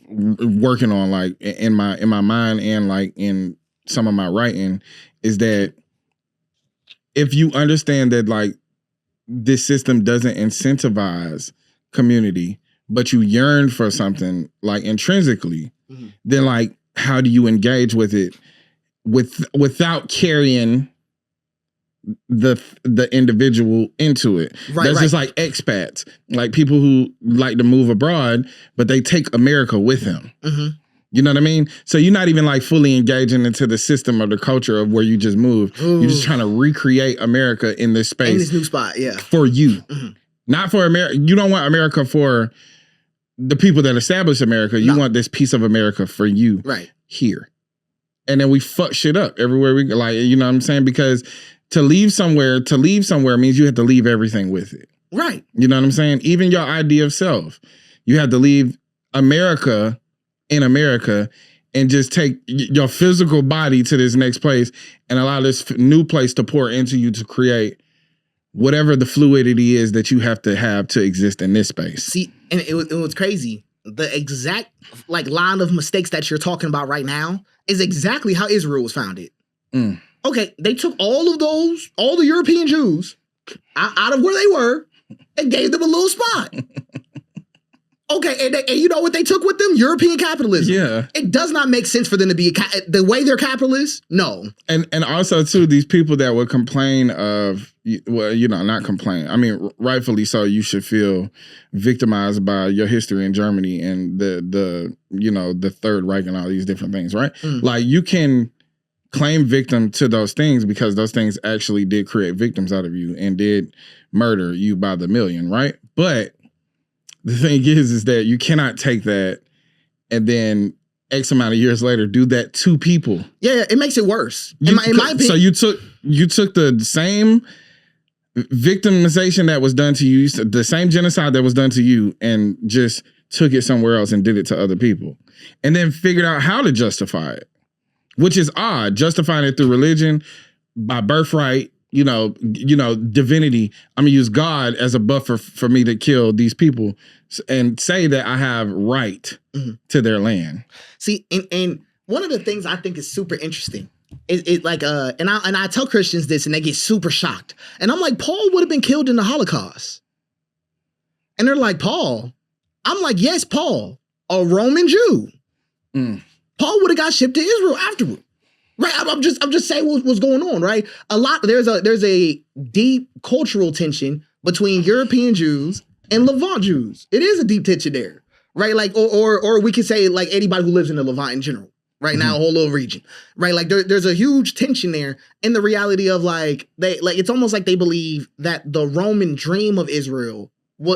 working on, like in my mind and like in some of my writing, is that if you understand that like this system doesn't incentivize community, but you yearn for something like intrinsically, then like how do you engage with it without carrying the individual into it? That's just like expats, like people who like to move abroad, but they take America with them. You know what I mean? So you're not even like fully engaging into the system or the culture of where you just moved. You're just trying to recreate America in this space. In this new spot, yeah. For you. Not for America. You don't want America for the people that established America. You want this piece of America for you here. And then we fuck shit up everywhere we go. Like, you know what I'm saying? Because to leave somewhere means you have to leave everything with it. Right. You know what I'm saying? Even your idea of self. You have to leave America in America and just take your physical body to this next place and allow this new place to pour into you to create whatever the fluidity is that you have to exist in this space. See, and it was crazy. The exact like line of mistakes that you're talking about right now is exactly how Israel was founded. Okay, they took all the European Jews out of where they were and gave them a little spot. Okay, and you know what they took with them? European capitalism. Yeah. It does not make sense for them to be the way they're capitalists. No. And also, too, these people that would complain of, well, you know, not complain. I mean, rightfully so, you should feel victimized by your history in Germany and the Third Reich and all these different things, right? Like, you can claim victim to those things because those things actually did create victims out of you and did murder you by the million, right? But the thing is that you cannot take that and then X amount of years later do that to people. Yeah, it makes it worse. In my opinion. So you took the same victimization that was done to you, the same genocide that was done to you, and just took it somewhere else and did it to other people, and then figured out how to justify it, which is odd. Justifying it through religion, by birthright. You know, divinity. I'm gonna use God as a buffer for me to kill these people and say that I have right to their land. See, and one of the things I think is super interesting is like, and I tell Christians this and they get super shocked. And I'm like, Paul would have been killed in the Holocaust. And they're like, Paul? I'm like, yes, Paul, a Roman Jew. Paul would have got shipped to Israel afterward. Right, I'm just saying what's going on, right? There's a deep cultural tension between European Jews and Levant Jews. It is a deep tension there, right? Like, or we could say like anybody who lives in the Levant in general, right now, a whole little region, right? Like there's a huge tension there in the reality of like it's almost like they believe that the Roman dream of Israel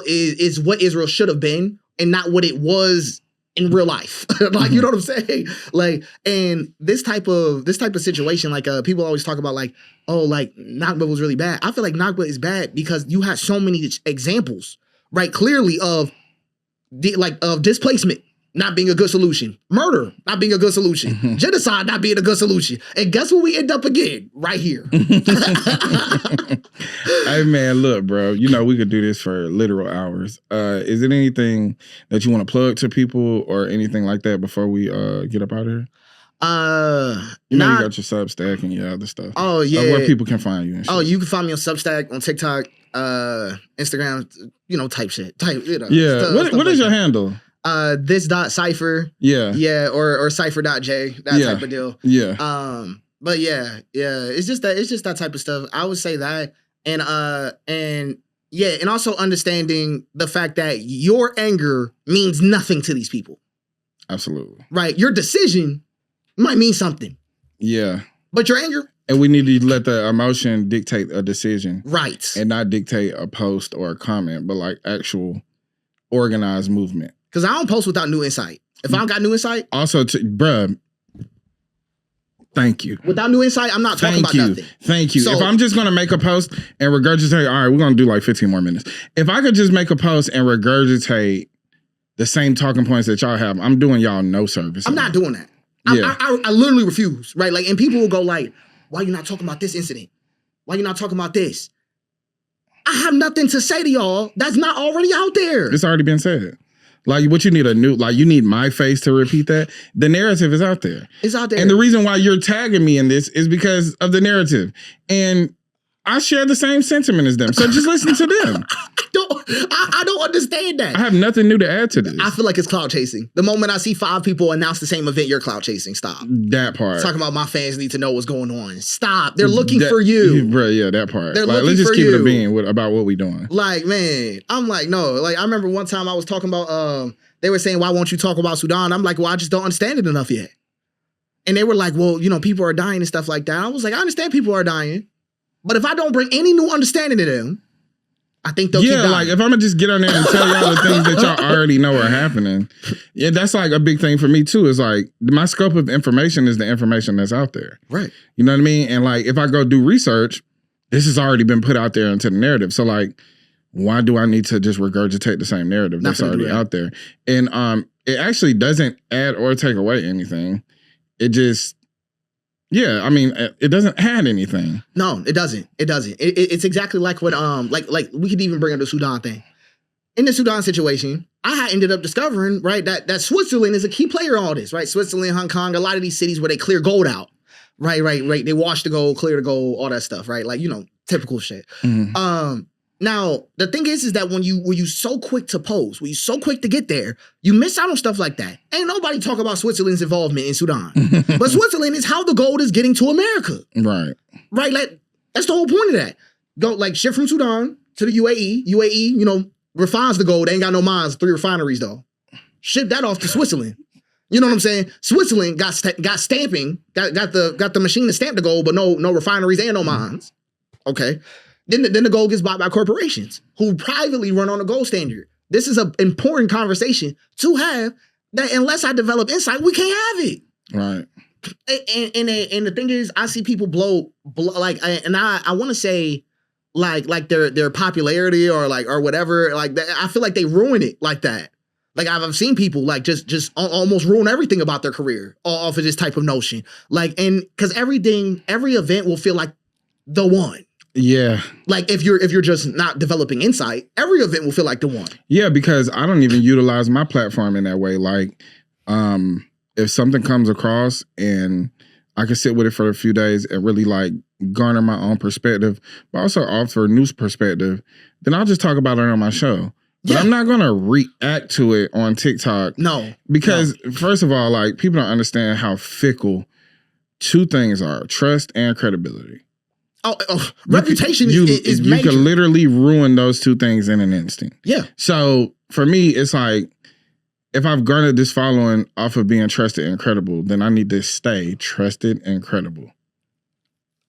is what Israel should have been and not what it was in real life. Like, you know what I'm saying? Like, and this type of situation, like people always talk about like, oh, like Nakba was really bad. I feel like Nakba is bad because you have so many examples, right? Clearly of displacement not being a good solution, murder not being a good solution, genocide not being a good solution. And guess where we end up again? Right here. Hey man, look, bro, you know we could do this for literal hours. Is it anything that you want to plug to people or anything like that before we get up out of here? You got your Substack and your other stuff. Oh yeah, where people can find you. And shit. Oh, you can find me on Substack, on TikTok, Instagram. You know, type shit. Yeah. What is your handle? This.cypher. Yeah, or cypher.j, that type of deal. Yeah. But yeah, it's just that type of stuff. I would say that, and also understanding the fact that your anger means nothing to these people. Absolutely. Right. Your decision might mean something. Yeah. But your anger. And we need to let the emotion dictate a decision. Right. And not dictate a post or a comment, but like actual organized movement. Because I don't post without new insight. If I don't got new insight. Also, bruh, thank you. Without new insight, I'm not talking about nothing. Thank you. So, if I'm just going to make a post and regurgitate, all right, we're going to do like 15 more minutes. If I could just make a post and regurgitate the same talking points that y'all have, I'm doing y'all no service. I'm not doing that. Yeah. I literally refuse, right? Like, and people will go like, why are you not talking about this incident? Why are you not talking about this? I have nothing to say to y'all that's not already out there. It's already been said. Like, what you need you need my face to repeat that. The narrative is out there. It's out there. And the reason why you're tagging me in this is because of the narrative. And I share the same sentiment as them. So just listen to them. I don't understand that. I have nothing new to add to this. I feel like it's cloud chasing. The moment I see 5 people announce the same event, you're cloud chasing. Stop. That part. Talking about my fans need to know what's going on. Stop. They're looking for you. Bro, yeah, that part. They're like, looking let's just for keep you. it a being about what we doing. Like, man, I'm like, no. Like, I remember one time I was talking about, they were saying, why won't you talk about Sudan? I'm like, well, I just don't understand it enough yet. And they were like, well, you know, people are dying and stuff like that. I was like, I understand people are dying. But if I don't bring any new understanding to them, I think they'll keep dying. Like if I'm gonna just get on there and tell y'all the things that y'all already know are happening, yeah, that's like a big thing for me too. Is like my scope of information is the information that's out there. Right. You know what I mean? And like if I go do research, this has already been put out there into the narrative. So like, why do I need to just regurgitate the same narrative that's already out there? And it actually doesn't add or take away anything. It just, yeah, I mean, it doesn't add anything. No, it doesn't. It doesn't. It's exactly like what like we could even bring up the Sudan thing. In the Sudan situation, I ended up discovering, right, that Switzerland is a key player in all this, right? Switzerland, Hong Kong, a lot of these cities where they clear gold out. Right. They wash the gold, clear the gold, all that stuff, right? Like, you know, typical shit. Mm-hmm. Now, the thing is that when you so quick to pose, when you so quick to get there, you miss out on stuff like that. Ain't nobody talk about Switzerland's involvement in Sudan. But Switzerland is how the gold is getting to America. Right. Right? Like, that's the whole point of that. Go, like, ship from Sudan to the UAE. UAE, you know, refines the gold. They ain't got no mines, 3 refineries, though. Ship that off to Switzerland. You know what I'm saying? Switzerland got stamping, got the machine to stamp the gold, but no refineries and no mines. Okay. Then the gold gets bought by corporations who privately run on a gold standard. This is an important conversation to have that unless I develop insight, we can't have it. Right. And the thing is, I see people blow like, and I want to say like their popularity or whatever. Like I feel like they ruin it like that. Like I've seen people like just almost ruin everything about their career off of this type of notion. Like, and because every event will feel like the one. Yeah. Like if you're just not developing insight, every event will feel like the one. Yeah, because I don't even utilize my platform in that way. Like, if something comes across and I can sit with it for a few days and really like garner my own perspective, but also offer a news perspective, then I'll just talk about it on my show. But I'm not gonna react to it on TikTok. No. Because first of all, like people don't understand how fickle 2 things are: trust and credibility. Reputation is major. You can literally ruin those 2 things in an instant. Yeah. So for me, it's like, if I've garnered this following off of being trusted and credible, then I need to stay trusted and credible.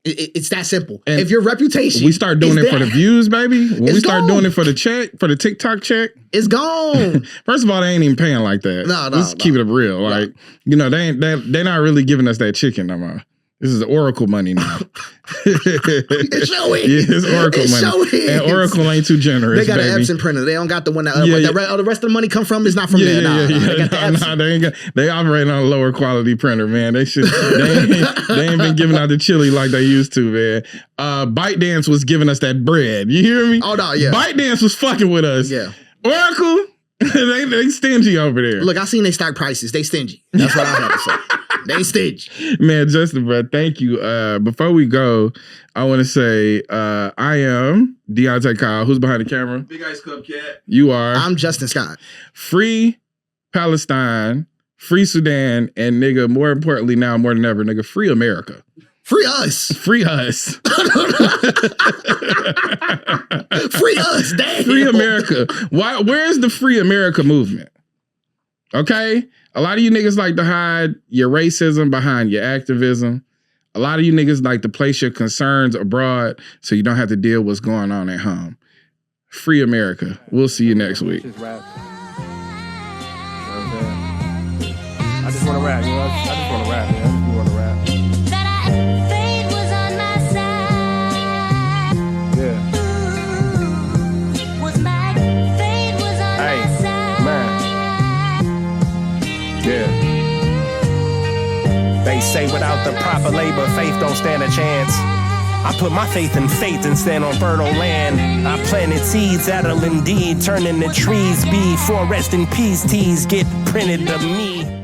It's that simple. And if your reputation, we start doing it for the views, baby. When we start doing it for the check, for the TikTok check, it's gone. First of all, they ain't even paying like that. No. Let's keep it real. Like, you know, they're not really giving us that chicken no more. This is Oracle money now. It sure is. Yeah, it's Oracle money. Sure is. And Oracle ain't too generous. They got an Epson printer. They don't got the one that the rest of the money come from. Is not from there. They got the Epson. They operate on a lower quality printer, man. They ain't been giving out the chili like they used to, man. ByteDance was giving us that bread. You hear me? Oh no, yeah. ByteDance was fucking with us. Yeah. Oracle, they stingy over there. Look, I seen they stock prices. They stingy. That's what I have to say. They stingy. Man, Justin, bro, thank you. Before we go, I want to say I am Deontay Kyle. Who's behind the camera? Big Ice Cup Cat. You are. I'm Justin Scott. Free Palestine, free Sudan, and nigga, more importantly now, more than ever, nigga, free America. Free us. Free us. Free us. Damn. Free America. Where's the free America movement? Okay? A lot of you niggas like to hide your racism behind your activism. A lot of you niggas like to place your concerns abroad so you don't have to deal with what's going on at home. Free America. We'll see you next week. Just rap. I just want to rap, you know? I just want to rap, man. I just want to rap. Fate was on my side. Yeah. Was my fate was on my side. Man. Yeah. They say without the proper labor, faith don't stand a chance. I put my faith in faith and stand on fertile land. I planted seeds that'll indeed turn into trees. Be forest and peace teas get printed to me.